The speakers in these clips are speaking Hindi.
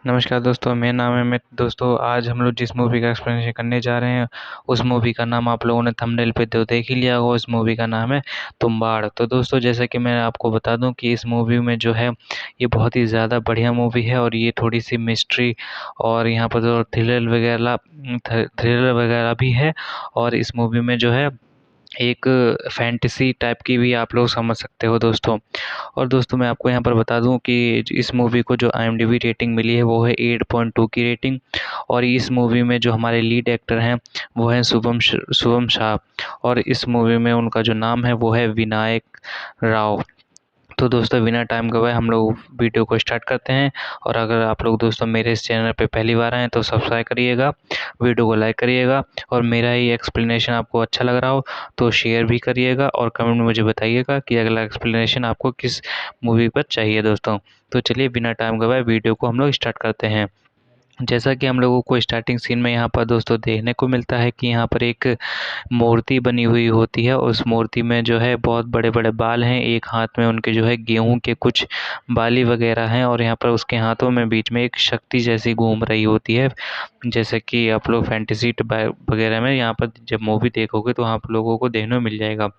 नमस्कार दोस्तों, मेरा नाम है अमित। दोस्तों, आज हम लोग जिस मूवी का एक्सप्लेनेशन करने जा रहे हैं, उस मूवी का नाम आप लोगों ने थंबनेल पे तो देख ही लिया होगा। उस मूवी का नाम है तुम्बाड़। तो दोस्तों, जैसा कि मैं आपको बता दूं कि इस मूवी में जो है ये बहुत ही ज़्यादा बढ़िया मूवी है और ये थोड़ी सी मिस्ट्री और यहाँ पर जो थ्रिलर वगैरह भी है। और इस मूवी में जो है एक फैंटेसी टाइप की भी आप लोग समझ सकते हो दोस्तों। और दोस्तों, मैं आपको यहाँ पर बता दूं कि इस मूवी को जो IMDb रेटिंग मिली है वो है 8.2 की रेटिंग। और इस मूवी में जो हमारे लीड एक्टर हैं वो हैं शुभम शाह। और इस मूवी में उनका जो नाम है वो है विनायक राव। तो दोस्तों, बिना टाइम गवाए हम लोग वीडियो को स्टार्ट करते हैं। और अगर आप लोग दोस्तों मेरे इस चैनल पे पहली बार आएँ तो सब्सक्राइब करिएगा, वीडियो को लाइक करिएगा। और मेरा ये एक्सप्लेनेशन आपको अच्छा लग रहा हो तो शेयर भी करिएगा और कमेंट में मुझे बताइएगा कि अगला एक्सप्लेनेशन आपको किस मूवी पर चाहिए दोस्तों। तो चलिए, बिना टाइम गवाए वीडियो को हम लोग स्टार्ट करते हैं। जैसा कि हम लोगों को स्टार्टिंग सीन में यहाँ पर दोस्तों देखने को मिलता है कि यहाँ पर एक मूर्ति बनी हुई होती है। उस मूर्ति में जो है बहुत बड़े बड़े बाल हैं। एक हाथ में उनके जो है गेहूं के कुछ बाली वगैरह हैं और यहाँ पर उसके हाथों में बीच में एक शक्ति जैसी घूम रही होती है। जैसे कि आप लोग फैंटेसी वगैरह में यहाँ पर जब मूवी देखोगे तो आप लोगों को देखने को मिल जाएगा।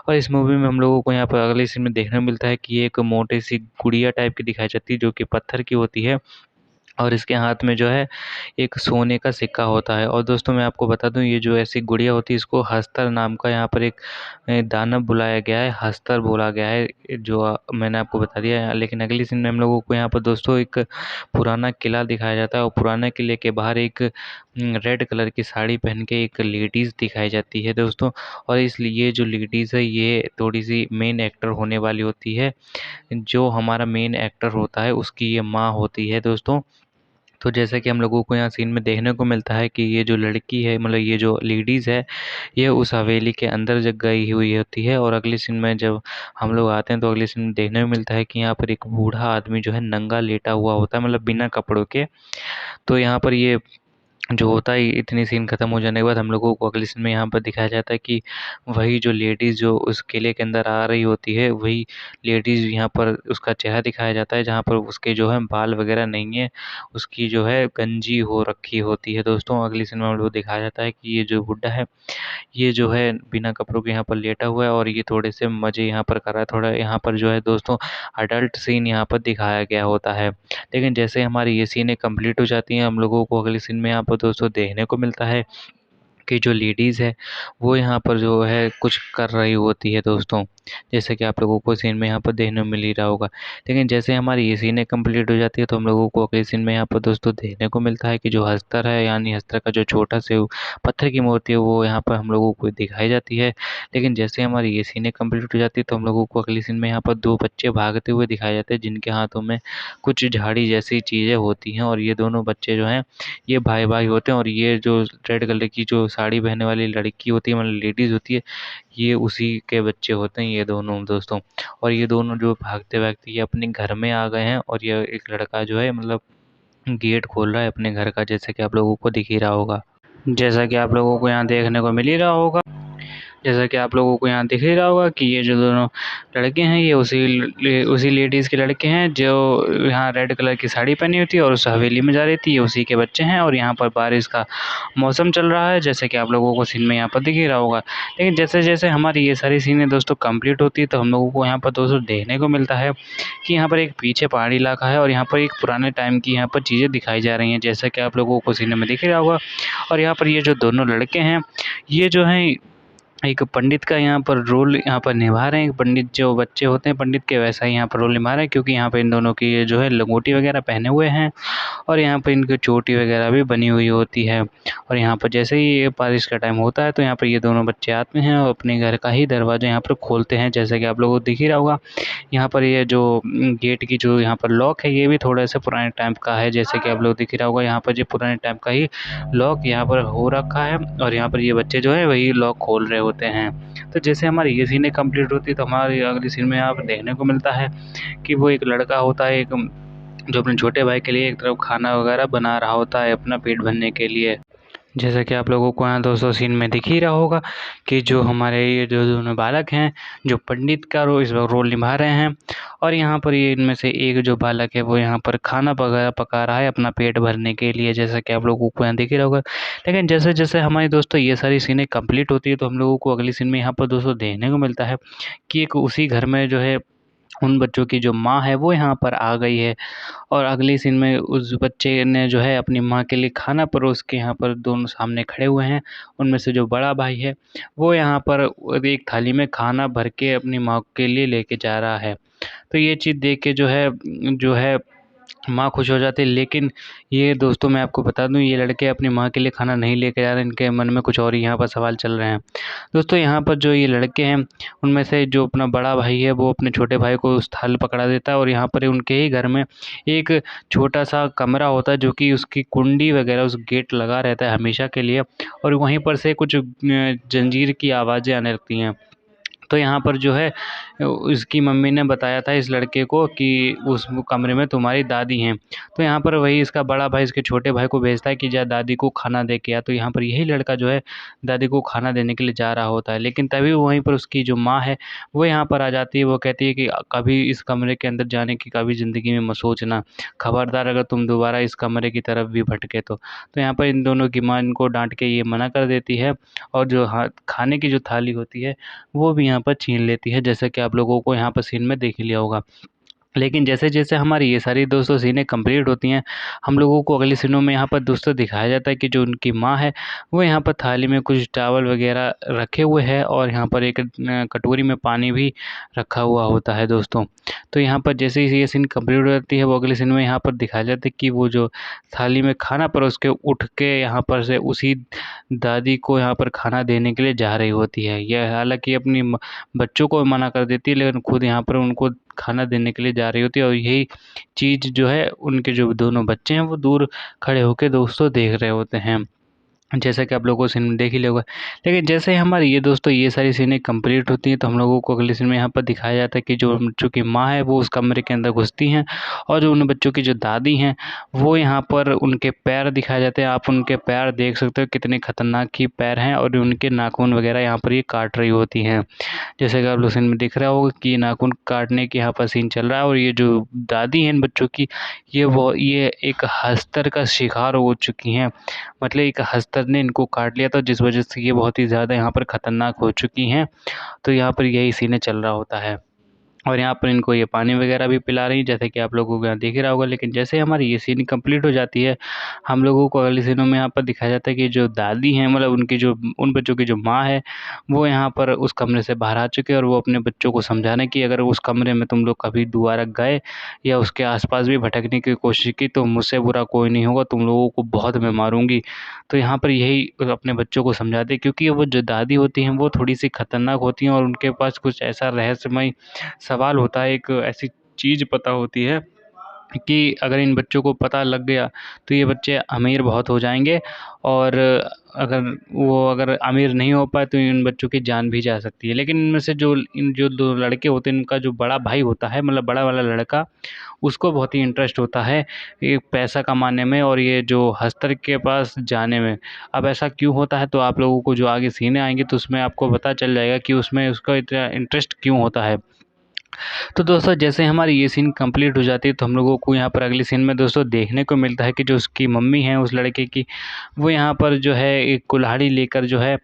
और इस मूवी में हम लोगों को यहाँ पर अगले सीन में देखने को मिलता है कि एक मोटी सी गुड़िया टाइप की दिखाई जाती है जो कि पत्थर की होती है। और इसके हाथ में जो है एक सोने का सिक्का होता है। और दोस्तों, मैं आपको बता दूं ये जो ऐसी गुड़िया होती है इसको हस्तर नाम का यहाँ पर एक दानव बुलाया गया है, हस्तर बोला गया है, जो मैंने आपको बता दिया है। लेकिन अगली सीन में हम लोगों को यहाँ पर दोस्तों एक पुराना किला दिखाया जाता है और पुराने किले के बाहर एक रेड कलर की साड़ी पहन के एक लेडीज़ दिखाई जाती है दोस्तों। और इसलिए जो लेडीज़ है ये थोड़ी सी मेन एक्टर होने वाली होती है। जो हमारा मेन एक्टर होता है उसकी ये माँ होती है दोस्तों। तो जैसा कि हम लोगों को यहाँ सीन में देखने को मिलता है कि ये जो लड़की है, मतलब ये जो लेडीज़ है, ये उस हवेली के अंदर जब गई हुई होती है। और अगले सीन में जब हम लोग आते हैं तो अगले सीन में देखने को मिलता है कि यहाँ पर एक बूढ़ा आदमी जो है नंगा लेटा हुआ होता है, मतलब बिना कपड़ों के। तो यहाँ पर ये जो होता है, इतनी सीन खत्म हो जाने के बाद हम लोगों को अगले सीन में यहाँ पर दिखाया जाता है कि वही जो लेडीज़ जो उस किले के अंदर आ रही होती है, वही लेडीज़ यहाँ पर उसका चेहरा दिखाया जाता है जहाँ पर उसके जो है बाल वगैरह नहीं है, उसकी जो है गंजी हो रखी होती है दोस्तों। अगली सीन में हम लोग दिखाया जाता है कि ये जो बुड्ढा है ये जो है बिना कपड़ों के यहाँ पर लेटा हुआ है और ये थोड़े से मज़े यहाँ पर कर रहा है। थोड़ा यहाँ पर जो है दोस्तों अडल्ट सीन यहाँ पर दिखाया गया होता है। लेकिन जैसे हमारी ये सीनें कंप्लीट हो जाती हैं हम लोगों को अगले सीन में यहाँ पर दोस्तों देखने को मिलता है कि जो लेडीज़ है वो यहाँ पर जो है कुछ कर रही होती है दोस्तों। जैसे कि आप लोगों को सीन में यहाँ पर देखने को मिल ही रहा होगा। लेकिन जैसे हमारी ये सीनें कंप्लीट हो जाती है तो हम लोगों को अगले सीन में यहाँ पर दोस्तों देखने को मिलता है कि जो हस्तर है, यानी हस्तर का जो छोटा से पत्थर की मूर्ति है वो यहाँ पर हम लोगों को दिखाई जाती है। लेकिन जैसे हमारी ये सीनें कंप्लीट हो जाती है तो हम लोगों को अगली सीन में यहाँ पर दो बच्चे भागते हुए दिखाए जाते हैं जिनके हाथों में कुछ झाड़ी जैसी चीज़ें होती हैं। और ये दोनों बच्चे जो हैं ये भाई भाई होते हैं। और ये जो रेड कलर की जो साड़ी पहनने वाली लड़की होती है, मतलब लेडीज़ होती है, ये उसी के बच्चे होते हैं ये दोनों दोस्तों। और ये दोनों जो भागते भागते ये अपने घर में आ गए हैं और ये एक लड़का जो है मतलब गेट खोल रहा है अपने घर का, जैसे कि आप लोगों को दिख ही रहा होगा। जैसा कि आप लोगों को यहाँ देखने को मिल ही रहा होगा जैसा कि आप लोगों को यहाँ दिख ही रहा होगा कि ये जो दोनों लड़के हैं ये उसी लेडीज़ के लड़के हैं जो यहाँ रेड कलर की साड़ी पहनी हुई थी और उस हवेली में जा रही थी। ये उसी के बच्चे हैं और यहाँ पर बारिश का मौसम चल रहा है, जैसे कि आप लोगों को सीन में यहाँ पर दिख ही रहा होगा। लेकिन जैसे जैसे हमारी ये सारी सीनें दोस्तों कंप्लीट होती है तो हम लोगों को यहाँ पर दोस्तों देखने को मिलता है कि यहाँ पर एक पीछे पहाड़ी इलाका है और यहाँ पर एक पुराने टाइम की यहाँ पर चीज़ें दिखाई जा रही हैं, जैसा कि आप लोगों को सीने में दिख ही रहा होगा। और यहाँ पर ये जो दोनों लड़के हैं ये जो हैं एक पंडित का यहाँ पर रोल यहाँ पर निभा रहे हैं। पंडित जो बच्चे होते हैं पंडित के वैसा ही यहाँ पर रोल निभा रहे हैं, क्योंकि यहाँ पे इन दोनों की ये जो है लंगोटी वगैरह पहने हुए हैं और यहाँ पर इनकी चोटी वगैरह भी बनी हुई होती है। और यहाँ पर जैसे ही ये बारिश का टाइम होता है तो यहाँ पर ये दोनों बच्चे आते हैं और अपने घर का ही दरवाज़ा यहाँ पर खोलते हैं, जैसे कि आप लोगों को दिख ही रहा होगा। यहाँ पर ये जो गेट की जो यहाँ पर लॉक है ये भी थोड़ा सा पुराने टाइप का है, जैसे कि आप लोग दिख ही रहा होगा। यहाँ पर जो पुराने टाइप का ही लॉक यहाँ पर हो रखा है और यहाँ पर ये बच्चे जो है वही लॉक खोल रहे होते हैं। तो जैसे हमारी ये सीनें कंप्लीट होती है तो हमारी अगली सीन में यहाँ पर देखने को मिलता है कि वो एक लड़का होता है, एक जो अपने छोटे भाई के लिए एक तरफ खाना वगैरह बना रहा होता है अपना पेट भरने के लिए। जैसा कि आप लोगों को यहाँ दोस्तों सीन में दिख ही रहा होगा कि जो हमारे ये जो दोनों बालक हैं जो पंडित का इस वक्त रोल निभा रहे हैं, और यहाँ पर ये इनमें से एक जो बालक है वो यहाँ पर खाना वगैरह पका रहा है अपना पेट भरने के लिए, जैसा कि आप लोगों को यहाँ दिख ही रहा होगा। लेकिन जैसे जैसे हमारे दोस्तों ये सारी सीनें कंप्लीट होती है तो हम लोगों को अगली सीन में यहाँ पर दोस्तों देखने को मिलता है कि एक उसी घर में जो है उन बच्चों की जो माँ है वो यहाँ पर आ गई है, और अगली सीन में उस बच्चे ने जो है अपनी माँ के लिए खाना परोस के यहाँ पर दोनों सामने खड़े हुए हैं। उनमें से जो बड़ा भाई है वो यहाँ पर एक थाली में खाना भर के अपनी माँ के लिए लेके जा रहा है। तो ये चीज़ देख के जो है माँ खुश हो जाती है। लेकिन ये दोस्तों मैं आपको बता दूं ये लड़के अपनी माँ के लिए खाना नहीं लेके जा रहे, इनके मन में कुछ और ही यहाँ पर सवाल चल रहे हैं। दोस्तों यहाँ पर जो ये लड़के हैं उनमें से जो अपना बड़ा भाई है वो अपने छोटे भाई को उस थाल पकड़ा देता है, और यहाँ पर उनके ही घर में एक छोटा सा कमरा होता है जो कि उसकी कुंडी वगैरह उस गेट लगा रहता है हमेशा के लिए, और वहीं पर से कुछ जंजीर की आवाज़ें आने लगती हैं। तो यहाँ पर जो है उसकी मम्मी ने बताया था इस लड़के को कि उस कमरे में तुम्हारी दादी हैं। तो यहाँ पर वही इसका बड़ा भाई इसके छोटे भाई को भेजता है कि जा दादी को खाना दे के आ। तो यहाँ पर यही लड़का जो है दादी को खाना देने के लिए जा रहा होता है, लेकिन तभी वहीं पर उसकी जो माँ है वो यहाँ पर आ जाती है। वो कहती है कि कभी इस कमरे के अंदर जाने की कभी ज़िंदगी में मत सोचना, खबरदार अगर तुम दोबारा इस कमरे की तरफ भी भटके तो यहाँ पर इन दोनों की माँ इनको डांट के ये मना कर देती है, और जो खाने की जो थाली होती है वो भी यहाँ पर छीन लेती है, जैसा कि आप लोगों को यहाँ पर सीन में देख ही लिया होगा। लेकिन जैसे-जैसे हमारी ये सारी दोस्तों सीनें कंप्लीट होती हैं, हम लोगों को अगली सीनों में यहाँ पर दोस्तों दिखाया जाता है कि जो उनकी माँ है, वो यहाँ पर थाली में कुछ चावल वग़ैरह रखे हुए हैं, और यहाँ पर एक कटोरी में पानी भी रखा हुआ होता है दोस्तों। तो यहाँ पर जैसे ही ये सीन कंप्लीट हो जाती है, वो अगले सीन में यहाँ पर दिखाया जाता है कि वो जो थाली में खाना परोस के उठ के यहाँ पर से उसी दादी को यहाँ पर खाना देने के लिए जा रही होती है। यह हालाँकि अपनी बच्चों को मना कर देती है, लेकिन खुद यहाँ पर उनको खाना देने के लिए जा रही होती है, और यही चीज़ जो है उनके जो दोनों बच्चे हैं वो दूर खड़े होके दोस्तों देख रहे होते हैं, जैसा कि आप लोगों को सीन में देख ही लिया होगा। लेकिन जैसे ही हमारी ये दोस्तों ये सारी सीनें कंप्लीट होती हैं तो हम लोगों को अगले सीन में यहाँ पर दिखाया जाता है कि जो बच्चों की माँ है वो उस कमरे के अंदर घुसती हैं, और जो उन बच्चों की जो दादी हैं वो यहाँ पर उनके पैर दिखाए जाते हैं। आप उनके पैर देख सकते हो कितने खतरनाक ही पैर हैं, और उनके नाखून वगैरह यहाँ पर ये काट रही होती हैं। जैसे कि आप लोग सीन में दिख रहा होगा कि नाखून काटने के यहाँ पर सीन चल रहा है, और ये जो दादी हैं इन बच्चों की ये एक हस्तर का शिकार हो चुकी हैं। मतलब एक हस्तर ने इनको काट लिया था, जिस वजह से ये बहुत ही ज़्यादा यहाँ पर ख़तरनाक हो चुकी हैं। तो यहाँ पर यही सीन चल रहा होता है, और यहाँ पर इनको ये पानी वगैरह भी पिला रही हैं, जैसे कि आप लोगों को यहाँ दिख ही रहा होगा। लेकिन जैसे हमारी ये सीन कंप्लीट हो जाती है, हम लोगों को अगले सीनों में यहाँ पर दिखाया जाता है कि जो दादी हैं मतलब उनकी जो उन बच्चों की जो माँ है वो यहाँ पर उस कमरे से बाहर आ चुके हैं, और वो अपने बच्चों को समझाने की अगर उस कमरे में तुम लोग कभी दोबारा गए या उसके आस-पास भी भटकने की कोशिश की तो मुझसे बुरा कोई नहीं होगा, तुम लोगों को बहुत मैं मारूँगी। तो यहाँ पर यही अपने बच्चों को समझाते हैं, क्योंकि वो जो दादी होती हैं वो थोड़ी-सी खतरनाक होती हैं, और उनके पास कुछ ऐसा रहस्यमय सवाल होता है, एक ऐसी चीज़ पता होती है कि अगर इन बच्चों को पता लग गया तो ये बच्चे अमीर बहुत हो जाएँगे, और अगर अमीर नहीं हो पाए तो इन बच्चों की जान भी जा सकती है। लेकिन इनमें से जो 2 लड़के होते हैं, इनका जो बड़ा भाई होता है मतलब बड़ा वाला लड़का, उसको बहुत ही इंटरेस्ट होता है ये पैसा कमाने में और ये जो हस्तर के पास जाने में। अब ऐसा क्यों होता है तो आप लोगों को जो आगे सीनें आएँगी तो उसमें आपको पता चल जाएगा कि उसमें उसका इतना इंटरेस्ट क्यों होता है। तो दोस्तों जैसे हमारी ये सीन कंप्लीट हो जाती है तो हम लोगों को यहाँ पर अगले सीन में दोस्तों देखने को मिलता है कि जो उसकी मम्मी है उस लड़के की, वो यहाँ पर जो है एक कुल्हाड़ी लेकर जो है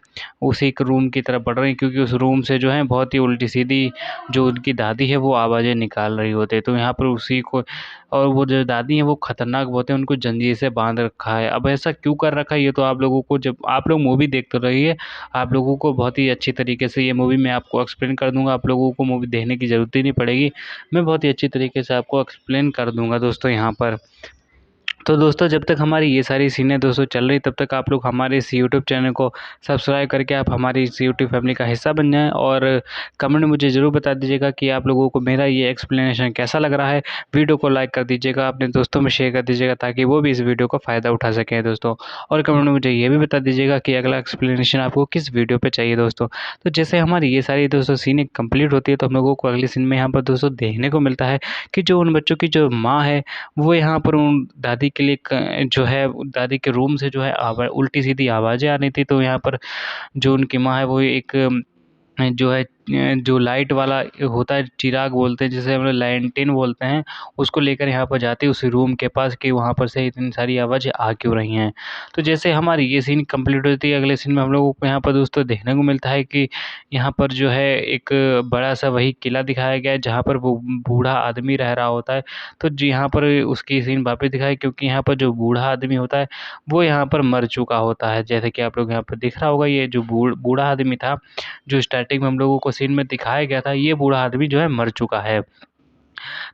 उसी एक रूम की तरफ बढ़ रही हैं, क्योंकि उस रूम से जो है बहुत ही उल्टी सीधी जो उनकी दादी है वो आवाज़ें निकाल रही होती है। तो यहाँ पर उसी को, और वो जो दादी हैं वो खतरनाक बहुत है, उनको जंजीर से बांध रखा है। अब ऐसा क्यों कर रखा है ये तो आप लोगों को, जब आप लोग मूवी देखते रहिए, आप लोगों को बहुत ही अच्छी तरीके से ये मूवी मैं आपको एक्सप्लेन कर दूँगा। आप लोगों को मूवी देखने की ज़रूरत ही नहीं पड़ेगी, मैं बहुत ही अच्छी तरीके से आपको एक्सप्लेन कर दूँगा दोस्तों यहाँ पर। तो दोस्तों जब तक हमारी ये सारी सीनें दोस्तों चल रही तब तक आप लोग हमारे इस यूट्यूब चैनल को सब्सक्राइब करके आप हमारी इस यूट्यूब फैमिली का हिस्सा बन जाएं, और कमेंट में मुझे ज़रूर बता दीजिएगा कि आप लोगों को मेरा ये एक्सप्लेनेशन कैसा लग रहा है। वीडियो को लाइक कर दीजिएगा, अपने दोस्तों में शेयर कर दीजिएगा ताकि वो भी इस वीडियो का फ़ायदा उठा सकें दोस्तों। और कमेंट में मुझे ये भी बता दीजिएगा कि अगला एक्सप्लेनेशन आपको किस वीडियो पर चाहिए दोस्तों। तो जैसे हमारी ये सारी दोस्तों सीनें कंप्लीट होती है तो हम लोगों को अगली सीन में यहाँ पर दोस्तों देखने को मिलता है कि जो उन बच्चों की जो माँ है वो यहाँ पर उन दादी के लिए जो है दादी के रूम से जो है उल्टी सीधी आवाज़ें आ रही थी। तो यहाँ पर जो उनकी माँ है वो एक जो है जो लाइट वाला होता है, चिराग बोलते हैं जिसे हम लोग लैंटेन बोलते हैं, उसको लेकर यहाँ पर जाती है उसी रूम के पास कि वहाँ पर से इतनी सारी आवाज़ें आ क्यों रही हैं। तो जैसे हमारी ये सीन कंप्लीट होती है, अगले सीन में हम लोगों को यहाँ पर दोस्तों देखने को मिलता है कि यहाँ पर जो है एक बड़ा-सा वही किला दिखाया गया है जहाँ पर वो बूढ़ा आदमी रह रहा होता है। तो जी यहाँ पर उसकी सीन वापस दिखाई, क्योंकि यहाँ पर जो बूढ़ा आदमी होता है वो यहाँ पर मर चुका होता है। जैसे कि आप लोग यहाँ पर दिख रहा होगा, ये जो बूढ़ा आदमी था, जो स्टार्टिंग में हम लोगों को सीन में दिखाया गया था, ये बूढ़ा आदमी जो है मर चुका है।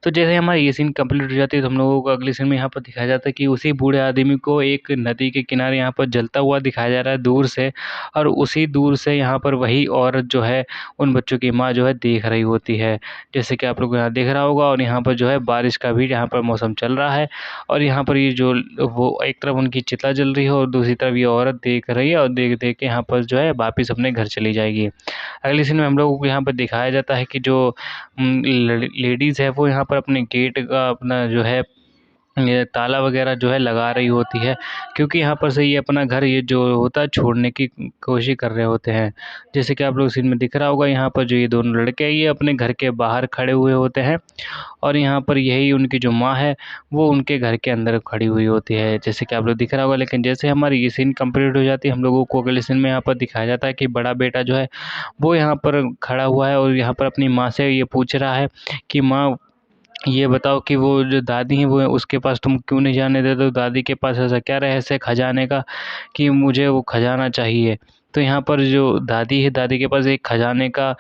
तो जैसे हमारी ये सीन कंप्लीट हो जाती है तो हम लोगों को अगले सीन में यहाँ पर दिखाया जाता है कि उसी बूढ़े आदमी को एक नदी के किनारे यहाँ पर जलता हुआ दिखाया जा रहा है दूर से, और उसी दूर से यहाँ पर वही औरत जो है उन बच्चों की माँ जो है देख रही होती है। जैसे कि आप लोग यहाँ देख रहा होगा, और यहाँ पर जो है बारिश का भी यहाँ पर मौसम चल रहा है, और यहाँ पर ये जो वो एक तरफ उनकी चिता जल रही है और दूसरी तरफ ये औरत देख रही है, और देख देख के यहाँ पर जो है वापिस अपने घर चली जाएगी। अगले सीन में हम लोगों को यहाँ पर दिखाया जाता है कि जो लेडीज़ है वो यहाँ पर अपने गेट का अपना जो है ये ताला वगैरह जो है लगा रही होती है, क्योंकि यहाँ पर से ये अपना घर ये जो होता है छोड़ने की कोशिश कर रहे होते हैं। जैसे कि आप लोग सीन में दिख रहा होगा, यहाँ पर जो ये दोनों लड़के हैं ये अपने घर के बाहर खड़े हुए होते हैं, और यहाँ पर यही उनकी जो माँ है वो उनके घर के अंदर खड़ी हुई होती है, जैसे कि आप लोग दिख रहा होगा। लेकिन जैसे हमारी ये सीन कंप्लीट हो जाती है, हम लोगों को अगले सीन में यहाँ पर दिखाया जाता है कि बड़ा बेटा जो है वो यहाँ पर खड़ा हुआ है और यहाँ पर अपनी माँ से ये पूछ रहा है कि माँ, ये बताओ कि वो जो दादी हैं वो उसके पास तुम क्यों नहीं जाने देते हो? दादी के पास ऐसा क्या रहस्य है खजाने का कि मुझे वो खजाना चाहिए? तो यहाँ पर जो दादी है, दादी के पास एक खजाने का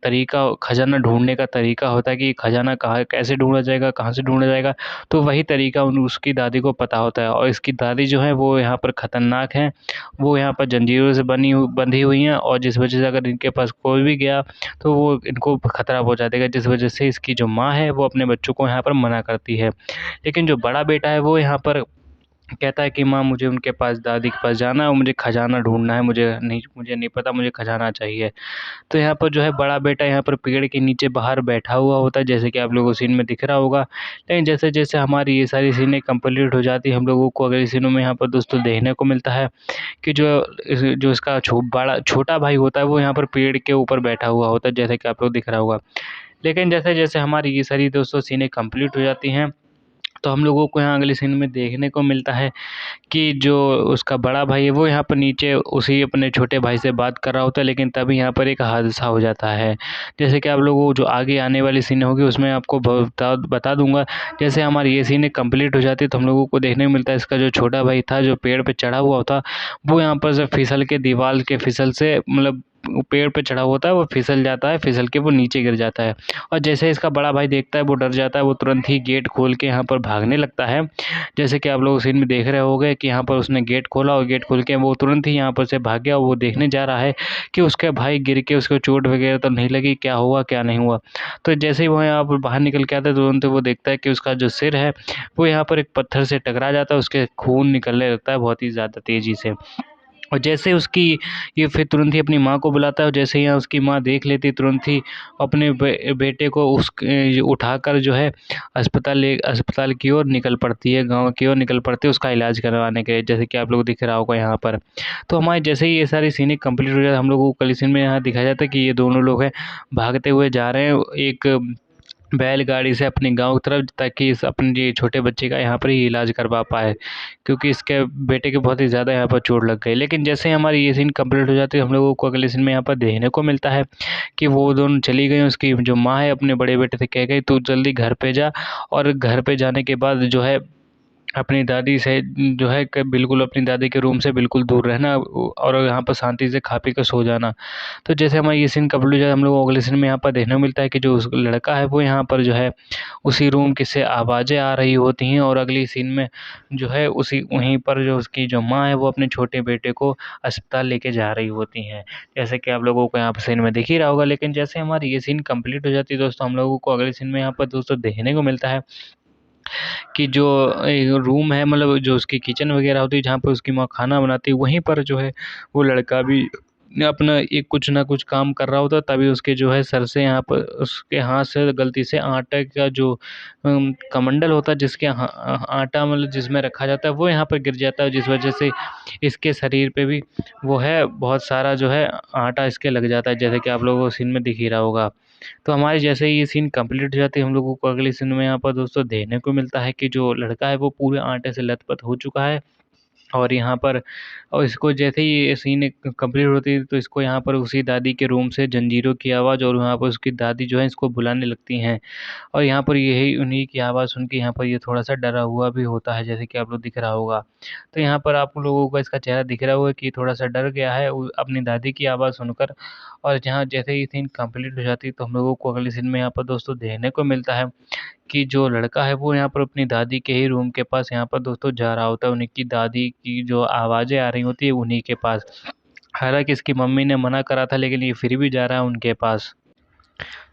तरीका, खजाना ढूँढने का तरीका होता है कि खजाना कहाँ कैसे ढूँढा जाएगा, कहाँ से ढूँढा जाएगा, तो वही तरीका उसकी दादी को पता होता है। और इसकी दादी जो है वो यहाँ पर ख़तरनाक हैं, वो यहाँ पर जंजीरों से बंधी हुई हैं, और जिस वजह से अगर इनके पास कोई भी गया तो वो इनको खतरा पहुँचा देगा, जिस वजह से इसकी जो माँ है वो अपने बच्चों को यहाँ पर मना करती है। लेकिन जो बड़ा बेटा है वो यहाँ पर कहता है कि माँ, मुझे उनके पास, दादी के पास जाना है और मुझे खजाना ढूँढना है, मुझे नहीं पता, मुझे खजाना चाहिए। तो यहाँ पर जो है बड़ा बेटा यहाँ पर पेड़ के नीचे बाहर बैठा हुआ होता है, जैसे कि आप लोगों को सीन में दिख रहा होगा। लेकिन जैसे-जैसे हमारी ये सारी सीनें कंप्लीट हो जाती है, हम लोगों को अगली सीनों में यहाँ पर दोस्तों देखने को मिलता है कि जो इसका छोटा भाई होता है वो यहाँ पर पेड़ के ऊपर बैठा हुआ होता है, जैसे कि आप लोग दिख रहा होगा। लेकिन जैसे-जैसे हमारी ये सारी दोस्तों सीनें कंप्लीट हो जाती हैं, तो हम लोगों को यहाँ अगले सीन में देखने को मिलता है कि जो उसका बड़ा भाई है वो यहाँ पर नीचे उसी अपने छोटे भाई से बात कर रहा होता है, लेकिन तभी यहाँ पर एक हादसा हो जाता है। जैसे कि आप लोगों को जो आगे आने वाली सीन होगी उसमें आपको बता दूँगा। जैसे हमारी ये सीनें कंप्लीट हो जाती है तो हम लोगों को देखने को मिलता है इसका जो छोटा भाई था, जो पेड़ पे चढ़ा हुआ था, वो यहाँ पर से फिसल के दीवार के फिसल से मतलब पेड़ पे चढ़ा होता है, वो फिसल जाता है, फिसल के वो नीचे गिर जाता है। और जैसे इसका बड़ा भाई देखता है वो डर जाता है, वो तुरंत ही गेट खोल के यहाँ पर भागने लगता है। जैसे कि आप लोग सीन में देख रहे होंगे कि यहाँ पर उसने गेट खोला और गेट खोल के वो तुरंत ही यहाँ पर से भाग गया, और वो देखने जा रहा है कि उसके भाई गिर के उसको चोट वगैरह तो नहीं लगी, क्या हुआ क्या नहीं हुआ। तो जैसे ही वो यहाँ पर बाहर निकल के आता है तुरंत वो देखता है कि उसका जो सिर है वो यहाँ पर एक पत्थर से टकरा जाता है, उसके खून निकलने लगता है बहुत ही ज़्यादा तेज़ी से। और जैसे उसकी ये फिर तुरंत ही अपनी माँ को बुलाता है, और जैसे ही यहाँ उसकी माँ देख लेती है तुरंत ही अपने बेटे को उठाकर जो है अस्पताल की ओर निकल पड़ती है, गाँव की ओर निकल पड़ती है उसका इलाज करवाने के लिए, जैसे कि आप लोग दिख रहा होगा यहाँ पर। तो हमारे जैसे ही ये सारी सीनें कंप्लीट हो जाती है, हम लोगों को कल सीन में यहाँ दिखाया जाता है कि ये दोनों लोग हैं भागते हुए जा रहे हैं एक बैलगाड़ी से अपने गाँव की तरफ, ताकि इस अपने ये छोटे बच्चे का यहाँ पर ही इलाज करवा पाए, क्योंकि इसके बेटे के बहुत ही ज़्यादा यहाँ पर चोट लग गई। लेकिन जैसे ही हमारी ये सीन कंप्लीट हो जाती है हम लोगों को अगले सीन में यहाँ पर देखने को मिलता है कि वो दोनों चली गई, उसकी जो माँ है अपने बड़े बेटे से कह गई तू जल्दी घर पे जा, और घर पे जाने के बाद जो है अपनी दादी से जो है कि बिल्कुल अपनी दादी के रूम से बिल्कुल दूर रहना, और यहाँ पर शांति से खा पी कर सो जाना। तो जैसे हमारा ये सीन कंप्लीट हो जाए हम लोग को अगले सीन में यहाँ पर देखने को मिलता है कि जो उस लड़का है वो यहाँ पर जो है उसी रूम की से आवाज़ें आ रही होती हैं, और अगली सीन में जो है उसी वहीं पर जो उसकी जो माँ है वो अपने छोटे बेटे को अस्पताल लेके जा रही होती हैं, जैसे कि आप लोगों को यहाँ पर सीन में दिख ही रहा होगा। लेकिन जैसे हमारी ये सीन कंप्लीट हो जाती है दोस्तों, हम लोगों को अगले सीन में यहाँ पर दोस्तों देखने को मिलता है कि जो रूम है, मतलब जो उसकी किचन वगैरह होती है जहाँ पे उसकी माँ खाना बनाती है, वहीं पर जो है वो लड़का भी अपना एक कुछ ना कुछ काम कर रहा होता है, तभी उसके जो है सर से यहाँ पर उसके हाथ से गलती से आटे का जो कमंडल होता है, जिसके आटा मतलब जिसमें रखा जाता है, वो यहाँ पर गिर जाता है, जिस वजह से इसके शरीर पे भी वो है बहुत सारा जो है आटा इसके लग जाता है, जैसे कि आप लोगों को सीन में दिख ही रहा होगा। तो हमारी जैसे ही ये सीन कंप्लीट हो जाती है, हम लोगों को अगले सीन में यहाँ पर दोस्तों देखने को मिलता है कि जो लड़का है वो पूरे आटे से लथपथ हो चुका है। और यहाँ पर और इसको जैसे ही ये सीन कंप्लीट होती है, तो इसको यहाँ पर उसी दादी के रूम से जंजीरों की आवाज़ और वहाँ पर उसकी दादी जो है इसको बुलाने लगती हैं। और यहाँ पर यही उन्हीं की आवाज़ सुन के यहाँ पर ये थोड़ा-सा डरा हुआ भी होता है, जैसे कि आप लोग दिख रहा होगा। तो यहाँ पर आप लोगों को इसका चेहरा दिख रहा होगा कि थोड़ा-सा डर गया है अपनी दादी की आवाज़ सुनकर। और जहाँ जैसे ही सीन कंप्लीट हो जाती है, तो हम लोगों को अगले सीन में यहाँ पर दोस्तों देखने को मिलता है कि जो लड़का है वो यहाँ पर अपनी दादी के ही रूम के पास यहाँ पर दोस्तों जा रहा होता है। उन्हीं की दादी की जो आवाज़ें आ रही होती है उन्हीं के पास। हालाँकि इसकी मम्मी ने मना करा था, लेकिन ये फिर भी जा रहा है उनके पास।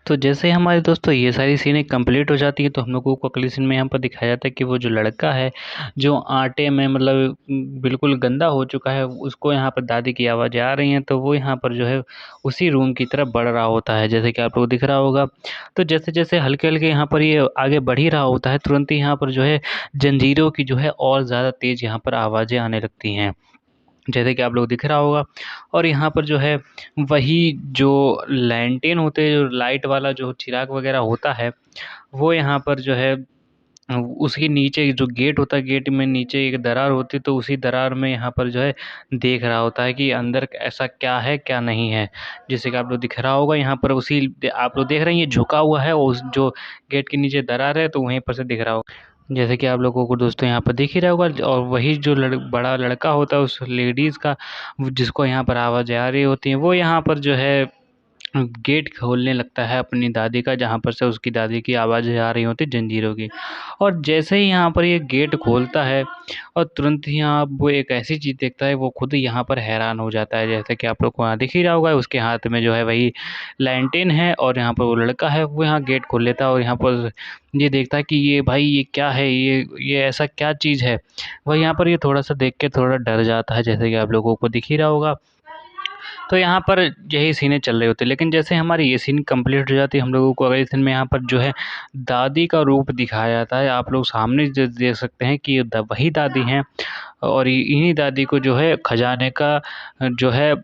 तो जैसे हमारे दोस्तों ये सारी सीनें कंप्लीट हो जाती है, तो हम लोगों को अगली सीन में यहाँ पर दिखाया जाता है कि वो जो लड़का है, जो आटे में मतलब बिल्कुल गंदा हो चुका है, उसको यहाँ पर दादी की आवाज़ें आ रही हैं, तो वो यहाँ पर जो है उसी रूम की तरफ बढ़ रहा होता है, जैसे कि आप लोग दिख रहा होगा। तो जैसे-जैसे हल्के-हल्के यहाँ पर ये आगे बढ़ ही रहा होता है, तुरंत ही यहाँ पर जो है जंजीरों की जो है और ज़्यादा तेज़ यहाँ पर आवाज़ें आने लगती हैं। जैसे कि आप लोग दिख रहा होगा। और यहाँ पर जो है वही जो लैंटेन होते हैं, जो लाइट वाला जो चिराग वगैरह होता है, वो यहाँ पर जो है उसके नीचे जो गेट होता है, गेट में नीचे एक दरार होती है, तो उसी दरार में यहाँ पर जो है देख रहा होता है कि अंदर ऐसा क्या है, क्या नहीं है। जैसे कि आप लोग दिख रहा होगा यहाँ पर उसी आप लोग देख रहे हैं ये झुका हुआ है, उस जो गेट के नीचे दरार है, तो वहीं पर से दिख रहा होगा। जैसे कि आप लोगों को दोस्तों यहाँ पर दिख ही रहा होगा। और वही जो बड़ा लड़का होता है उस लेडीज़ का, जिसको यहाँ पर आवाज़ें आ रही होती हैं, वो यहाँ पर जो है गेट खोलने लगता है अपनी दादी का, जहाँ पर से उसकी दादी की आवाज़ें आ रही होती जंजीरों की। और जैसे ही यहाँ पर ये गेट खोलता है, और तुरंत ही यहाँ वो एक ऐसी चीज़ देखता है, वो खुद ही यहाँ पर हैरान हो जाता है। जैसे कि आप लोग को यहाँ दिख ही रहा होगा, उसके हाथ में जो है वही लैंटेन है, और यहाँ पर वो लड़का है वो यहाँ गेट खोल लेता है, और यहाँ पर ये देखता है कि ये भाई ये क्या है, ये ऐसा क्या चीज़ है। वह यहाँ पर ये थोड़ा-सा देख के थोड़ा डर जाता है, जैसे कि आप लोगों को दिख ही रहा होगा। तो यहाँ पर यही सीनें चल रही होती है, लेकिन जैसे हमारी ये सीन कंप्लीट हो जाती है, हम लोगों को अगले सीन में यहाँ पर जो है दादी का रूप दिखाया जाता है। आप लोग सामने देख सकते हैं कि ये वही दादी हैं, और इन्हीं दादी को जो है खजाने का जो है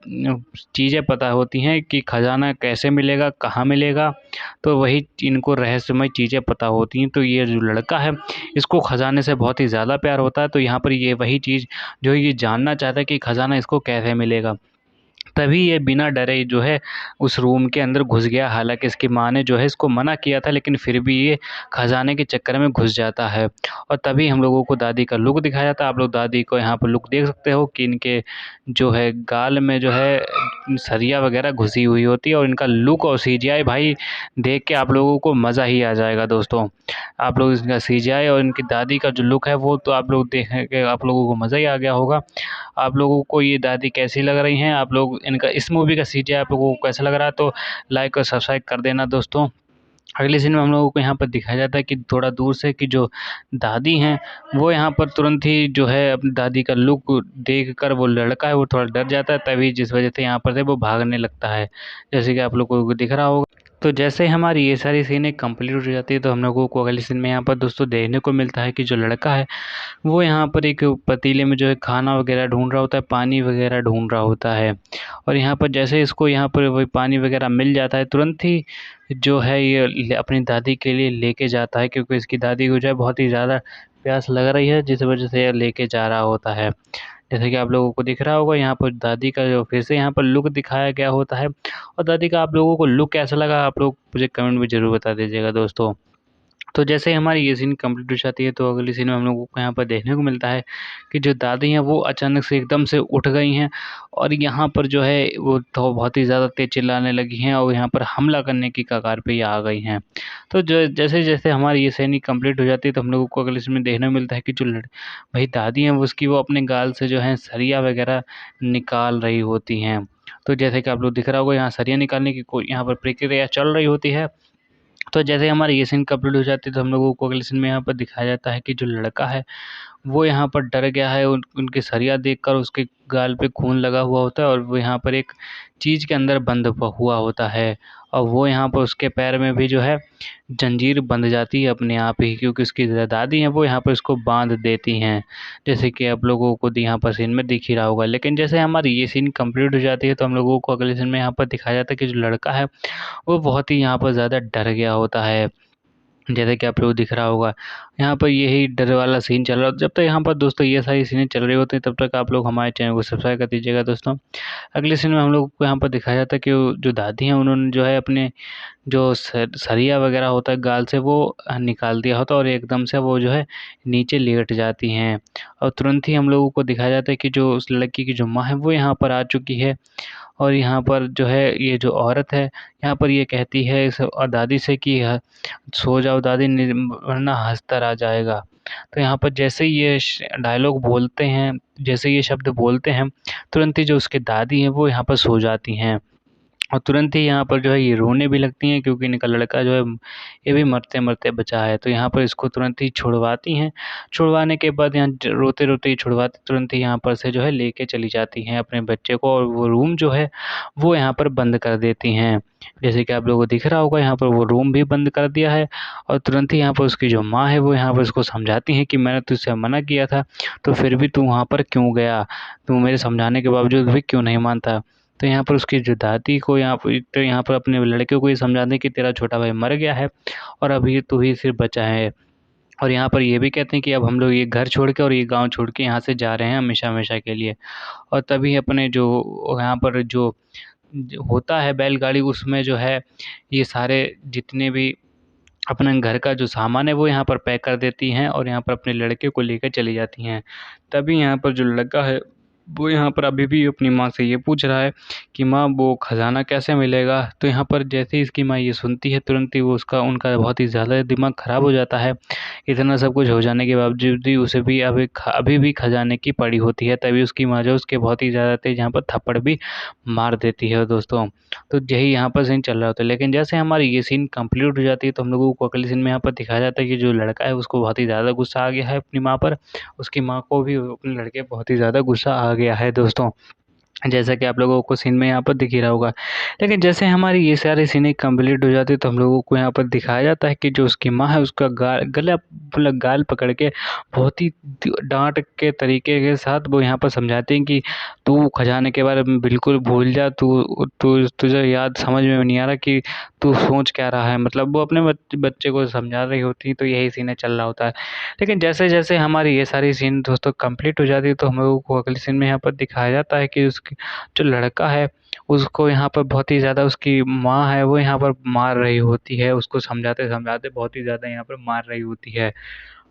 चीज़ें पता होती हैं कि खजाना कैसे मिलेगा, कहाँ मिलेगा। तो वही इनको रहस्यमय चीज़ें पता होती हैं। तो ये जो लड़का है, इसको खजाने से बहुत ही ज़्यादा प्यार होता है, तो यहाँ पर ये वही चीज़ जो ये जानना चाहता है कि खजाना इसको कैसे मिलेगा। तभी ये बिना डरे जो है उस रूम के अंदर घुस गया। हालाँकि इसकी माँ ने जो है इसको मना किया था, लेकिन फिर भी ये खजाने के चक्कर में घुस जाता है। और तभी हम लोगों को दादी का लुक दिखाया जाता है। आप लोग दादी को यहाँ पर लुक देख सकते हो कि इनके जो है गाल में जो है सरिया वगैरह घुसी हुई होती है, और इनका लुक और सीजीआई भाई देख के आप लोगों को मज़ा ही आ जाएगा दोस्तों। आप लोग इसका सीजीआई और इनकी दादी का जो लुक है, वो तो आप लोग देख के आप लोगों को मज़ा ही आ गया होगा। आप लोगों को ये दादी कैसी लग रही हैं, आप लोग इनका इस मूवी का सीजीआई आप लोगों को कैसा लग रहा है, तो लाइक और सब्सक्राइब कर देना दोस्तों। अगले सीन में हम लोगों को यहाँ पर दिखाया जाता है कि थोड़ा दूर से कि जो दादी हैं, वो यहाँ पर तुरंत ही जो है अपनी दादी का लुक देखकर वो लड़का है वो थोड़ा डर जाता है, तभी जिस वजह से यहाँ पर से वो भागने लगता है, जैसे कि आप लोगों को दिख रहा होगा। तो जैसे हमारी ये सारी सीनें कंप्लीट हो जाती है, तो हम लोगों को अगले सीन में यहाँ पर दोस्तों देखने को मिलता है कि जो लड़का है वो यहाँ पर एक पतीले में जो है खाना वगैरह ढूंढ रहा होता है, पानी वगैरह ढूंढ रहा होता है। और यहाँ पर जैसे इसको यहाँ पर वही पानी वगैरह मिल जाता है, तुरंत ही जो है ये अपनी दादी के लिए लेके जाता है, क्योंकि इसकी दादी को जो है बहुत ही ज़्यादा प्यास लग रही है, जिस वजह से ये लेके जा रहा होता है। जैसे कि आप लोगों को दिख रहा होगा, यहाँ पर दादी का जो फिर से यहाँ पर लुक दिखाया गया होता है। और दादी का आप लोगों को लुक कैसा लगा, आप लोग मुझे कमेंट में ज़रूर बता दीजिएगा दोस्तों। तो जैसे हमारी ये सीन कंप्लीट हो जाती है, तो अगली सीन में हम लोगों को यहाँ पर देखने को मिलता है कि जो दादी हैं वो अचानक से एकदम से उठ गई हैं, और यहाँ पर जो है वो तो बहुत ही ज़्यादा तेज़ चिल्लाने लगी हैं, और यहाँ पर हमला करने की कगार पे ये आ गई हैं। तो जो जैसे-जैसे हमारी ये सीन कंप्लीट हो जाती है, तो हम लोगों को अगली सीन में देखने को मिलता है कि जो वही दादी हैं वो अपने गाल से जो है सरिया वगैरह निकाल रही होती हैं। तो जैसे कि आप लोग दिख रहा होगा, यहाँ सरिया निकालने की कोई यहाँ पर प्रक्रिया चल रही होती है। तो जैसे हमारी ये सीन कंप्लीट हो जाती है, तो हम लोगों को अगले सीन में यहाँ पर दिखाया जाता है कि जो लड़का है वो यहाँ पर डर गया है। उनकी सरिया देखकर उसके गाल पे खून लगा हुआ होता है और वो यहाँ पर एक चीज़ के अंदर बंद हुआ होता है, और वो यहाँ पर उसके पैर में भी जो है जंजीर बंध जाती है अपने आप ही, क्योंकि उसकी दादी हैं वो यहाँ पर उसको बांध देती हैं, जैसे कि आप लोगों को यहाँ पर सीन में दिख ही रहा होगा। लेकिन जैसे हमारी ये सीन कंप्लीट हो जाती है तो हम लोगों को अगले सीन में यहाँ पर दिखाया जाता है कि जो लड़का है वो बहुत ही यहाँ पर ज़्यादा डर गया होता है, जैसे कि आप लोग दिख रहा होगा। यहाँ पर यही डर वाला सीन चल रहा है। जब तक यहाँ पर दोस्तों ये सारी सीनें चल रही होती हैं तब तक आप लोग हमारे चैनल को सब्सक्राइब कर दीजिएगा दोस्तों। अगले सीन में हम लोग को यहाँ पर दिखाया जाता है कि वो जो दादी हैं उन्होंने जो है अपने जो सरिया वगैरह होता है गाल से वो निकाल दिया होता है, और एकदम से वो जो है नीचे लेट जाती हैं, और तुरंत ही हम लोगों को दिखाया जाता है कि जो उस लड़की की जो माँ है वो यहाँ पर आ चुकी है। और यहाँ पर जो है ये जो औरत है यहाँ पर ये कहती है इस दादी से कि सो जाओ दादी, वरना हंसता रह जाएगा। तो यहाँ पर जैसे ही ये डायलॉग बोलते हैं, जैसे ये शब्द बोलते हैं, तुरंत ही जो उसके दादी हैं वो यहाँ पर सो जाती हैं, और तुरंत ही यहाँ पर जो है ये रोने भी लगती हैं, क्योंकि इनका लड़का जो है ये भी मरते-मरते बचा है। तो यहाँ पर इसको तुरंत ही छुड़वाती हैं। छुड़वाने के बाद यहाँ रोते-रोते ही छुड़वाते तुरंत ही यहाँ पर से जो है लेके चली जाती हैं अपने बच्चे को, और वो रूम जो है वो यहाँ पर बंद कर देती हैं। जैसे कि आप लोगों को दिख रहा होगा यहाँ पर वो रूम भी बंद कर दिया है, और तुरंत ही यहाँ पर उसकी जो माँ है वो यहाँ पर उसको समझाती हैं कि मैंने तुझसे मना किया था, तो फिर भी तू वहाँ पर क्यों गया? तू मेरे समझाने के बावजूद भी क्यों नहीं मानता? तो यहाँ पर उसकी जो दादी को यहाँ पर अपने लड़के को ये समझाते कि तेरा छोटा भाई मर गया है और अभी तू ही सिर्फ बचा है। और यहाँ पर ये भी कहते हैं कि अब हम लोग ये घर छोड़ के और ये गाँव छोड़ के यहाँ से जा रहे हैं हमेशा-हमेशा के लिए। और तभी अपने जो यहाँ पर जो होता है बैलगाड़ी, उसमें जो है ये सारे जितने भी अपने घर का जो सामान है वो यहाँ पर पैक कर देती हैं, और यहाँ पर अपने लड़के को लेकर चली जाती हैं। तभी यहाँ पर जो लड़का है वो यहाँ पर अभी भी अपनी माँ से ये पूछ रहा है कि माँ वो खजाना कैसे मिलेगा? तो यहाँ पर जैसे ही इसकी माँ ये सुनती है तुरंत ही वो उसका उनका बहुत ही ज़्यादा दिमाग ख़राब हो जाता है। इतना सब कुछ हो जाने के बावजूद भी उसे भी अभी भी खजाने की पड़ी होती है। तभी उसकी माँ जो है उसके बहुत ही ज़्यादा तेज़ यहाँ पर थप्पड़ भी मार देती है दोस्तों। तो यही यहाँ पर सीन चल रहा होता है। लेकिन जैसे हमारी ये सीन कंप्लीट हो जाती है तो हम लोगों को अगले सीन में यहाँ पर दिखाया जाता है कि जो लड़का है उसको बहुत ही ज़्यादा गुस्सा आ गया है अपनी माँ पर। उसकी माँ को भी अपने लड़के पर बहुत ही ज़्यादा गुस्सा आ गया है दोस्तों। जैसा कि आप लोगों को सीन में यहाँ पर दिख ही रहा होगा। लेकिन जैसे हमारी ये सारी सीनें कंप्लीट हो जाती है तो हम लोगों को यहाँ पर दिखाया जाता है कि जो उसकी माँ है उसका गला मतलब गाल पकड़ के बहुत ही डाँट के तरीके के साथ वो यहाँ पर समझाते हैं कि तू खजाने के बारे में बिल्कुल भूल जा, तू तू तुझे याद समझ में नहीं आ रहा कि तू सोच क्या रहा है। मतलब वो अपने बच्चे को समझा रही होती, तो यही सीन चल रहा होता है। लेकिन जैसे-जैसे हमारी ये सारी सीन दोस्तों कंप्लीट हो जाती है तो हम लोगों को अगले सीन में यहाँ पर दिखाया जाता है कि उसकी जो लड़का है उसको यहाँ पर बहुत ही ज़्यादा उसकी माँ है वो यहाँ पर मार रही होती है, उसको समझाते-समझाते बहुत ही ज़्यादा यहाँ पर मार रही होती है,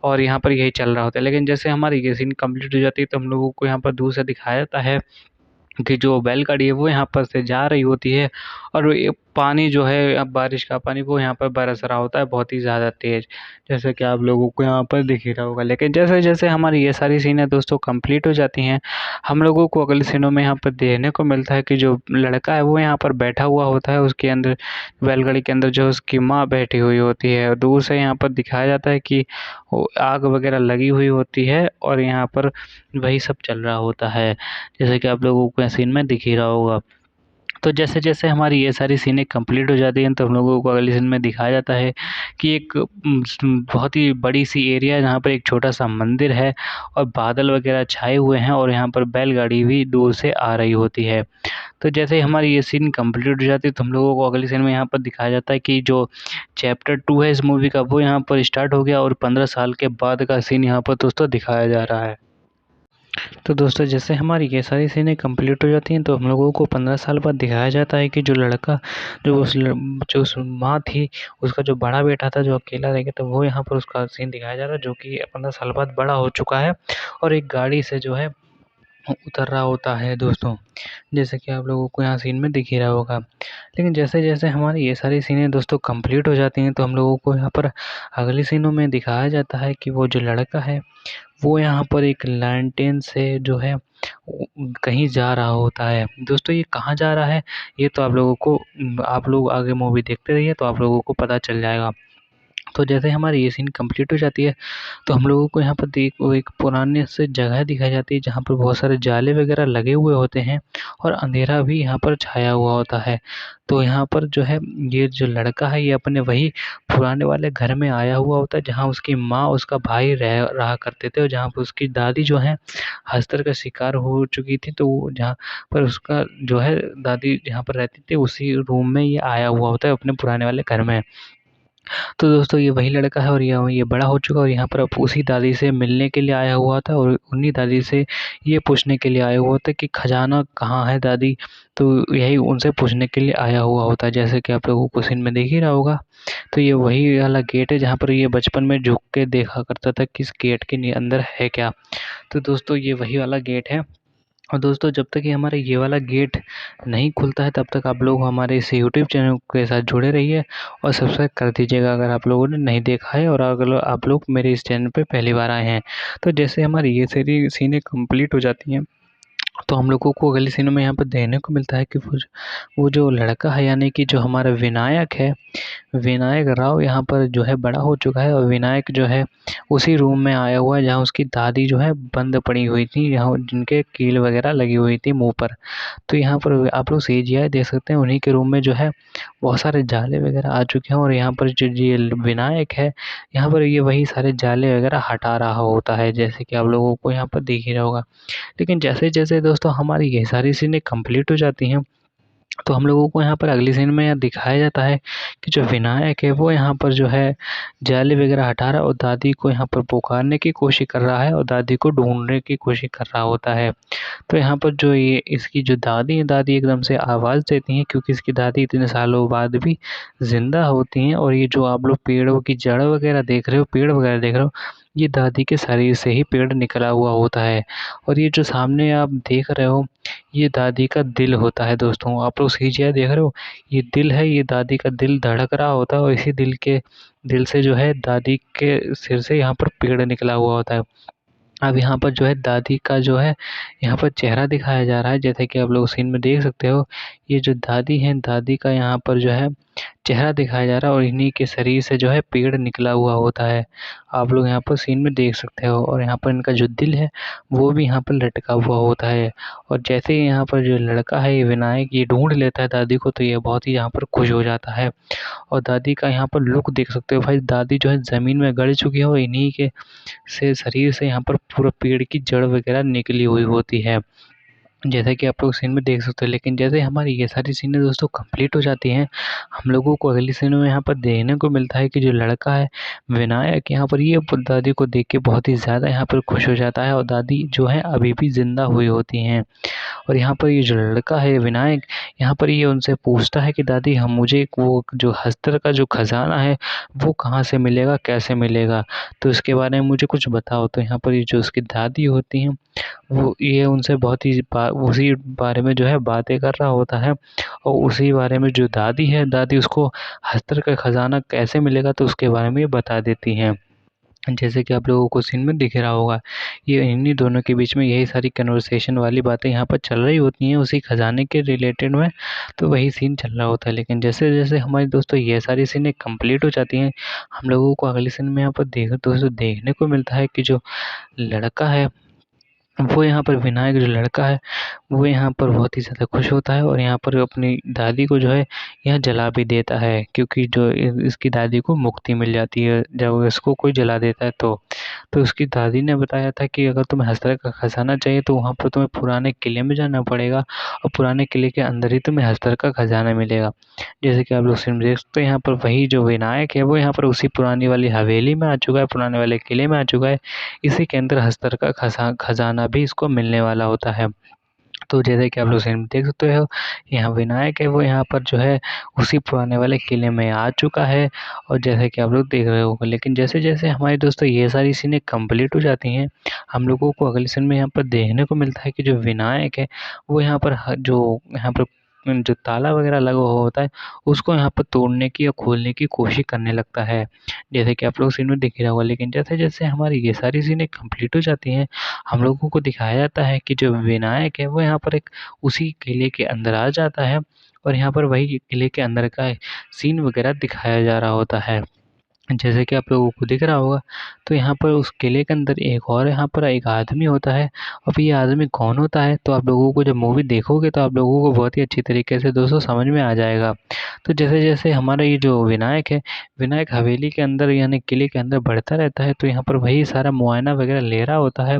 और यहाँ पर यही चल रहा होता है। लेकिन जैसे हमारी ये सीन कंप्लीट हो जाती है तो हम लोगों को यहाँ पर दूर से दिखाया जाता है कि जो बैलगाड़ी है वो यहाँ पर से जा रही होती है, और ये पानी जो है अब बारिश का पानी वो यहाँ पर बरस रहा होता है बहुत ही ज़्यादा तेज़, जैसे कि आप लोगों को यहाँ पर दिख ही रहा होगा। लेकिन जैसे-जैसे हमारी ये सारी सीनें दोस्तों कंप्लीट हो जाती हैं, हम लोगों को अगले सीनों में यहाँ पर देखने को मिलता है कि जो लड़का है वो यहाँ पर बैठा हुआ होता है, उसके अंदर बैलगाड़ी के अंदर जो उसकी माँ बैठी हुई होती है, और दूर से यहाँ पर दिखाया जाता है कि वो आग वगैरह लगी हुई होती है और यहाँ पर वही सब चल रहा होता है, जैसे कि आप लोगों को सीन में दिख ही रहा होगा। तो जैसे-जैसे हमारी ये सारी सीनें कंप्लीट हो जाती हैं तो हम लोगों को अगले सीन में दिखाया जाता है कि एक बहुत ही बड़ी-सी एरिया है जहाँ पर एक छोटा-सा मंदिर है, और बादल वगैरह छाए हुए हैं, और यहाँ पर बैलगाड़ी भी दूर से आ रही होती है। तो जैसे ही हमारी ये सीन कंप्लीट हो जाती है तो हम लोगों को अगले सीन में यहाँ पर दिखाया जाता है कि जो चैप्टर 2 है इस मूवी का वो यहाँ पर स्टार्ट हो गया, और 15 साल के बाद का सीन यहाँ पर दोस्तों दिखाया जा रहा है। तो दोस्तों जैसे हमारी ये सारी सीनें कंप्लीट हो जाती हैं तो हम लोगों को 15 साल बाद दिखाया जाता है कि जो लड़का जो उस माँ थी, उसका जो बड़ा बेटा था जो अकेला रह गया था, वो यहाँ पर उसका सीन दिखाया जा रहा है, जो कि 15 साल बाद बड़ा हो चुका है और एक गाड़ी से जो है उतर रहा होता है दोस्तों, जैसे कि आप लोगों को यहाँ सीन में दिख ही रहा होगा। लेकिन जैसे-जैसे हमारी ये सारी सीनें दोस्तों कंप्लीट हो जाती हैं तो हम लोगों को यहाँ पर अगली सीनों में दिखाया जाता है कि वो जो लड़का है वो यहाँ पर एक लैंटेन से जो है कहीं जा रहा होता है। दोस्तों ये कहाँ जा रहा है ये तो आप लोगों को आप लोग आगे मूवी देखते रहिए तो आप लोगों को पता चल जाएगा। तो जैसे हमारी ये सीन कंप्लीट हो जाती है, तो हम लोगों को यहाँ पर वो एक पुराने से जगह दिखाई जाती है जहाँ पर बहुत सारे जाले वगैरह लगे हुए होते हैं और अंधेरा भी यहाँ पर छाया हुआ होता है। तो यहाँ पर जो है ये जो लड़का है ये अपने वही पुराने वाले घर में आया हुआ होता है जहाँ उसकी माँ, उसका भाई रह रहा करते थे और जहाँ पर उसकी दादी जो है हस्तर का शिकार हो चुकी थी। तो वो जहाँ पर उसका जो है दादी जहाँ पर रहती थी उसी रूम में ये आया हुआ होता है अपने पुराने वाले घर में। तो दोस्तों ये वही लड़का है और ये बड़ा हो चुका है और यहाँ पर अब उसी दादी से मिलने के लिए आया हुआ था और उन्हीं दादी से ये पूछने के लिए आया हुआ था कि खजाना कहाँ है दादी। तो यही उनसे पूछने के लिए आया हुआ होता है, जैसे कि आप लोगों को सीन में देख ही रहा होगा। तो ये वही वाला गेट है जहाँ पर ये बचपन में झुक के देखा करता था कि इस गेट के अंदर है क्या। तो दोस्तों ये वही वाला गेट है। और दोस्तों जब तक ये हमारा ये वाला गेट नहीं खुलता है तब तक आप लोग हमारे इस यूट्यूब चैनल के साथ जुड़े रहिए और सब्सक्राइब कर दीजिएगा अगर आप लोगों ने नहीं देखा है और अगर आप लोग मेरे इस चैनल पे पहली बार आए हैं। तो जैसे हमारी ये सारी सीनें कंप्लीट हो जाती हैं तो हम लोगों को अगली सीन में यहाँ पर देखने को मिलता है कि वो जो लड़का है यानी कि जो हमारा विनायक है, विनायक राव यहाँ पर जो है बड़ा हो चुका है और विनायक जो है उसी रूम में आया हुआ है जहाँ उसकी दादी जो है बंद पड़ी हुई थी, यहाँ जिनके कील वगैरह लगी हुई थी मुंह पर। तो यहाँ पर आप लोग सीजीआई देख सकते हैं, उन्हीं के रूम में जो है बहुत सारे जाले वगैरह आ चुके हैं और यहाँ पर जो ये विनायक है यहाँ पर ये वही सारे जाले वगैरह हटा रहा होता है, जैसे कि आप लोगों को यहाँ पर दिख ही रहा होगा। लेकिन जैसे-जैसे दोस्तों हमारी ये सारी सीनें कंप्लीट हो जाती हैं, तो हम लोगों को यहाँ पर अगली सीन में यहाँ दिखाया जाता है कि जो विनायक है वो यहाँ पर जो है जाले वगैरह हटा रहा है और दादी को यहाँ पर पुकारने की कोशिश कर रहा है और दादी को ढूँढने की कोशिश कर रहा होता है। तो यहाँ पर जो ये इसकी जो दादी है, दादी एकदम से आवाज़ देती हैं क्योंकि इसकी दादी इतने सालों बाद भी ज़िंदा होती हैं और ये जो आप लोग पेड़ों की जड़ वगैरह देख रहे हो, पेड़ वगैरह देख रहे हो, ये दादी के शरीर से ही पेड़ निकला हुआ होता है। और ये जो सामने आप देख रहे हो, ये दादी का दिल होता है दोस्तों। आप लोग सीजीआई देख रहे हो, ये दिल है, ये दादी का दिल धड़क रहा होता है और इसी दिल से जो है दादी के सिर से यहाँ पर पेड़ निकला हुआ होता है। अब यहाँ पर जो है दादी का जो है यहाँ पर चेहरा दिखाया जा रहा है, जैसे कि आप लोग सीन में देख सकते हो। ये जो दादी हैं, दादी का यहाँ पर जो है चेहरा दिखाया जा रहा है और इन्हीं के शरीर से जो है पेड़ निकला हुआ होता है। आप लोग यहाँ पर सीन में देख सकते हो और यहाँ पर इनका जो दिल है वो भी यहाँ पर लटका हुआ होता है। और जैसे ही यहाँ पर जो लड़का है ये विनायक ये ढूँढ लेता है दादी को, तो ये बहुत ही यहाँ पर खुश हो जाता है। और दादी का यहाँ पर लुक देख सकते हो भाई, दादी जो है ज़मीन में गड़ चुकी है और इन्हीं के शरीर से यहाँ पर पूरा पेड़ की जड़ वगैरह निकली हुई होती है, जैसा कि आप लोग सीन में देख सकते हो। लेकिन जैसे हमारी ये सारी सीनें दोस्तों कंप्लीट हो जाती हैं, हम लोगों को अगली सीन में यहाँ पर देखने को मिलता है कि जो लड़का है विनायक यहाँ पर ये दादी को देख के बहुत ही ज़्यादा यहाँ पर खुश हो जाता है और दादी जो है अभी भी ज़िंदा हुई होती हैं। और यहाँ पर ये जो लड़का है विनायक, यहाँ पर ये उनसे पूछता है कि दादी हम मुझे वो जो हस्तर का जो खजाना है वो कहाँ से मिलेगा, कैसे मिलेगा, तो इसके बारे में मुझे कुछ बताओ। तो यहाँ पर ये जो उसकी दादी होती हैं वो ये उनसे बहुत ही उसी बारे में जो है बातें कर रहा होता है और उसी बारे में जो दादी है, दादी उसको हस्तर का खजाना कैसे मिलेगा तो उसके बारे में ये बता देती हैं। जैसे कि आप लोगों को सीन में दिख रहा होगा, ये इन्हीं दोनों के बीच में यही सारी कन्वर्सेशन वाली बातें यहाँ पर चल रही होती हैं उसी खजाने के रिलेटेड में, तो वही सीन चल रहा होता है। लेकिन जैसे-जैसे हमारे दोस्तों ये सारी सीनें कंप्लीट हो जाती हैं, हम लोगों को अगली सीन में यहाँ पर दोस्तों देखने को मिलता है कि जो लड़का है वो यहाँ पर विनायक जो लड़का है वो यहाँ पर बहुत ही ज़्यादा खुश होता है और यहाँ पर अपनी दादी को जो है यहाँ जला भी देता है, क्योंकि जो इसकी दादी को मुक्ति मिल जाती है जब इसको कोई जला देता है तो। तो उसकी दादी ने बताया था कि अगर तुम्हें हस्तर का खजाना चाहिए तो वहाँ पर तुम्हें पुराने किले में जाना पड़ेगा और पुराने किले के अंदर ही तुम्हें हस्तर का खजाना मिलेगा। जैसे कि आप लोग सीन में देख सकते हैं, यहाँ पर वही जो विनायक है वो यहाँ पर उसी पुरानी वाली हवेली में आ चुका है, पुराने वाले किले में आ चुका है। इसी के अंदर हस्तर का खजाना भी इसको मिलने वाला होता है। तो जैसे कि आप लोग सीन में देख सकते हो, यहाँ विनायक है वो यहाँ पर जो है उसी पुराने वाले किले में आ चुका है और जैसे कि आप लोग देख रहे होंगे। लेकिन जैसे-जैसे हमारे दोस्तों ये सारी सीनें कंप्लीट हो जाती हैं, हम लोगों को अगली सीन में यहाँ पर देखने को मिलता है कि जो विनायक है वो यहाँ पर जो यहाँ पर जो ताला वगैरह लगा हुआ होता है उसको यहाँ पर तोड़ने की या खोलने की कोशिश करने लगता है, जैसे कि आप लोग सीन में दिख ही रहा होगा। लेकिन जैसे-जैसे हमारी ये सारी सीनें कंप्लीट हो जाती हैं, हम लोगों को दिखाया जाता है कि जो विनायक है वो यहाँ पर एक उसी किले के अंदर आ जाता है और यहाँ पर वही किले के अंदर का सीन वगैरह दिखाया जा रहा होता है। जैसे कि आप लोगों को दिख रहा होगा, तो यहाँ पर उस किले के अंदर एक और यहाँ पर एक आदमी होता है। अब ये आदमी कौन होता है, तो आप लोगों को जब मूवी देखोगे तो आप लोगों को बहुत ही अच्छी तरीके से दोस्तों समझ में आ जाएगा। तो जैसे-जैसे हमारा ये जो विनायक है, विनायक हवेली के अंदर यानी किले के अंदर बढ़ता रहता है, तो यहाँ पर वही सारा मुआयना वगैरह ले रहा होता है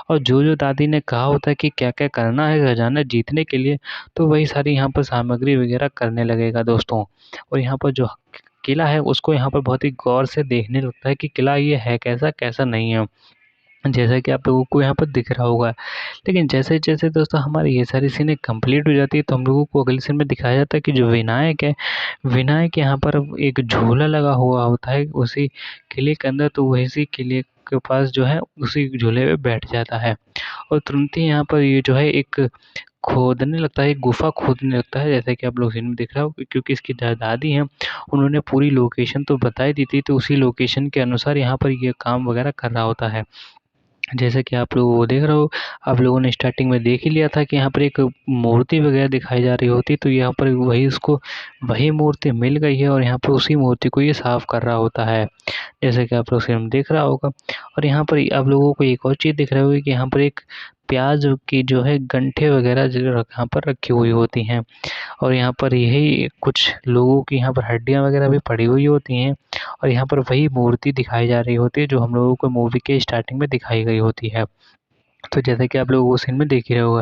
और जो-जो दादी ने कहा होता है कि क्या-क्या करना है खजाना जीतने के लिए, तो वही सारी यहाँ पर सामग्री वगैरह करने लगेगा दोस्तों। और यहाँ पर जो किला है उसको यहाँ पर बहुत ही गौर से देखने लगता है कि किला ये है कैसा, कैसा नहीं है। जैसा कि आप लोगों को यहाँ पर दिख रहा होगा। लेकिन जैसे-जैसे दोस्तों हमारी ये सारी सीनें कंप्लीट हो जाती है, तो हम लोगों को अगली सीन में दिखाया जाता है कि जो विनायक है, विनायक यहाँ पर एक झूला लगा हुआ होता है उसी किले के अंदर, तो वैसी किले के पास जो है उसी झूले पे बैठ जाता है और तुरंत ही यहाँ पर ये जो है एक खोदने लगता है, एक गुफ़ा खोदने लगता है, जैसा कि आप लोग सीन में दिख रहा हो क्योंकि इसकी दादी हैं, उन्होंने पूरी लोकेशन तो बता ही दी थी, तो उसी लोकेशन के अनुसार यहाँ पर ये काम वगैरह कर रहा होता है। जैसा कि आप लोग वो देख रहे हो, आप लोगों ने स्टार्टिंग में देख ही लिया था कि यहाँ पर एक मूर्ति वगैरह दिखाई जा रही होती, तो यहाँ पर वही उसको वही मूर्ति मिल गई है और यहाँ पर उसी मूर्ति को ये साफ़ कर रहा होता है। जैसा कि आप लोग स्क्रीन में देख रहा होगा और यहाँ पर आप लोगों को एक और चीज़ दिख रही होगी कि यहाँ पर एक प्याज़ की जो है गंठे वगैरह जो यहाँ पर रखी हुई होती हैं और यहाँ पर यही कुछ लोगों की यहाँ पर हड्डियाँ वगैरह भी पड़ी हुई होती हैं और यहाँ पर वही मूर्ति दिखाई जा रही होती है जो हम लोगों को मूवी के स्टार्टिंग में दिखाई गई होती है। तो जैसा कि आप लोग वो सीन में देख ही रहे होगा।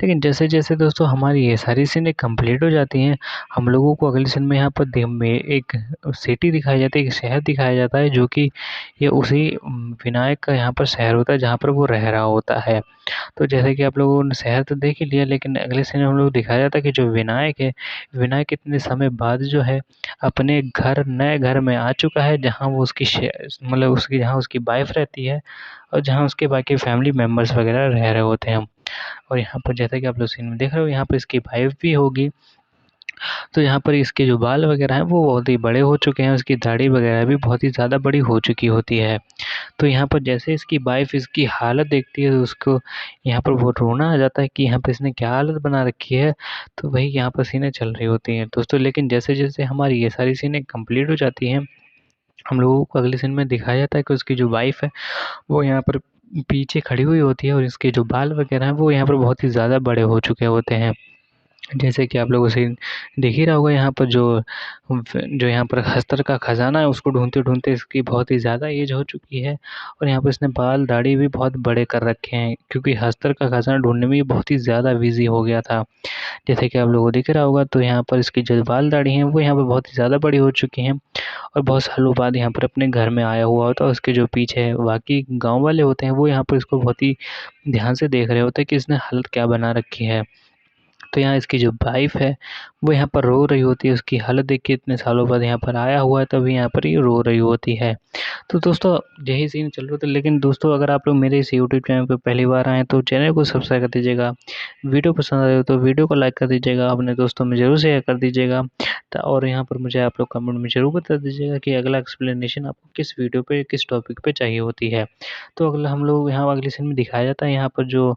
लेकिन जैसे-जैसे दोस्तों हमारी ये सारी सीनें कंप्लीट हो जाती हैं, हम लोगों को अगली सीन में यहाँ पर में एक सिटी दिखाई जाती है, एक शहर दिखाया जाता है जो कि ये उसी विनायक का यहाँ पर शहर होता है जहाँ पर वो रह रहा होता है। तो जैसे कि आप लोगों ने शहर तो देख ही लिया लेकिन अगले सीन में हम लोग को दिखाया जाता है कि जो विनायक है, विनायक इतने समय बाद जो है अपने नए घर में आ चुका है जहाँ वो उसकी मतलब उसकी जहाँ उसकी वाइफ़ रहती है और जहाँ उसके बाकी फैमिली मेंबर्स वगैरह रह रहे होते हैं। और यहाँ पर जैसा कि आप लोग सीन में देख रहे हो यहाँ पर इसकी वाइफ़ भी होगी तो यहाँ पर इसके जो बाल वगैरह हैं वो बहुत ही बड़े हो चुके हैं, उसकी दाढ़ी वगैरह भी बहुत ही ज़्यादा बड़ी हो चुकी होती है। तो यहाँ पर जैसे इसकी वाइफ़ इसकी हालत देखती है तो उसको यहाँ पर बहुत रोना आ जाता है कि यहाँ पे इसने क्या हालत बना रखी है, तो वही यहाँ पर सीनें चल रही होती हैं। दोस्तों लेकिन जैसे-जैसे हमारी ये सारी सीनें कंप्लीट हो जाती हैं, हम लोगों को अगले सीन में दिखाया जाता है कि उसकी जो वाइफ़ है, वो यहाँ पर पीछे खड़ी हुई होती है और इसके जो बाल वगैरह हैं वो यहाँ पर बहुत ही ज़्यादा बड़े हो चुके होते हैं। जैसे कि आप लोगों से देख ही रहा होगा यहाँ पर जो यहाँ पर अस्तर का खजाना है उसको ढूँढते-ढूँढते इसकी बहुत ही ज़्यादा एज हो चुकी है और यहाँ पर इसने बाल दाढ़ी भी बहुत बड़े कर रखे हैं क्योंकि अस्तर का खजाना ढूँढने में ये बहुत ही ज़्यादा बिज़ी हो गया था। जैसे कि आप लोगों को दिख रहा होगा तो यहाँ पर इसकी जो बाल दाढ़ी हैं वो यहाँ पर बहुत ही ज़्यादा बड़ी हो चुकी हैं और बहुत सालों बाद यहाँ पर अपने घर में आया हुआ होता है। उसके जो पीछे बाकी गाँव वाले होते हैं वो यहाँ पर इसको बहुत ही ध्यान से देख रहे होते हैं कि इसने हालत क्या बना रखी है। तो यहाँ इसकी जो वाइफ़ है, वो यहाँ पर रो रही होती है, उसकी हालत देख के इतने सालों बाद यहाँ पर आया हुआ है तभी यहाँ पर ये रो रही होती है। तो दोस्तों यही सीन चल रहा था लेकिन दोस्तों अगर आप लोग मेरे इस यूट्यूब चैनल पे पहली बार आएँ तो चैनल को सब्सक्राइब कर दीजिएगा। वीडियो पसंद आए तो वीडियो को लाइक कर दीजिएगा, अपने दोस्तों में ज़रूर शेयर कर दीजिएगा। और यहाँ पर मुझे आप लोग कमेंट में ज़रूर बता दीजिएगा कि अगला एक्सप्लेनेशन आपको किस वीडियो पे, किस टॉपिक पे चाहिए होती है। तो अगला हम लोग यहाँ अगले सीन में दिखाया जाता है यहाँ पर जो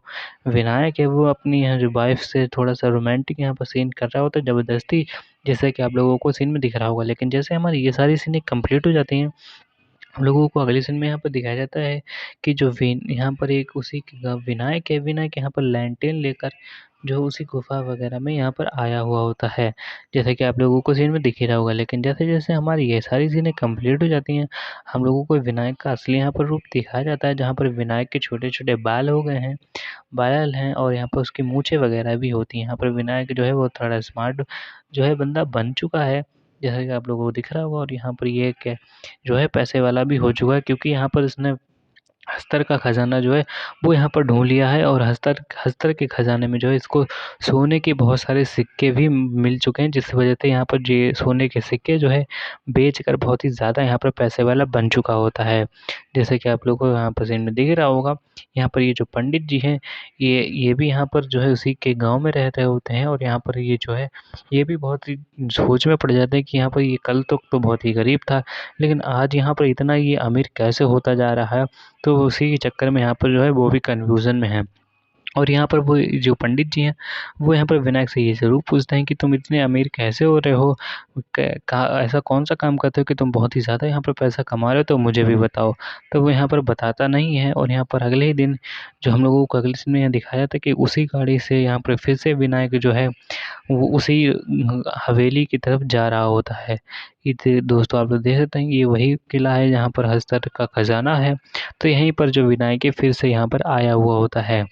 विनायक है वो अपनी यहाँ जो वाइफ़ से थोड़ा-सा रोमांटिक यहाँ पर सीन कर रहा होता है ज़बरदस्ती, जैसा कि आप लोगों को सीन में दिख रहा होगा। लेकिन जैसे हमारी ये सारी सीनें कंप्लीट हो जाती हैं, हम लोगों को अगले सीन में यहाँ पर दिखाया जाता है कि जो यहाँ पर एक उसी का विनायक है, विनायक यहाँ पर लैंटेन लेकर जो उसी गुफ़ा वगैरह में यहाँ पर आया हुआ होता है। जैसा कि आप लोगों को सीन में दिख ही रहा होगा। लेकिन जैसे-जैसे हमारी ये सारी सीनें कंप्लीट हो जाती हैं, हम लोगों को विनायक का असली यहाँ पर रूप दिखाया जाता है, जहाँ पर विनायक के छोटे-छोटे बाल हो गए हैं, बाल हैं और यहाँ पर उसकी मूंछें वगैरह भी होती हैं। यहाँ पर विनायक जो है वो थोड़ा स्मार्ट जो है बंदा बन चुका है, जैसा कि आप लोगों को दिख रहा होगा और यहाँ पर ये क्या जो है पैसे वाला भी हो चुका है क्योंकि यहाँ पर इसने अस्तर का खजाना जो है वो यहाँ पर ढूँढ लिया है और अस्तर के खजाने में जो है इसको सोने के बहुत सारे सिक्के भी मिल चुके हैं जिस वजह से यहाँ पर ये सोने के सिक्के जो है बेचकर बहुत ही ज़्यादा यहाँ पर पैसे वाला बन चुका होता है। जैसे कि आप लोगों को यहाँ पर सीन में दिख रहा होगा, यहाँ पर ये जो पंडित जी हैं ये भी यहाँ पर जो है उसी के गाँव में रह रहे होते हैं और यहाँ पर ये जो है ये भी बहुत ही सोच में पड़ जाते हैं कि यहाँ पर ये कल तक तो बहुत ही गरीब था, लेकिन आज यहाँ पर इतना ये अमीर कैसे होता जा रहा है? तो उसी के चक्कर में यहाँ पर जो है वो भी कन्फ्यूज़न में हैं। और यहाँ पर वो जो पंडित जी हैं, वो यहाँ पर विनायक से ये ज़रूर पूछते हैं कि तुम इतने अमीर कैसे हो रहे हो? ऐसा कौन-सा काम करते हो कि तुम बहुत ही ज़्यादा यहाँ पर पैसा कमा रहे हो, तो मुझे भी बताओ। तो वो यहाँ पर बताता नहीं है और यहाँ पर अगले ही दिन जो हम लोगों को अगले सीन में यहाँ दिखाया जाता है कि उसी गाड़ी से यहाँ पर फिर से विनायक जो है, वो उसी हवेली की तरफ जा रहा होता है। ये दोस्तों आप लोग देख सकते हैं, ये वही किला है जहाँ पर हस्तर का खजाना है। तो यहीं पर जो विनायक है फिर से यहाँ पर आया हुआ होता है।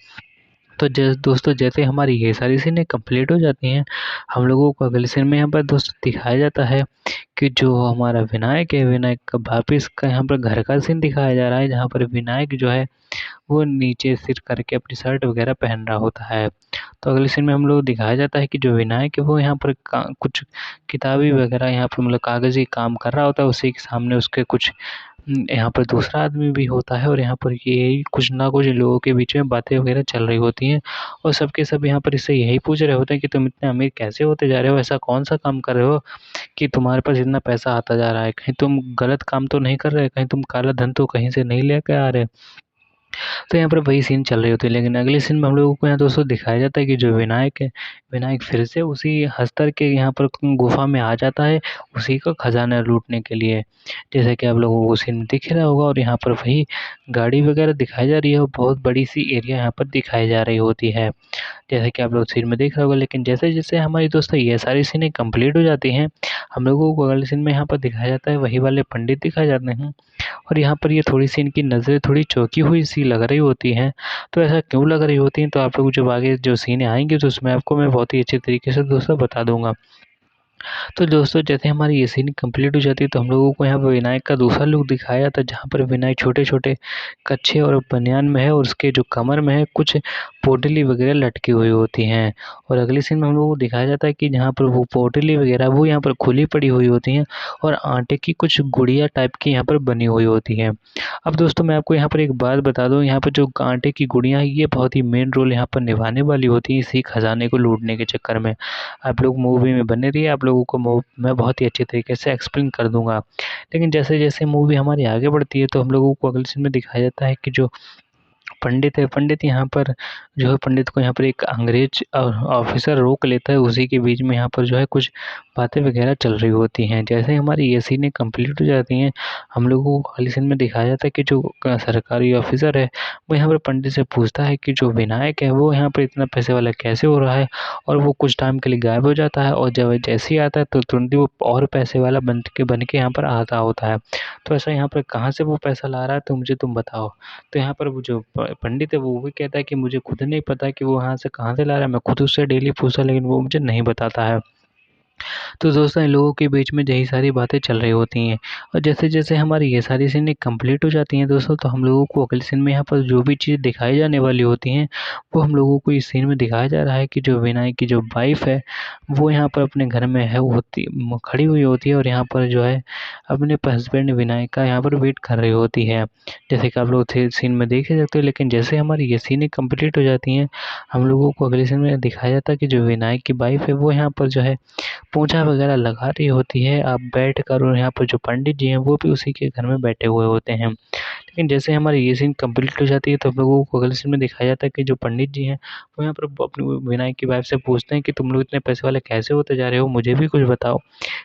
तो दोस्तों जैसे हमारी ये सारी सीनें कंप्लीट हो जाती हैं, हम लोगों को अगले सीन में यहाँ पर दोस्तों दिखाया जाता है कि जो हमारा विनायक है, विनायक का वापिस का यहाँ पर घर का सीन दिखाया जा रहा है, जहाँ पर विनायक जो है वो नीचे सिर करके अपनी शर्ट वगैरह पहन रहा होता है। तो अगले सीन में हम लोग दिखाया जाता है कि जो विनायक है वो यहाँ पर कुछ किताबी वगैरह यहाँ पर मतलब कागज़ी काम कर रहा होता है, उसी के सामने उसके कुछ यहाँ पर दूसरा आदमी भी होता है और यहाँ पर ये कुछ ना कुछ लोगों के बीच में बातें वगैरह चल रही होती हैं और सब के सब यहाँ पर इससे यही पूछ रहे होते हैं कि तुम इतने अमीर कैसे होते जा रहे हो? ऐसा कौन-सा काम कर रहे हो कि तुम्हारे पास इतना पैसा आता जा रहा है? कहीं तुम गलत काम तो नहीं कर रहे? कहीं तुम काला धन तो कहीं से नहीं लेके आ रहे? तो यहाँ पर वही सीन चल रही होती है, लेकिन अगले सीन में हम लोगों को यहाँ दोस्तों दिखाया जाता है कि जो विनायक है, विनायक फिर से उसी हस्तर के यहाँ पर गुफ़ा में आ जाता है, उसी का खजाना लूटने के लिए। जैसा कि आप लोगों को सीन में दिख रहा होगा और यहाँ पर वही गाड़ी वगैरह दिखाई जा रही है और बहुत बड़ी-सी एरिया यहाँ पर दिखाई जा रही होती है। जैसा कि आप लोग सीन में देख रहे होंगे, लेकिन जैसे-जैसे हमारी दोस्तों ये सारी सीनें कंप्लीट हो जाती हैं, हम लोगों को अगले सीन में यहाँ पर दिखाया जाता है, वही वाले पंडित दिखाए जाते हैं और यहाँ पर ये थोड़ी-सी इनकी नज़रें थोड़ी चौंकी हुई-सी लग रही होती हैं। तो ऐसा क्यों लग रही होती हैं, तो आप लोग जब आगे जो सीनें आएँगी तो उसमें आपको मैं बहुत ही अच्छे तरीके से दोस्तों बता दूँगा। तो दोस्तों जैसे हमारी ये सीन कंप्लीट हो जाती है तो हम लोगों को यहाँ पर विनायक का दूसरा लुक दिखाया जाता है, जहाँ पर विनायक छोटे-छोटे कच्छे और बनियान में है और उसके जो कमर में है कुछ पोटली वगैरह लटकी हुई होती हैं। और अगले सीन में हम लोगों को दिखाया जाता है कि जहाँ पर वो पोटली वगैरह वो यहाँ पर खुली पड़ी हुई होती हैं और आटे की कुछ गुड़िया टाइप की यहाँ पर बनी हुई होती हैं। अब दोस्तों मैं आपको यहाँ पर एक बात बता दूँ, यहाँ पर जो आटे की गुड़िया हैं ये बहुत ही मेन रोल यहाँ पर निभाने वाली होती हैं इसी खजाने को लूटने के चक्कर में। आप लोग मूवी में बने रहिए, आप लोगों को मैं बहुत ही अच्छे तरीके से एक्सप्लेन कर दूँगा। लेकिन जैसे-जैसे मूवी हमारी आगे बढ़ती है तो हम लोगों को अगले सीन में दिखाया जाता है कि जो पंडित है, पंडित यहाँ पर जो है पंडित को यहाँ पर एक अंग्रेज ऑफ़िसर रोक लेता है, उसी के बीच में यहाँ पर जो है कुछ बातें वगैरह चल रही होती हैं। जैसे ही हमारी ये सीनें कंप्लीट हो जाती हैं, हम लोगों को अगले सीन में दिखाया जाता है कि जो सरकारी ऑफ़िसर है, वो यहाँ पर पंडित से पूछता है कि जो विनायक है, वो यहाँ पर इतना पैसे वाला कैसे हो रहा है? और वो कुछ टाइम के लिए गायब हो जाता है और जब जैसे ही आता है तो तुरंत ही वो और पैसे वाला बन के यहाँ पर आता होता है। तो ऐसा यहाँ पर कहाँ से वो पैसा ला रहा है, तो मुझे तुम बताओ। तो यहाँ पर वो जो पंडित है वो भी कहता है कि मुझे खुद नहीं पता कि वो यहाँ से कहाँ से ला रहा है, मैं खुद उससे डेली पूछता लेकिन वो मुझे नहीं बताता है। तो दोस्तों इन लोगों के बीच में यही सारी बातें चल रही होती हैं और जैसे-जैसे हमारी ये सारी सीनें कंप्लीट हो जाती हैं दोस्तों, तो हम लोगों को अगले सीन में यहाँ पर जो भी चीज़ दिखाई जाने वाली होती हैं, वो हम लोगों को इस सीन में दिखाया जा रहा है कि जो विनायक की जो वाइफ़ है, वो यहाँ पर अपने घर में है होती खड़ी हुई होती है और यहाँ पर जो है अपने हस्बैंड विनायक का यहाँ पर वेट कर रही होती है। जैसे कि आप लोग थे सीन में देख ही सकते हो, लेकिन जैसे हमारी ये सीनें कंप्लीट हो जाती हैं, हम लोगों को अगले सीन में दिखाया जाता है कि जो विनायक की वाइफ़ है, वो यहाँ पर जो है पोंछा वगैरह लगा रही होती है अब बैठकर और यहाँ पर जो पंडित जी हैं वो भी उसी के घर में बैठे हुए होते हैं। लेकिन जैसे हमारी ये सीन कंप्लीट हो जाती है तो हम लोगों को अगले सीन में दिखाया जाता है कि जो पंडित जी हैं वो यहाँ पर अपनी विनायक की वाइफ से पूछते हैं कि तुम लोग इतने पैसे वाले कैसे होते जा रहे हो? मुझे भी कुछ बताओ।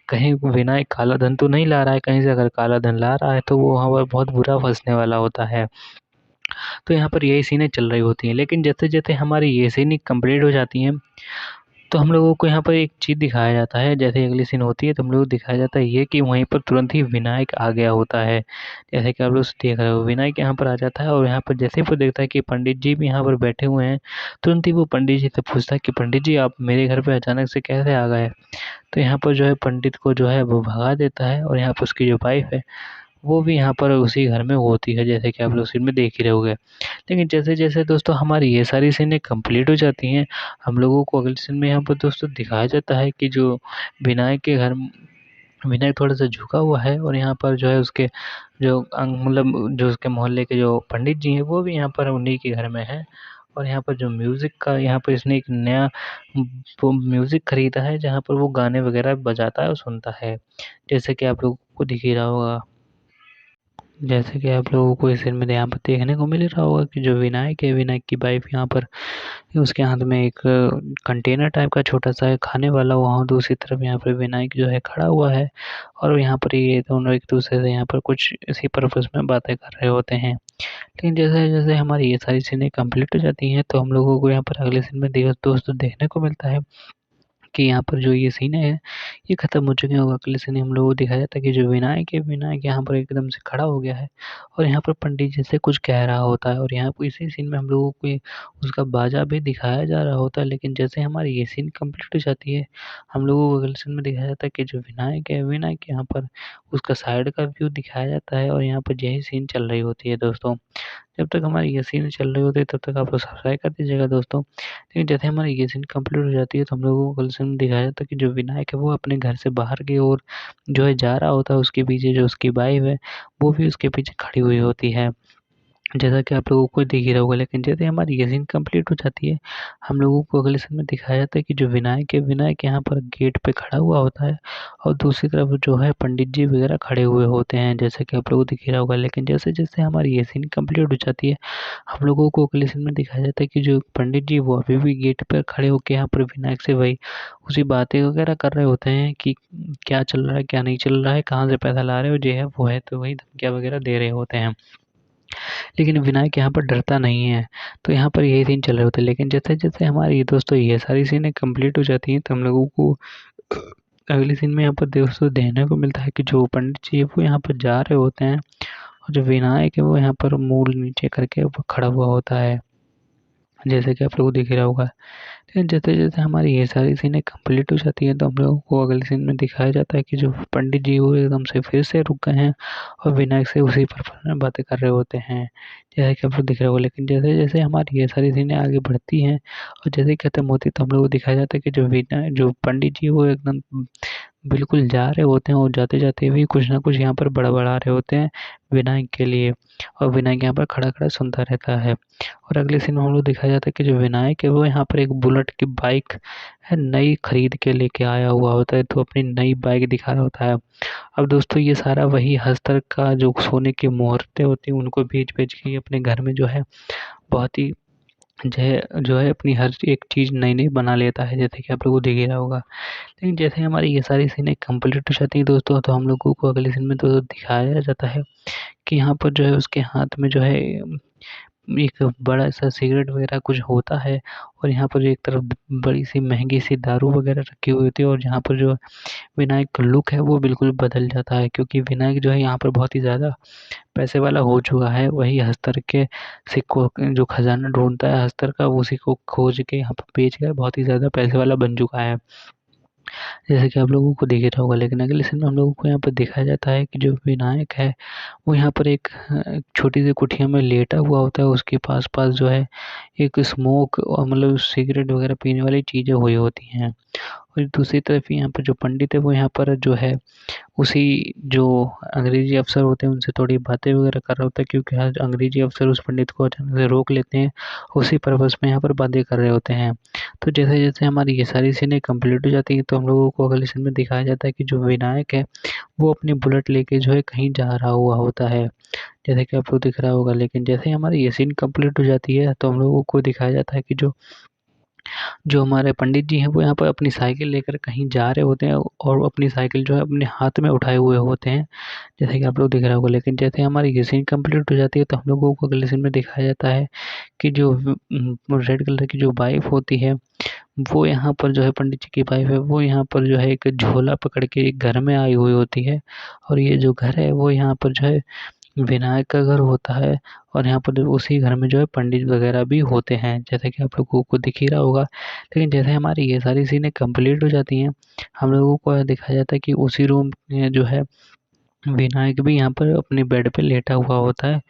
कहीं विनायक काला धन तो नहीं ला रहा है? कहीं से अगर काला धन ला रहा है तो वो वहाँ पर बहुत बुरा फँसने वाला होता है। तो यहाँ पर यही सीनें चल रही होती हैं। लेकिन जैसे-जैसे हमारी ये सीनें कंप्लीट हो जाती हैं तो हम लोगों को यहाँ पर एक चीज़ दिखाया जाता है, जैसे ही अगली सीन होती है तो हम लोग को दिखाया जाता है ये कि वहीं पर तुरंत ही विनायक आ गया होता है। जैसे कि आप लोग देख रहे हो विनायक यहाँ पर आ जाता है और यहाँ पर जैसे ही वो देखता है कि पंडित जी भी यहाँ पर बैठे हुए हैं, तुरंत ही वो पंडित जी से पूछता है कि पंडित जी आप मेरे घर पे अचानक से कैसे आ गए? तो यहाँ पर जो है पंडित को जो है वो भगा देता है और यहाँ पर उसकी जो वाइफ़ है वो भी यहाँ पर उसी घर में होती है, जैसे कि आप लोग सीन में देख ही रहे होंगे। लेकिन जैसे-जैसे दोस्तों हमारी ये सारी सीनें कंप्लीट हो जाती हैं, हम लोगों को अगले सीन में यहाँ पर दोस्तों दिखाया जाता है कि जो विनायक के घर विनायक थोड़ा-सा झुका हुआ है और यहाँ पर जो है उसके जो मतलब जो उसके मोहल्ले के जो पंडित जी हैं, वो भी यहाँ पर उन्हीं के घर में हैं। और यहाँ पर जो म्यूज़िक का यहाँ पर इसने एक नया वो म्यूज़िक खरीदा है, जहाँ पर वो गाने वगैरह बजाता है और सुनता है। जैसे कि आप लोगों को दिख ही रहा होगा। जैसे कि आप लोगों को इस सीन में यहाँ पर देखने को मिल रहा होगा कि जो विनायक है, विनायक की वाइफ यहाँ पर उसके हाथ में एक कंटेनर टाइप का छोटा-सा है खाने वाला, वहाँ दूसरी तरफ यहाँ पे विनायक जो है खड़ा हुआ है और यहाँ पर ये दोनों एक-दूसरे से यहाँ पर कुछ इसी पर्पस में बातें कर रहे होते हैं। लेकिन जैसे-जैसे हमारी ये सारी सीनें कंप्लीट हो जाती हैं, तो हम लोगों को यहाँ पर अगले सीन में दोस्तों देखने को मिलता है कि यहाँ पर जो ये सीन है, ये ख़त्म हो चुके हैं और अगले सीन में हम लोगों को दिखाया जाता है कि जो विनायक है, विनायक यहाँ पर एकदम से खड़ा हो गया है और यहाँ पर पंडित जी से कुछ कह रहा होता है और यहाँ पे इसी सीन में हम लोगों को ये उसका बाजा भी दिखाया जा रहा होता है। लेकिन जैसे हमारी ये सीन कंप्लीट हो जाती है, हम लोगों को अगले सीन में दिखाया जाता है कि जो विनायक है, विनायक यहाँ पर उसका साइड का व्यू दिखाया जाता है और यहाँ पर यही सीन चल रही होती है दोस्तों। जब तक हमारी ये सीन चल रही होती है, तब तक आप लोग सब्सक्राइब कर दीजिएगा दोस्तों। लेकिन जैसे हमारी ये सीन कंप्लीट हो जाती है, तो हम लोगों को कल सीन दिखाया जाता है कि जो विनायक है, वो अपने घर से बाहर की ओर जो है जा रहा होता है, उसके पीछे जो उसकी वाइफ है, वो भी उसके पीछे खड़ी हुई होती है। जैसा कि आप लोगों को दिख ही रहा होगा, लेकिन जैसे हमारी ये सीन कंप्लीट हो जाती है, हम लोगों को अगले सीन में दिखाया जाता है कि जो विनायक है, विनायक यहाँ पर गेट पे खड़ा हुआ होता है और दूसरी तरफ जो है पंडित जी वगैरह खड़े हुए होते हैं, जैसे कि आप लोगों को दिख ही रहा होगा। लेकिन जैसे-जैसे हमारी ये सीन कंप्लीट हो जाती है, हम लोगों को अगले सीन में दिखाया जाता है कि जो पंडित जी वो अभी भी गेट पर खड़े होके यहाँ पर विनायक से वही उसी बातें वगैरह कर रहे होते हैं कि क्या चल रहा है, क्या नहीं चल रहा है, कहाँ से पैसा ला रहे हो, ये है, वो है, तो वही धमकियाँ वगैरह दे रहे होते हैं। लेकिन विनायक यहाँ पर डरता नहीं है, तो यहाँ पर यही सीन चल रहे होते हैं। लेकिन जैसे-जैसे हमारी दोस्तों ये सारी सीनें कंप्लीट हो जाती हैं, तो हम लोगों को अगले सीन में यहाँ पर दोस्तों देखने को मिलता है कि जो पंडित जी है वो यहाँ पर जा रहे होते हैं और जो विनायक है वो यहाँ पर मूल नीचे करके वो खड़ा हुआ होता है, जैसे कि आप लोगों को दिख ही रहा होगा। लेकिन जैसे-जैसे हमारी ये सारी सीनें कंप्लीट हो जाती हैं, तो हम लोगों को अगले सीन में दिखाया जाता है कि जो पंडित जी वो एकदम से फिर से रुक गए हैं और विनायक से उसी पर्पस में बातें कर रहे होते हैं, जैसा कि आपको दिख रहा होगा। लेकिन जैसे-जैसे हमारी ये सारी सीनें आगे बढ़ती हैं और जैसे ही खत्म होती है, तो हम लोगों को दिखाया जाता है कि जो पंडित जी वो एकदम बिल्कुल जा रहे होते हैं और जाते-जाते भी कुछ न कुछ यहाँ पर बड़बड़ा रहे होते हैं विनायक के लिए और विनायक यहाँ पर खड़ा-खड़ा सुनता रहता है। और अगले सीन में हम लोग दिखाया जाता है कि जो विनायक है वो यहाँ पर एक बुलेट की बाइक है नई खरीद के लेके आया हुआ होता है, तो अपनी नई बाइक दिखा रहा होता है। अब दोस्तों ये सारा वही हस्तर का जो सोने की मुहूर्तें होती हैं उनको बेच-बेच के अपने घर में जो है बहुत ही जो है अपनी हर एक चीज़ नई-नई बना लेता है, जैसे कि आप लोगों को दिख ही रहा होगा। लेकिन जैसे हमारी ये सारी सीनें कंप्लीट हो जाती हैं दोस्तों, तो हम लोगों को अगले सीन में दोस्तों दिखाया जाता है कि यहाँ पर जो है उसके हाथ में जो है एक बड़ा-सा सिगरेट वगैरह कुछ होता है और यहाँ पर एक तरफ बड़ी-सी महँगी-सी दारू वगैरह रखी हुई होती है और यहाँ पर जो विनायक का लुक है वो बिल्कुल बदल जाता है, क्योंकि विनायक जो है यहाँ पर बहुत ही ज़्यादा पैसे वाला हो चुका है। वही हस्तर के सिक्कों जो खजाना ढूँढता है हस्तर का, उसी को खोज के यहाँ पे बेच कर बहुत ही ज़्यादा पैसे वाला बन चुका है। जैसे कि आप लोगों को दिख ही रहा होगा, लेकिन अगले सीन में हम लोगों को यहाँ पर दिखाया जाता है कि जो विनायक है, वो यहाँ पर एक छोटी-सी कुटिया में लेटा हुआ होता है, उसके पास-पास जो है एक स्मोक और मतलब सिगरेट वगैरह पीने वाली चीज़ें हुई होती हैं। और दूसरी तरफ यहाँ पर जो पंडित है, वो यहाँ पर जो है उसी जो अंग्रेज़ी अफ़सर होते हैं उनसे थोड़ी बातें वगैरह कर रहा होता है, क्योंकि आज अंग्रेज़ी अफ़सर उस पंडित को अचानक से रोक लेते हैं, उसी पर्पस में यहाँ पर बातें कर रहे होते हैं। तो जैसे-जैसे हमारी ये सारी सीनें कंप्लीट हो जाती हैं, तो हम लोगों को अगले सीन में दिखाया जाता है कि जो विनायक है, वो अपनी बुलेट लेके जो है कहीं जा रहा हुआ होता है, जैसे कि आपको दिख रहा होगा। लेकिन जैसे ही हमारी ये सीन कंप्लीट हो जाती है, तो हम लोगों को दिखाया जाता है कि जो जो हमारे पंडित जी हैं वो यहाँ पर अपनी साइकिल लेकर कहीं जा रहे होते हैं और अपनी साइकिल जो है अपने हाथ में उठाए हुए होते हैं, जैसे कि आप लोग दिख रहा होगा। लेकिन जैसे हमारी ये सीन कंप्लीट हो जाती है, तो हम लोगों को अगले सीन में दिखाया जाता है कि जो रेड कलर की जो वाइफ़ होती है, वो यहाँ पर जो है पंडित जी की वाइफ़ है, वो यहाँ पर जो है एक झोला पकड़ के एक घर में आई हुई होती है और ये जो घर है वो यहाँ पर जो है विनायक का घर होता है और यहाँ पर उसी घर में जो है पंडित वगैरह भी होते हैं, जैसा कि आप लोगों को दिख ही रहा होगा। लेकिन जैसे हमारी ये सारी सीनें कंप्लीट हो जाती हैं, हम लोगों को दिखाया जाता है कि उसी रूम में जो है विनायक भी यहाँ पर अपने बेड पे लेटा हुआ होता है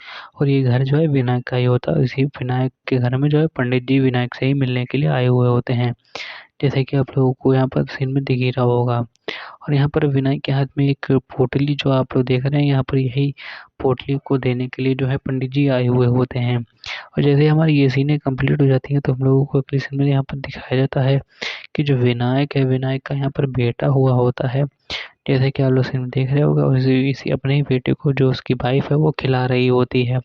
और ये घर जो है विनायक का ही होता है। इसी विनायक के घर में जो है पंडित जी विनायक से ही मिलने के लिए आए हुए होते हैं, जैसे कि आप लोगों को यहाँ पर सीन में दिख ही रहा होगा। और यहाँ पर विनायक के हाथ में एक पोटली जो आप लोग देख रहे हैं, यहाँ पर यही पोटली को देने के लिए जो है पंडित जी आए हुए होते हैं। और जैसे हमारी ये सीनें कंप्लीट हो जाती हैं, तो हम लोगों को अगली सीन में यहाँ पर दिखाया जाता है कि जो विनायक है, विनायक का यहाँ पर बेटा हुआ होता है। जैसे कि आप लोग सीन में देख रहे होगे और इसी अपने ही बेटे को जो उसकी वाइफ है वो खिला रही होती है।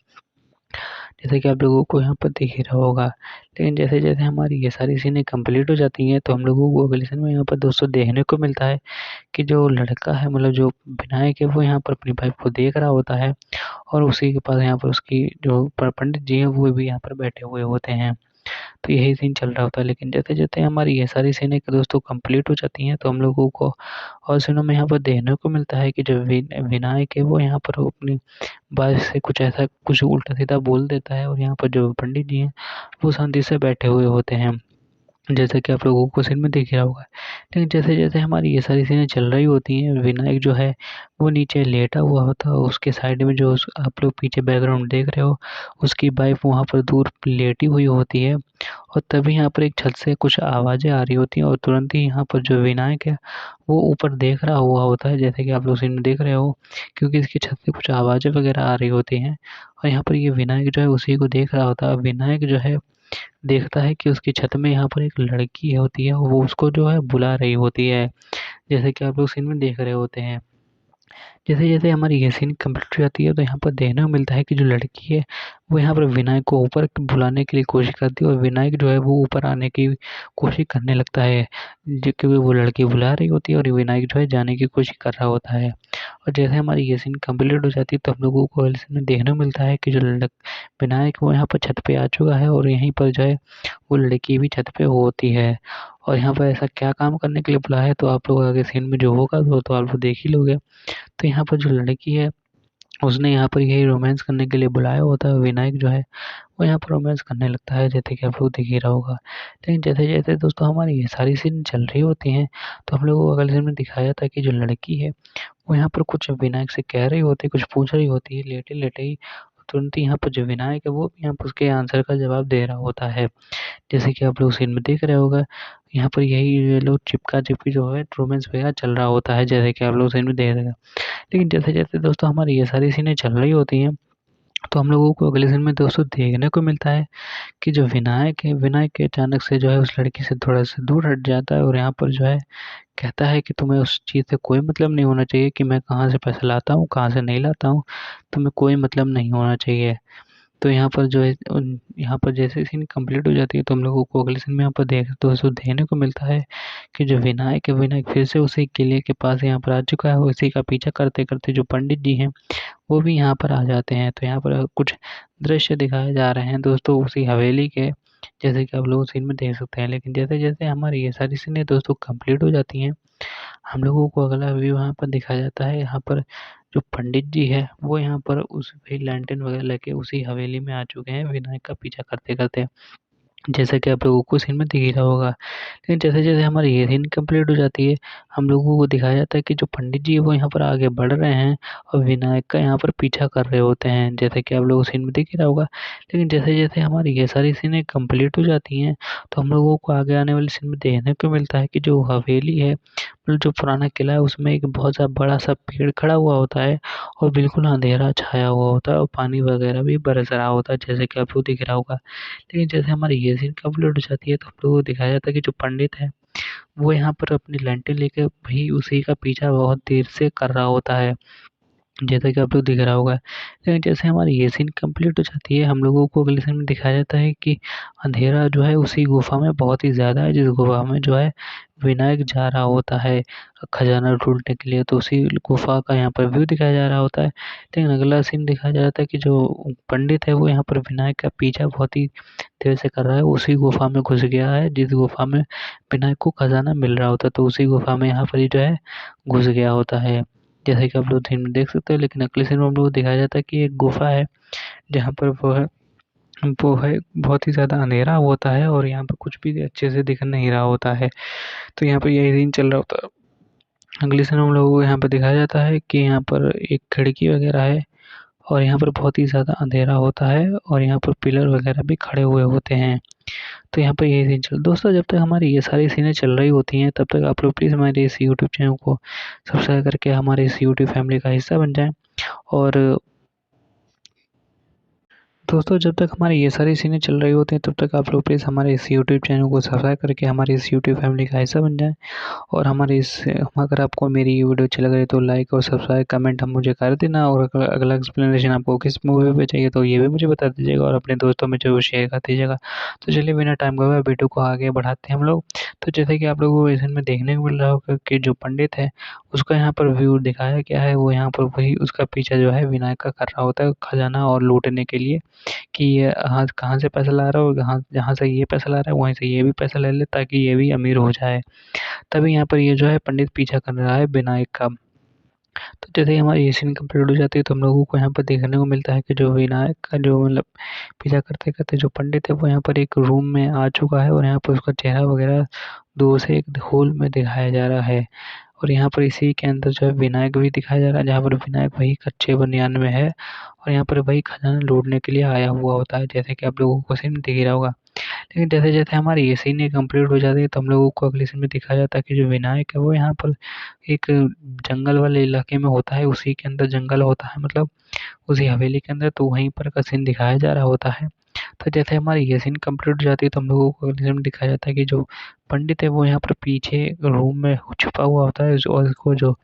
जैसे कि आप लोगों को यहाँ पर दिख ही रहा होगा। लेकिन जैसे-जैसे हमारी ये सारी सीनें कंप्लीट हो जाती हैं तो हम लोगों को अगले सीन में यहाँ पर दोस्तों देखने को मिलता है कि जो लड़का है मतलब जो विनायक है वो यहाँ पर अपनी वाइफ को देख रहा होता है और उसी के पास यहाँ पर उसकी जो पंडित जी हैं वो भी यहाँ पर बैठे हुए होते हैं। तो यही सीन चल रहा होता है। लेकिन जैसे-जैसे हमारी ये सारी सीनें दोस्तों कंप्लीट हो जाती हैं तो हम लोगों को और सीनों में यहाँ पर देखने को मिलता है कि जो विनायक है वो यहाँ पर अपनी वाइफ से कुछ ऐसा कुछ उल्टा-सीधा बोल देता है और यहाँ पर जो पंडित जी हैं वो शांति से बैठे हुए होते हैं। जैसा कि आप लोगों को सीन में दिख रहा होगा। लेकिन जैसे-जैसे हमारी ये सारी सीनें चल रही होती हैं, विनायक जो है वो नीचे लेटा हुआ होता है, उसके साइड में जो आप लोग पीछे बैकग्राउंड देख रहे हो, उसकी वाइफ वहाँ पर दूर लेटी हुई होती है और तभी यहाँ पर एक छत से कुछ आवाज़ें आ रही होती हैं और तुरंत ही यहाँ पर जो विनायक है, वो ऊपर देख रहा हुआ होता है, जैसे कि आप लोग सीन में देख रहे हो, क्योंकि इसकी छत से कुछ आवाज़ें वगैरह आ रही होती हैं और यहाँ पर ये विनायक जो है उसी को देख रहा होता है। विनायक जो है देखता है कि उसकी छत में यहाँ पर एक लड़की होती है, वो उसको जो है बुला रही होती है, जैसे कि आप लोग सीन में देख रहे होते हैं। जैसे-जैसे हमारी ये सीन कंप्लीट हो जाती है तो यहाँ पर देखने को मिलता है कि जो लड़की है वो यहाँ पर विनायक को ऊपर बुलाने के लिए कोशिश करती है और विनायक जो है वो ऊपर आने की कोशिश करने लगता है। क्योंकि वो लड़की बुला रही होती है और विनायक जो है जाने की कोशिश कर रहा होता है। और जैसे हमारी ये सीन कंप्लीट हो जाती है तो हम लोगों को अगले सीन में देखने को मिलता है कि जो विनायक वो यहाँ पर छत पे आ चुका है और यहीं पर जो है वो लड़की भी छत पे होती है। और यहाँ पर ऐसा क्या काम करने के लिए बुलाया है तो आप लोग आगे सीन में जो होगा वो तो आप लोग देख ही लोगे। तो यहाँ पर जो लड़की है, उसने यहाँ पर यही रोमांस करने के लिए बुलाया होता है, विनायक जो है, वो यहाँ पर रोमांस करने लगता है, जैसे कि आप लोग देख ही रहा होगा। लेकिन जैसे-जैसे दोस्तों हमारी ये सारी सीन चल रही होती हैं, तो हम लोगों को अगले सीन में दिखाया जाता है कि जो लड़की है, वो यहाँ पर कुछ विनायक से कह रही होती है, कुछ पूछ रही होती है, लेटे-लेटे ही तुरंत ही यहाँ पर जो विनायक है, वो भी यहाँ पर उसके आंसर का जवाब दे रहा होता है। जैसे कि आप लोग सीन में देख रहे होगा, यहाँ पर यही ये लोग चिपका-चिपकी जो है रोमांस वगैरह चल रहा होता है, जैसे कि आप लोग सीन में देख रहे हैं। लेकिन जैसे-जैसे दोस्तों हमारी ये सारी सीनें चल रही होती हैं, तो हम लोगों को अगले सीन में दोस्तों देखने को मिलता है कि जो विनायक है, विनायक के अचानक से जो है उस लड़की से थोड़ा-सा दूर हट जाता है और यहाँ पर जो है कहता है कि तुम्हें उस चीज़ से कोई मतलब नहीं होना चाहिए कि मैं कहाँ से पैसा लाता हूँ, कहाँ से नहीं लाता हूँ, तुम्हें कोई मतलब नहीं होना चाहिए। तो यहाँ पर जो है यहाँ पर जैसे सीन कंप्लीट हो जाती है तो हम लोगों को अगले सीन में यहाँ पर दोस्तों देखने को मिलता है कि जो विनायक है, विनायक फिर से उसी किले के पास यहाँ पर आ चुका है और उसी का पीछा करते-करते जो पंडित जी हैं, वो भी यहाँ पर आ जाते हैं। तो यहाँ पर कुछ दृश्य दिखाए जा रहे हैं दोस्तों उसी हवेली के, जैसे कि आप लोग सीन में देख सकते हैं। लेकिन जैसे-जैसे हमारी ये सारी सीनें दोस्तों कंप्लीट हो जाती हैं, हम लोगों को अगला व्यू यहाँ पर दिखाया जाता है। यहाँ पर जो पंडित जी हैं, वो यहाँ पर उस वही लैंटर्न वगैरह लेके उसी हवेली में आ चुके हैं विनायक का पीछा करते-करते। जैसा कि आप लोगों को सीन में दिख ही रहा होगा। लेकिन जैसे-जैसे हमारी ये सीन कंप्लीट हो जाती है, हम लोगों को दिखाया जाता है कि जो पंडित जी हैं वो यहाँ पर आगे बढ़ रहे हैं और विनायक का यहाँ पर पीछा कर रहे होते हैं, जैसे कि आप लोगों को सीन में दिख ही रहा होगा। लेकिन जैसे-जैसे हमारी ये सारी सीनें कंप्लीट हो जाती हैं, तो हम लोगों को आगे आने वाली सीन में देखने को मिलता है कि जो हवेली है, मतलब जो पुराना किला है उसमें एक बहुत सा बड़ा-सा पेड़ खड़ा हुआ होता है और बिल्कुल अंधेरा छाया हुआ होता है और पानी वगैरह भी बरस रहा होता है, जैसे कि आपको दिख रहा होगा। लेकिन जैसे हमारी ये सीन कंप्लीट हो जाती है तो हम लोगों को दिखाया जाता है कि जो पंडित है, वो यहाँ पर अपनी लंठी लेके भी उसी का पीछा बहुत देर से कर रहा होता है। जैसा कि आप लोग दिख रहा होगा। लेकिन जैसे हमारी ये सीन कंप्लीट हो जाती है, हम लोगों को अगले सीन में दिखाया जाता है कि अंधेरा जो है उसी गुफ़ा में बहुत ही ज़्यादा है, जिस गुफ़ा में जो है विनायक जा रहा होता है खजाना ढूँढने के लिए, तो उसी गुफ़ा का यहाँ पर व्यू दिखाया जा रहा होता है। लेकिन अगला सीन दिखाया जा रहा है कि जो पंडित है वो यहाँ पर विनायक का पीछा बहुत ही देर से कर रहा है, उसी गुफ़ा में घुस गया है जिस गुफ़ा में विनायक को खजाना मिल रहा होता है, तो उसी गुफ़ा में यहाँ पर ही जो है घुस गया होता है। जैसे कि आप लोग सीन में देख सकते हो, लेकिन अगले सीन में हम लोग को दिखाया जाता है कि एक गुफ़ा है, जहाँ पर वो है बहुत ही ज़्यादा अंधेरा होता है और यहाँ पे कुछ भी अच्छे से दिख नहीं रहा होता है। तो यहाँ पे यही सीन चल रहा होता है। अगले सीन में हम लोगों को यहाँ पे दिखाया जाता है कि यहाँ पर एक खिड़की वगैरह है और यहाँ पर बहुत ही ज़्यादा अंधेरा होता है और यहाँ पर पिलर वगैरह भी खड़े हुए होते हैं। तो यहाँ पर यही सीन चल दोस्तों जब तक हमारी ये सारी सीनें चल रही होती हैं, तब तक आप लोग प्लीज़ हमारे इस यूट्यूब चैनल को सब्सक्राइब करके हमारे इस यूट्यूब फैमिली का हिस्सा बन जाएँ और दोस्तों जब तक हमारी ये सारी सीनें चल रही होती हैं तब तक आप लोग प्लीज़ हमारे इस यूट्यूब चैनल को सब्सक्राइब करके हमारी इस यूट्यूब फैमिली का हिस्सा बन जाएँ। और हमारे इस अगर आपको मेरी ये वीडियो अच्छी लग रही है तो लाइक और सब्सक्राइब कमेंट हम मुझे कर देना, और अगला एक्सप्लेनेशन आपको किस मूवी पे चाहिए तो ये भी मुझे बता दीजिएगा और अपने दोस्तों में ज़रूर शेयर कर दीजिएगा। तो चलिए बिना टाइम गवाए वीडियो को आगे बढ़ाते हैं हम लोग। तो जैसे कि आप लोगों को इसमें देखने को मिल रहा होगा कि जो पंडित है उसका यहाँ पर व्यू दिखाया गया है, वो यहाँ पर वही उसका पीछा जो है विनायक का कर रहा होता है खजाना और लूटने के लिए, कि ये कहाँ से पैसा ला रहा है और जहाँ से ये पैसा ला रहा है वहीं से ये भी पैसा ले ले ताकि ये भी अमीर हो जाए। तभी यहाँ पर ये जो है पंडित पीछा कर रहा है विनायक का। तो जैसे ही हमारी ये सीन कंप्लीट हो जाती है तो हम लोगों को यहाँ पर देखने को मिलता है कि जो विनायक का जो मतलब पीछा करते-करते जो पंडित है वो यहाँ पर एक रूम में आ चुका है, और यहाँ पर उसका चेहरा वगैरह दूर से एक होल में दिखाया जा रहा है। और यहाँ पर इसी के अंदर जो है विनायक भी दिखाया जा रहा है, जहाँ पर विनायक वही कच्चे बनियान में है और यहाँ पर वही खजाना लूटने के लिए आया हुआ होता है, जैसे कि आप लोगों को सीन दिख ही रहा होगा। लेकिन जैसे-जैसे हमारी ये सीन ये कंप्लीट हो जाती है तो हम लोगों को अगली सीन में दिखाया जाता है कि जो विनायक है वो यहाँ पर एक जंगल वाले इलाके में होता है, उसी के अंदर जंगल होता है, मतलब उसी हवेली के अंदर, तो वहीं पर का सीन दिखाया जा रहा होता है। तो जैसे हमारी ये सीन कंप्लीट हो जाती है तो हम लोगों को अगली सीन में दिखाया जाता है कि जो पंडित है वो यहाँ पर पीछे रूम में छुपा हुआ होता है, और उसको जो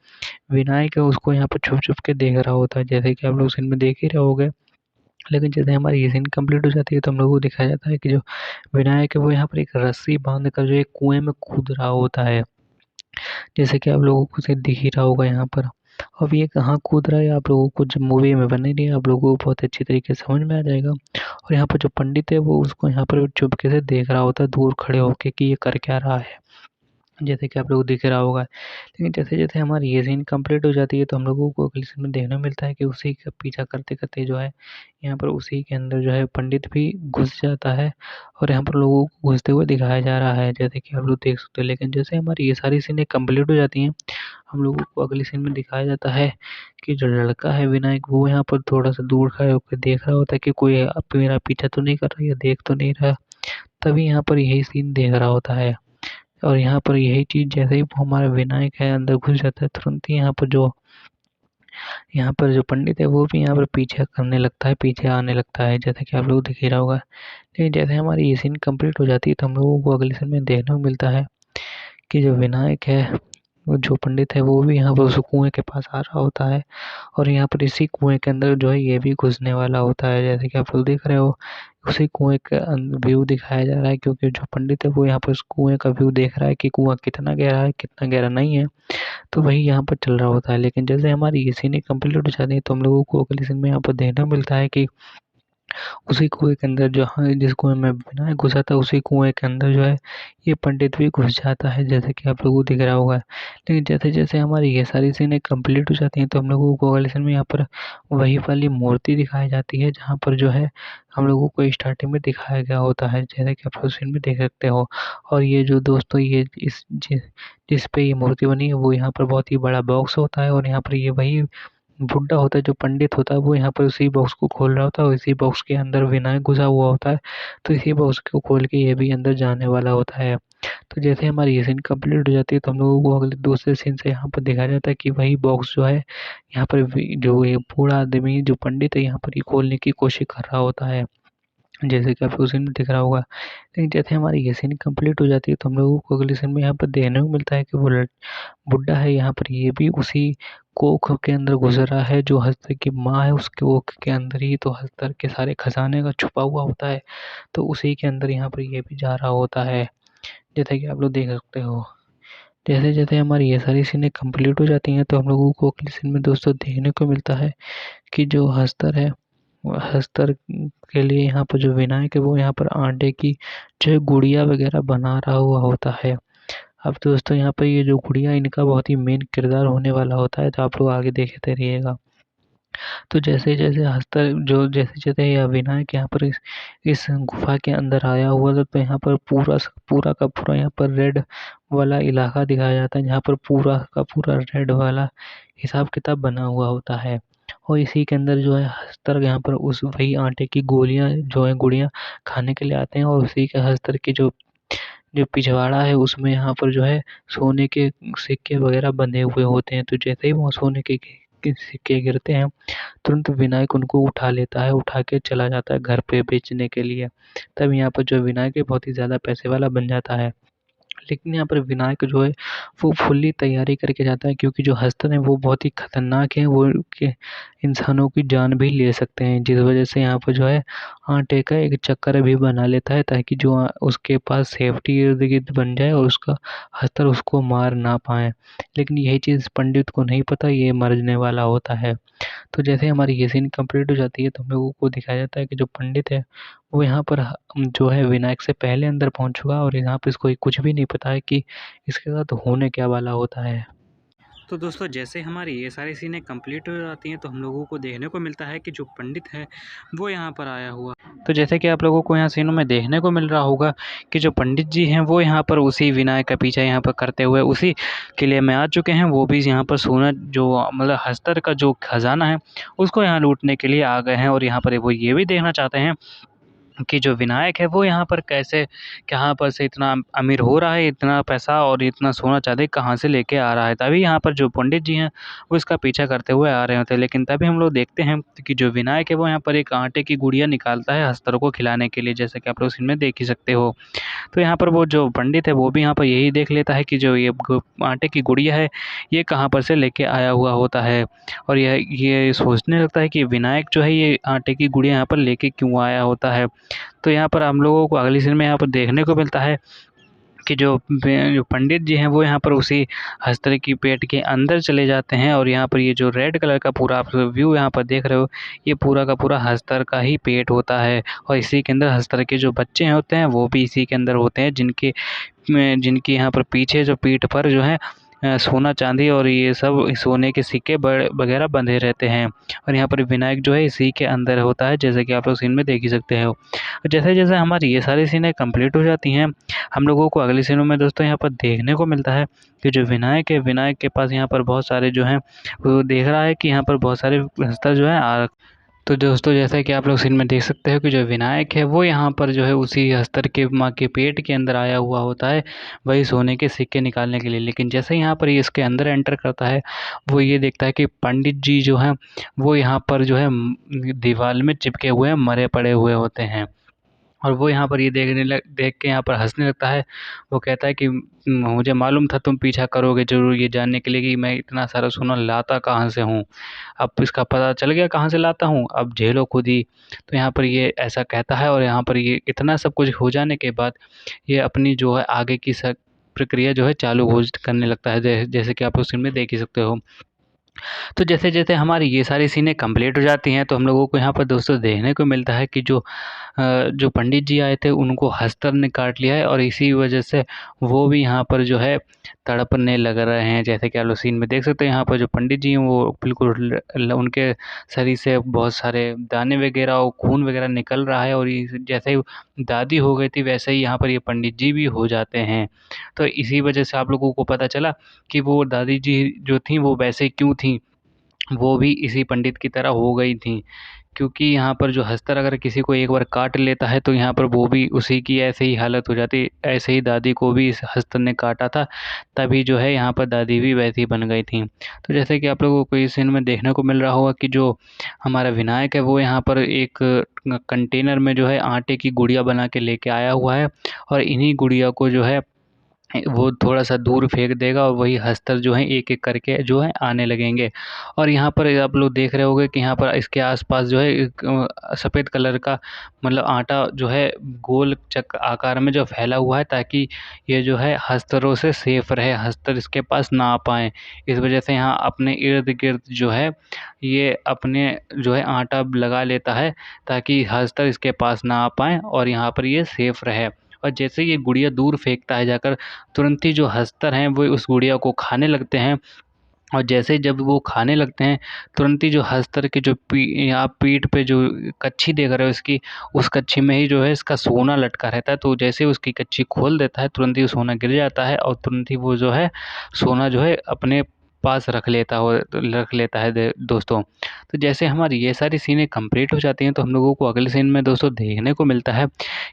विनायक है उसको यहाँ पर छुप-छुप के देख रहा होता है, जैसे कि आप लोग सीन में देख ही रहे होंगे। लेकिन जैसे हमारी ये सीन कंप्लीट हो जाती है तो हम लोगों को दिखाया जाता है कि जो विनायक है वो यहाँ पर एक रस्सी बाँध कर जो एक कुएँ में कूद रहा होता है। जैसे कि आप लोगों को शायद दिख ही रहा होगा यहाँ पर। अब ये कहाँ कूद रहा है आप लोगों को जब मूवी में बने नहीं आप लोगों को बहुत अच्छी तरीके से समझ में आ जाएगा। और यहाँ पर जो पंडित है वो उसको यहाँ पर चुपके से देख रहा होता है दूर खड़े होके कि ये कर क्या रहा है। जैसे कि आप लोगों को दिख रहा होगा। लेकिन जैसे-जैसे हमारी ये सीन कंप्लीट हो जाती है तो हम लोगों को अगली सीन में देखने को मिलता है कि उसी का पीछा करते-करते जो है यहाँ पर उसी के अंदर जो है पंडित भी घुस जाता है, और यहाँ पर लोगों को घुसते हुए दिखाया जा रहा है, जैसे कि आप लोग देख सकते हो। लेकिन जैसे हमारी ये सारी सीनें कंप्लीट हो जाती हैं, हम लोगों को अगली सीन में दिखाया जाता है कि जो लड़का है विनायक वो यहाँ पर थोड़ा-सा दूर खड़े होकर देख रहा होता है कि कोई अब मेरा पीछा तो नहीं कर रहा या देख तो नहीं रहा। तभी यहाँ पर यही सीन देख रहा होता है। और यहाँ पर यही चीज़ जैसे ही वो हमारा विनायक है अंदर घुस जाता है तुरंत ही यहाँ पर जो पंडित है वो भी यहाँ पर पीछे करने लगता है, पीछे आने लगता है, जैसा कि आप लोग दिख ही रहा होगा। लेकिन जैसे हमारी ये सीन कंप्लीट हो जाती है तो हम लोगों को अगले सीन में देखने को मिलता है कि जो विनायक है, वो जो पंडित है वो भी यहाँ पर उस कुएँ के पास आ रहा होता है, और यहाँ पर इसी कुएँ के अंदर जो है ये भी घुसने वाला होता है, जैसे कि आप लोग देख रहे हो। उसी कुएँ का व्यू दिखाया जा रहा है, क्योंकि जो पंडित है वो यहाँ पर उस कुएँ का व्यू देख रहा है कि कुआँ कितना गहरा है, कितना गहरा नहीं है। तो वही यहाँ पर चल रहा होता है। लेकिन जैसे हमारी ये सीनें कंप्लीट हो जाती है तो हम लोगों को अगली सीन में यहाँ पर देखने को मिलता है कि उसी कुएँ के अंदर जहाँ जिस कुएँ में विनायक घुसा था उसी कुएँ के अंदर जो है ये पंडित भी घुस जाता है, जैसे कि आप लोगों को दिख रहा होगा। लेकिन जैसे-जैसे हमारी ये सारी सीनें कंप्लीट हो जाती हैं तो हम लोगों को अगले सीन में यहाँ पर वही वाली मूर्ति दिखाई जाती है, जहाँ पर जो है हम लोगों को स्टार्टिंग में दिखाया गया होता है, जैसे कि आप लोग सीन में देख सकते हो। और ये जो दोस्तों ये जिस पे ये मूर्ति बनी है वो यहाँ पर बहुत ही बड़ा बॉक्स होता है, और यहाँ पर ये वही बुड्ढा होता है जो पंडित होता है वो यहाँ पर उसी बॉक्स को खोल रहा होता है, और इसी बॉक्स के अंदर विनायक घुसा हुआ होता है। तो इसी बॉक्स को खोल के ये भी अंदर जाने वाला होता है। तो जैसे हमारी ये सीन कंप्लीट हो जाती है तो हम लोगों को अगले दूसरे सीन से यहाँ पर दिखाया जाता है कि वही बॉक्स जो है यहाँ पर जो ये बूढ़ा आदमी जो पंडित है यहाँ पर ये खोलने की कोशिश कर रहा होता है, जैसे कि आपको सीन में दिख रहा होगा। लेकिन जैसे हमारी ये सीन कंप्लीट हो जाती है तो हम लोगों को अगले सीन में यहाँ पर देखने को मिलता है कि वो बुड्ढा है यहाँ पर ये भी उसी कोख के अंदर गुज़रा है, जो हस्तर की माँ है उस कोख के अंदर ही तो हस्तर के सारे खजाने का छुपा हुआ होता है। तो उसी के अंदर यहाँ पर ये भी जा रहा होता है, जैसा कि आप लोग देख सकते हो। जैसे-जैसे हमारी ये सारी सीनें कंप्लीट हो जाती हैं तो हम लोगों को अगली सीन में दोस्तों देखने को मिलता है कि जो हस्तर है, वो हस्तर के लिए यहाँ पर जो विनायक है वो यहाँ पर आटे की जो है गुड़िया वग़ैरह बना रहा हुआ होता है। अब दोस्तों यहाँ पे ये जो गुड़िया इनका बहुत ही मेन किरदार होने वाला होता है, तो आप लोग आगे देखते रहिएगा। तो जैसे-जैसे हस्तर जो जैसे-जैसे यह विनायक यहाँ पर इस गुफ़ा के अंदर आया हुआ था तो यहाँ पर पूरा का पूरा यहाँ पर रेड वाला इलाका दिखाया जाता है, जहाँ पर पूरा का पूरा रेड वाला हिसाब-किताब बना हुआ होता है। और इसी के अंदर जो है हस्तर यहाँ पर उस वही आटे की गोलियाँ जो है गुड़ियाँ खाने के लिए आते हैं, और उसी के हस्तर की जो जो पिछवाड़ा है उसमें यहाँ पर जो है सोने के सिक्के वग़ैरह बंधे हुए होते हैं। तो जैसे ही वो सोने के के सिक्के गिरते हैं, तुरंत विनायक उनको उठा लेता है, उठा के चला जाता है घर पे बेचने के लिए। तब यहाँ पर जो विनायक है बहुत ही ज़्यादा पैसे वाला बन जाता है। लेकिन यहाँ पर विनायक जो है वो फुल्ली तैयारी करके जाता है, क्योंकि जो हस्तर हैं वो बहुत ही खतरनाक हैं, वो के इंसानों की जान भी ले सकते हैं। जिस वजह से यहाँ पर जो है आटे का एक चक्कर भी बना लेता है, ताकि जो उसके पास सेफ्टी इर्द-गिर्द बन जाए और उसका हस्तर उसको मार ना पाए। लेकिन यही चीज़ पंडित को नहीं पता, ये मरने वाला होता है। तो जैसे हमारी ये सीन कंप्लीट हो जाती है तो हम लोगों को दिखाया जाता है कि जो पंडित है वो यहाँ पर जो है विनायक से पहले अंदर पहुँच चुका, और यहाँ पे इसको कुछ भी नहीं पता है कि इसके साथ होने क्या वाला होता है। तो दोस्तों जैसे हमारी ये सारी सीनें कंप्लीट हो जाती हैं तो हम लोगों को देखने को मिलता है कि जो पंडित है वो यहाँ पर आया हुआ। तो जैसे कि आप लोगों को यहाँ सीनों में देखने को मिल रहा होगा कि जो पंडित जी हैं वो यहाँ पर उसी विनायक का पीछा यहाँ पर करते हुए उसी किले में आ चुके हैं। वो भी यहाँ पर सोना जो मतलब हस्तर का जो खजाना है उसको यहाँ लूटने के लिए आ गए हैं, और यहाँ पर वो ये भी देखना चाहते हैं कि जो विनायक है वो यहाँ पर कैसे कहाँ पर से इतना अमीर हो रहा है, इतना पैसा और इतना सोना चांदी कहाँ से लेके आ रहा है। तभी यहाँ पर जो पंडित जी हैं वो इसका पीछा करते हुए आ रहे होते हैं। लेकिन तभी हम लोग देखते हैं कि जो विनायक है वो यहाँ पर एक आटे की गुड़िया निकालता है हस्तरों को खिलाने के लिए, जैसा कि आप लोग सीन में देख ही सकते हो। तो यहाँ पर वो जो पंडित है वो भी यहाँ पर यही देख लेता है कि जो ये आटे की गुड़िया है ये कहाँ पर से लेके आया हुआ होता है, और ये सोचने लगता है कि विनायक जो है ये आटे की गुड़िया यहाँ पर लेके क्यों आया होता है। तो यहाँ पर हम लोगों को अगली सीन में यहाँ पर देखने को मिलता है कि जो पंडित जी हैं वो यहाँ पर उसी हस्तर की पेट के अंदर चले जाते हैं, और यहाँ पर ये जो रेड कलर का पूरा आप व्यू यहाँ पर देख रहे हो ये पूरा का पूरा हस्तर का ही पेट होता है, और इसी के अंदर हस्तर के जो बच्चे होते हैं वो भी इसी के अंदर होते हैं, जिनकी यहाँ पर पीछे जो पीठ पर जो है सोना चांदी और ये सब सोने के सिक्के वगैरह बंधे रहते हैं, और यहाँ पर विनायक जो है इसी के अंदर होता है, जैसे कि आप लोग सीन में देख ही सकते हो। जैसे जैसे हमारी ये सारी सीनें कंप्लीट हो जाती हैं हम लोगों को अगली सीनों में दोस्तों यहाँ पर देखने को मिलता है कि जो विनायक है विनायक के पास यहाँ पर बहुत सारे जो हैं वो देख रहा है कि यहाँ पर बहुत सारे हस्तर जो है। तो दोस्तों जैसा कि आप लोग सीन में देख सकते हो कि जो विनायक है वो यहाँ पर जो है उसी हस्तर के माँ के पेट के अंदर आया हुआ होता है, वही सोने के सिक्के निकालने के लिए। लेकिन जैसे यहाँ पर ये इसके अंदर एंटर करता है वो ये देखता है कि पंडित जी जो हैं वो यहाँ पर जो है दीवार में चिपके हुए मरे पड़े हुए होते हैं, और वो यहाँ पर ये देख के यहाँ पर हँसने लगता है। वो कहता है कि मुझे मालूम था तुम पीछा करोगे ज़रूर ये जानने के लिए कि मैं इतना सारा सोना लाता कहाँ से हूँ। अब इसका पता चल गया कहाँ से लाता हूँ, अब झेलो खुद ही। तो यहाँ पर ये ऐसा कहता है, और यहाँ पर ये इतना सब कुछ हो जाने के बाद ये अपनी जो है आगे की प्रक्रिया जो है चालू करने लगता है, जैसे कि आप उस सीन में देख ही सकते हो। तो जैसे-जैसे हमारी ये सारी सीनें कंप्लीट हो जाती हैं तो हम लोगों को यहाँ पर दोस्तों देखने को मिलता है कि जो पंडित जी आए थे उनको हस्तर ने काट लिया है, और इसी वजह से वो भी यहाँ पर जो है तड़पने लग रहे हैं। जैसे कि आप लोग सीन में देख सकते हैं यहाँ पर जो पंडित जी हैं वो बिल्कुल उनके शरीर से बहुत सारे दाने वगैरह और खून वगैरह निकल रहा है, और ये जैसे ही दादी हो गई थी वैसे ही यहाँ पर ये पंडित जी भी हो जाते हैं। तो इसी वजह से आप लोगों को पता चला कि वो दादी जी जो थीं वो वैसे क्यों थीं, वो भी इसी पंडित की तरह हो गई थीं। क्योंकि यहाँ पर जो हस्तर अगर किसी को एक बार काट लेता है तो यहाँ पर वो भी उसी की ऐसे ही हालत हो जाती। ऐसे ही दादी को भी इस हस्तर ने काटा था, तभी जो है यहाँ पर दादी भी वैसी ही बन गई थीं। तो जैसे कि आप लोगों को इस सीन में देखने को मिल रहा होगा कि जो हमारा विनायक है वो यहाँ पर एक कंटेनर में जो है आटे की गुड़िया बना के लेके आया हुआ है, और इन्हीं गुड़िया को जो है वो थोड़ा-सा दूर फेंक देगा, और वही हस्तर जो हैं एक-एक करके जो है आने लगेंगे। और यहाँ पर आप लोग देख रहे होंगे कि यहाँ पर इसके आस-पास जो है एक सफ़ेद कलर का मतलब आटा जो है गोल चक आकार में जो फैला हुआ है, ताकि ये जो है हस्तरों से सेफ रहे, हस्तर इसके पास ना आ पाएँ। इस वजह से यहाँ अपने इर्द-गिर्द जो है ये अपने जो है आटा लगा लेता है, ताकि हस्तर इसके पास ना आ पाएँ और यहाँ पर ये सेफ रहे। और जैसे ही ये गुड़िया दूर फेंकता है जाकर, तुरंत ही जो हस्तर हैं वो उस गुड़िया को खाने लगते हैं, और जैसे ही जब वो खाने लगते हैं तुरंत ही जो हस्तर के जो आप पीठ पे जो कच्छी देख रहे हो इसकी, उस कच्छी में ही जो है इसका सोना लटका रहता है। तो जैसे ही उसकी कच्छी खोल देता है तुरंत ही सोना गिर जाता है, और तुरंत ही वो जो है सोना जो है अपने पास रख लेता है दोस्तों। तो जैसे हमारी ये सारी सीनें कंप्लीट हो जाती हैं तो हम लोगों को अगले सीन में दोस्तों देखने को मिलता है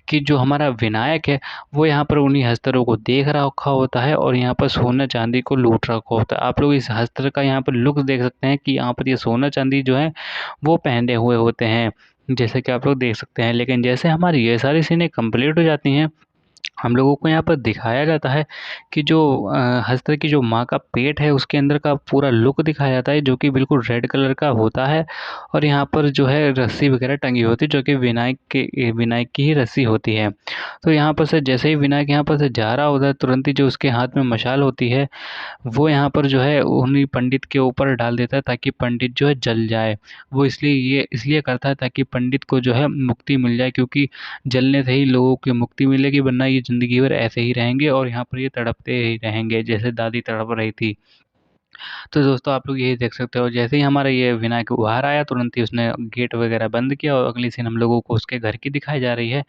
कि जो हमारा विनायक है वो यहाँ पर उन्हीं हस्तरों को देख रखा होता है और यहाँ पर सोना चांदी को लूट रखा होता है। आप लोग इस हस्तर का यहाँ पर लुक देख सकते हैं कि यहाँ पर ये सोना चांदी जो है वो पहने हुए होते हैं, जैसे कि आप लोग देख सकते हैं। लेकिन जैसे हमारी ये सारी सीनें कंप्लीट हो जाती हैं हम लोगों को यहाँ पर दिखाया जाता है कि जो हस्तर की जो माँ का पेट है उसके अंदर का पूरा लुक दिखाया जाता है जो कि बिल्कुल रेड कलर का होता है और यहाँ पर जो है रस्सी वगैरह टंगी होती है जो कि विनायक की ही रस्सी होती है। तो यहाँ पर से जैसे ही विनायक यहाँ पर से जा रहा होता है तुरंत ही जो उसके हाथ में मशाल होती है वो यहाँ पर जो है उन्हीं पंडित के ऊपर डाल देता है ताकि पंडित जो है जल जाए। वो इसलिए करता है ताकि पंडित को जो है मुक्ति मिल जाए, क्योंकि जलने से ही लोगों की मुक्ति मिलेगी, वरना ये ज़िंदगी भर ऐसे ही रहेंगे और यहाँ पर ये तड़पते ही रहेंगे जैसे दादी तड़प रही थी। तो दोस्तों आप लोग यही देख सकते हो, जैसे ही हमारा ये विनायक बाहर आया तुरंत ही उसने गेट वगैरह बंद किया और अगली सीन हम लोगों को उसके घर की दिखाई जा रही है,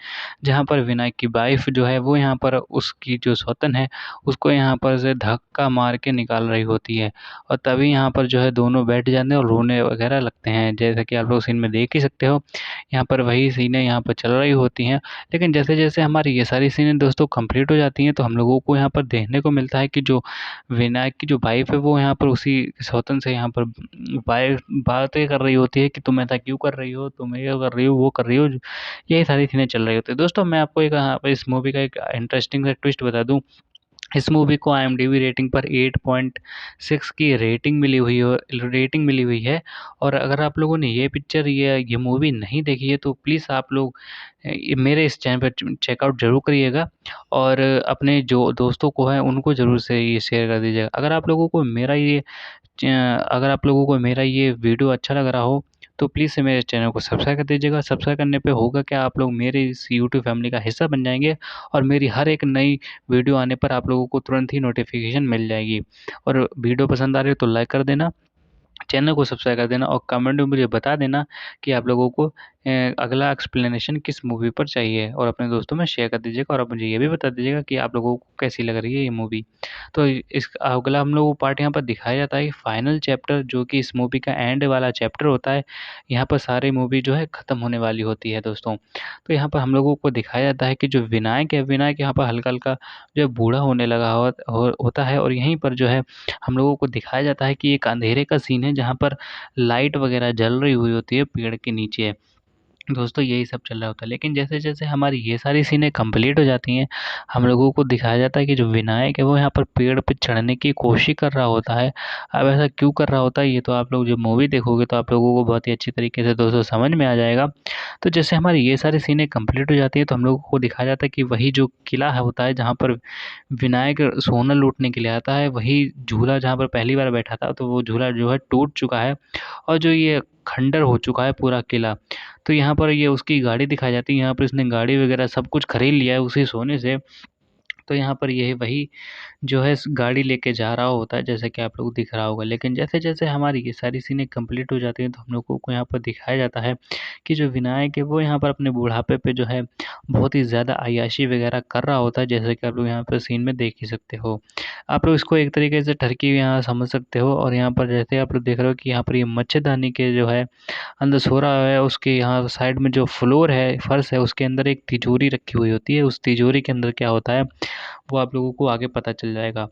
जहाँ पर विनायक की वाइफ जो है वो यहाँ पर उसकी जो सौतन है उसको यहाँ पर से धक्का मार के निकाल रही होती है और तभी यहाँ पर जो है दोनों बैठ जाते हैं और रोने वगैरह लगते हैं, जैसा कि आप लोग सीन में देख ही सकते हो। यहाँ पर वही सीनें यहाँ पर चल रही होती हैं। लेकिन जैसे जैसे हमारी ये सारी सीनें दोस्तों कंप्लीट हो जाती हैं तो हम लोगों को यहाँ पर देखने को मिलता है कि जो विनायक की जो वाइफ है वो यहाँ पर उसी सौतन से यहाँ पर बातें कर रही होती है कि तुम ऐसा क्यों कर रही हो, तुम ये कर रही हो, वो कर रही हो। यही सारी चीज़ें चल रही होती है। दोस्तों मैं आपको एक यहाँ पे इस मूवी का एक इंटरेस्टिंग सा ट्विस्ट बता दूँ। इस मूवी को आईएमडीबी रेटिंग पर 8.6 की रेटिंग मिली हुई है। और अगर आप लोगों ने ये मूवी नहीं देखी है तो प्लीज़ आप लोग मेरे इस चैनल पर चेकआउट ज़रूर करिएगा और अपने जो दोस्तों को है उनको ज़रूर से ये शेयर कर दीजिएगा। अगर आप लोगों को मेरा ये वीडियो अच्छा लग रहा हो तो प्लीज़ से मेरे चैनल को सब्सक्राइब कर दीजिएगा। सब्सक्राइब करने पे होगा क्या, आप लोग मेरे इस यूट्यूब फैमिली का हिस्सा बन जाएंगे और मेरी हर एक नई वीडियो आने पर आप लोगों को तुरंत ही नोटिफिकेशन मिल जाएगी। और वीडियो पसंद आ रही हो तो लाइक कर देना, चैनल को सब्सक्राइब कर देना और कमेंट में मुझे बता देना कि आप लोगों को अगला एक्सप्लेनेशन किस मूवी पर चाहिए और अपने दोस्तों में शेयर कर दीजिएगा और आप मुझे ये भी बता दीजिएगा कि आप लोगों को कैसी लग रही है ये मूवी। तो इस अगला हम लोग को पार्ट यहाँ पर दिखाया जाता है फाइनल चैप्टर, जो कि इस मूवी का एंड वाला चैप्टर होता है। यहाँ पर सारी मूवी जो है ख़त्म होने वाली होती है दोस्तों। तो यहाँ पर हम लोगों को दिखाया जाता है कि जो विनायक है, विनायक यहाँ पर हल्का-हल्का जो है बूढ़ा होने लगा होता है और यहीं पर जो है हम लोगों को दिखाया जाता है कि एक अंधेरे का सीन है जहाँ पर लाइट वगैरह जल रही हुई होती है पेड़ के नीचे। दोस्तों यही सब चल रहा होता है। लेकिन जैसे-जैसे हमारी ये सारी सीनें कंप्लीट हो जाती हैं, हम लोगों को दिखाया जाता है कि जो विनायक है वो यहाँ पर पेड़ पे चढ़ने की कोशिश कर रहा होता है। अब ऐसा क्यों कर रहा होता है ये तो आप लोग जब मूवी देखोगे तो आप लोगों को बहुत ही अच्छी तरीके से दोस्तों समझ में आ जाएगा। तो जैसे हमारी ये सारी सीनें कंप्लीट हो जाती हैं तो हम लोगों को दिखाया जाता है कि वही जो किला है होता है जहाँ पर विनायक सोना लूटने के लिए आता है, वही झूला जहाँ पर पहली बार बैठा था तो वो झूला जो है टूट चुका है और जो ये खंडर हो चुका है पूरा किला। तो यहाँ पर ये उसकी गाड़ी दिखाई जाती है, यहाँ पर इसने गाड़ी वगैरह सब कुछ खरीद लिया है उसी सोने से। तो यहाँ पर ये वही जो है गाड़ी लेके जा रहा होता है जैसा कि आप लोग को दिख रहा होगा। लेकिन जैसे-जैसे हमारी ये सारी सीनें कंप्लीट हो जाती हैं तो हम लोगों को यहाँ पर दिखाया जाता है कि जो विनायक है वो यहाँ पर अपने बुढ़ापे पे जो है बहुत ही ज़्यादा अय्याशी वगैरह कर रहा होता है, जैसा कि आप लोग यहाँ पर सीन में देख ही सकते हो। आप लोग इसको एक तरीके से ठरकी यहाँ समझ सकते हो और यहाँ पर जैसे आप लोग देख रहे हो कि यहाँ पर ये मच्छरदानी के जो है अंदर सो रहा है, उसके यहाँ साइड में जो फ्लोर है, फर्श है, उसके अंदर एक तिजोरी रखी हुई होती है। उस तिजोरी के अंदर क्या होता है वो आप लोगों को आगे पता चल जाएगा।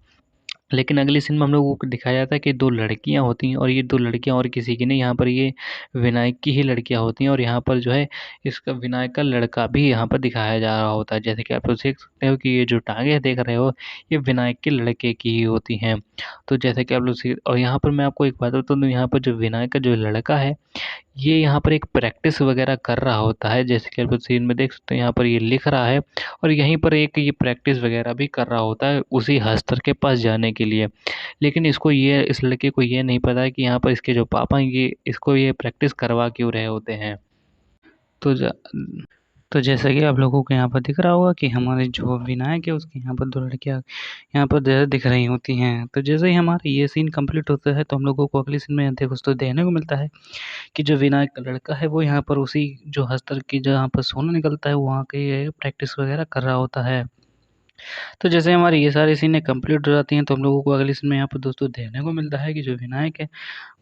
लेकिन अगली सीन में हम लोगों को दिखाया जाता है कि 2 लड़कियाँ होती हैं और ये 2 लड़कियाँ और किसी की नहीं, यहाँ पर ये विनायक की ही लड़कियाँ होती हैं और यहाँ पर जो है इसका विनायक का लड़का भी यहाँ पर दिखाया जा रहा होता है। जैसे कि आप लोग देख सकते हो कि ये जो टाँगें देख रहे हो, ये विनायक के लड़के की ही होती हैं। तो जैसे कि आप लोग और यहाँ पर मैं आपको एक बात बता दूँ, यहाँ पर जो विनायक का जो लड़का है ये यहाँ पर एक प्रैक्टिस वगैरह कर रहा होता है, जैसे कि आप लोग सीन में देख सकते हैं यहाँ पर ये लिख रहा है और यहीं पर एक ये प्रैक्टिस वगैरह भी कर रहा होता है उसी हस्तर के पास जाने के लिए। लेकिन इस लड़के को ये नहीं पता है कि यहाँ पर इसके जो पापा हैं ये इसको ये प्रैक्टिस करवा क्यों रहे होते हैं। तो ज तो जैसा कि आप लोगों को यहाँ पर दिख रहा होगा कि हमारे जो विनायक है उसके यहाँ पर 2 लड़कियाँ यहाँ पर दिख रही होती हैं। तो जैसे ही हमारा ये सीन कंप्लीट होता है तो हम लोगों को अगले सीन में देखने को मिलता है कि जो विनायक का लड़का है वो यहाँ पर उसी जो हस्तर की जहाँ पर सोना निकलता है वहाँ की प्रैक्टिस वगैरह कर रहा होता है। तो जैसे हमारी ये सारी सीनें कंप्लीट हो जाती हैं तो हम लोगों को अगली सीन में यहाँ पर दोस्तों देखने को मिलता है कि जो विनायक है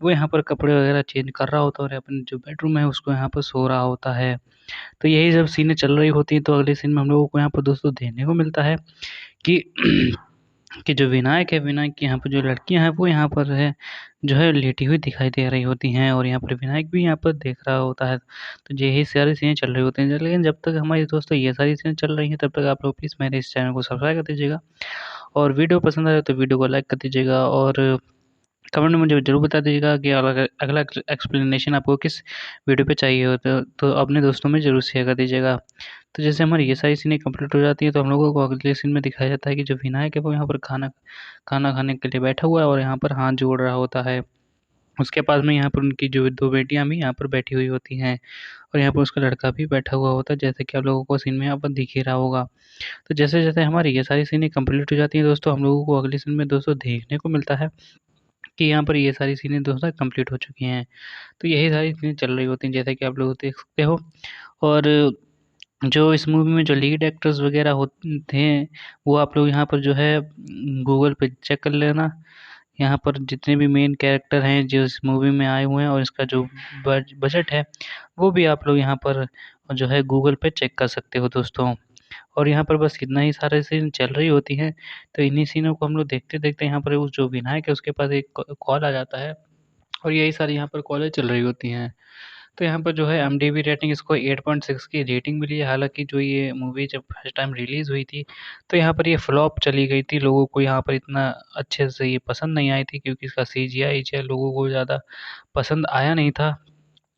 वो यहाँ पर कपड़े वगैरह चेंज कर रहा होता है और अपने जो बेडरूम है उसको यहाँ पर सो रहा होता है। तो यही जब सीनें चल रही होती हैं तो अगले सीन में हम लोगों को यहाँ पर दोस्तों देखने को मिलता है कि कि जो विनायक है, विनायक की यहाँ पर जो लड़कियाँ हैं वो यहाँ पर है जो है लेटी हुई दिखाई दे रही होती हैं और यहाँ पर विनायक भी यहाँ पर देख रहा होता है। तो यही सारी चीज़ें चल रही होती हैं। लेकिन जब तक हमारे दोस्तों ये सारी चीज़ें चल रही हैं तब तक आप लोग प्लीज़ मेरे इस चैनल को सब्सक्राइब कर दीजिएगा और वीडियो पसंद आए तो वीडियो को लाइक कर दीजिएगा और कमेंट में मुझे ज़रूर बता दीजिएगा कि अगला एक्सप्लेनेशन आपको किस वीडियो पे चाहिए हो तो अपने दोस्तों में ज़रूर शेयर कर दीजिएगा। तो जैसे हमारी ये सारी सीनें कंप्लीट हो जाती हैं तो हम लोगों को अगले सीन में दिखाया जाता है कि जो विनायक है वो यहाँ पर खाना खाना खाने के लिए बैठा हुआ है और यहाँ पर हाथ जोड़ रहा होता है। उसके पास में यहाँ पर उनकी जो 2 बेटियाँ भी यहाँ पर बैठी हुई होती हैं और यहाँ पर उसका लड़का भी बैठा हुआ होता है जैसे कि आप लोगों को सीन में यहाँ पर दिख ही रहा होगा। तो जैसे-जैसे हमारी ये सारी सीनें कंप्लीट हो जाती हैं दोस्तों हम लोगों को अगले सीन में दोस्तों देखने को मिलता है कि यहाँ पर ये सारी सीनें दोस्तों कंप्लीट हो चुकी हैं। तो यही सारी चीज़ें चल रही होती हैं जैसा कि आप लोग देख सकते हो और जो इस मूवी में जो लीड एक्टर्स वगैरह थे वो आप लोग यहाँ पर जो है गूगल पे चेक कर लेना। यहाँ पर जितने भी मेन कैरेक्टर हैं जो इस मूवी में आए हुए हैं और इसका जो बजट है वो भी आप लोग यहाँ पर जो है गूगल पे चेक कर सकते हो दोस्तों। और यहाँ पर बस इतना ही सारे सीन चल रही होती हैं, तो इन्हीं सीनों को हम लोग देखते-देखते यहाँ पर उस जो विनायक है उसके पास एक कॉल आ जाता है और यही सारी यहाँ पर कॉलें चल रही होती हैं। तो यहाँ पर जो है IMDb रेटिंग इसको 8.6 की रेटिंग मिली है। हालाँकि जो ये मूवी जब फर्स्ट टाइम रिलीज़ हुई थी, तो यहाँ पर ये फ्लॉप चली गई थी। लोगों को यहाँ पर इतना अच्छे से ये पसंद नहीं आई थी क्योंकि इसका सीजीआई जो है लोगों को ज़्यादा पसंद आया नहीं था।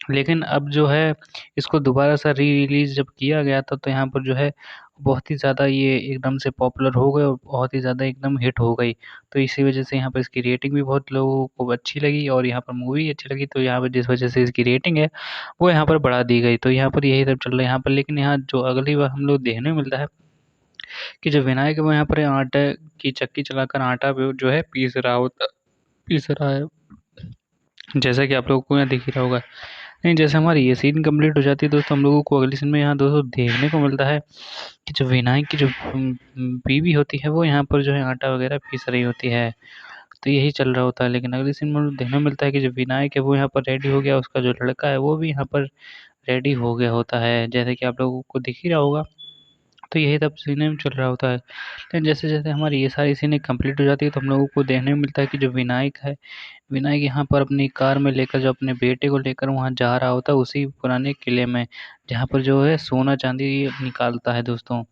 लेकिन अब जो है इसको दोबारा से री-रिलीज़ जब किया गया था तो यहाँ पर जो है बहुत ही ज़्यादा ये एकदम से पॉपुलर हो गए और बहुत ही ज़्यादा एकदम हिट हो गई। तो इसी वज़ह से यहाँ पर इसकी रेटिंग भी बहुत लोगों को अच्छी लगी और यहाँ पर मूवी अच्छी लगी तो यहाँ पर जिस वज़ह से इसकी रेटिंग है वो यहाँ पर बढ़ा दी गई। तो यहाँ पर यही सब चल रहा है यहाँ पर लेकिन यहाँ जो अगली बार हम लोग देखने को मिलता है कि जो विनायक है वो यहाँ पर आटे की चक्की चलाकर आटा जो है पीस रहा है। जैसा कि आप लोगों को यहाँ दिख ही रहा होगा। नहीं, जैसे हमारी ये सीन कंप्लीट हो जाती है दोस्तों हम लोगों को अगली सीन में यहाँ दोस्तों देखने को मिलता है कि जो विनायक की जो बीवी होती है वो यहाँ पर जो है आटा वगैरह पीस रही होती है। तो यही चल रहा होता है लेकिन अगली सीन में हम लोग देखने को मिलता है कि जो विनायक है वो यहाँ पर रेडी हो गया, उसका जो लड़का है वो भी यहाँ पर रेडी हो गया होता है, जैसे कि आप लोगों को दिख ही रहा होगा। तो यही सब सीने में चल रहा होता है। लेकिन जैसे-जैसे हमारी ये सारी सीनें कंप्लीट हो जाती है तो हम लोगों को देखने को मिलता है कि जो विनायक है, विनायक यहाँ पर अपनी कार में लेकर जो अपने बेटे को लेकर वहाँ जा रहा होता है उसी पुराने किले में, जहाँ पर जो है सोना-चाँदी निकालता है दोस्तों।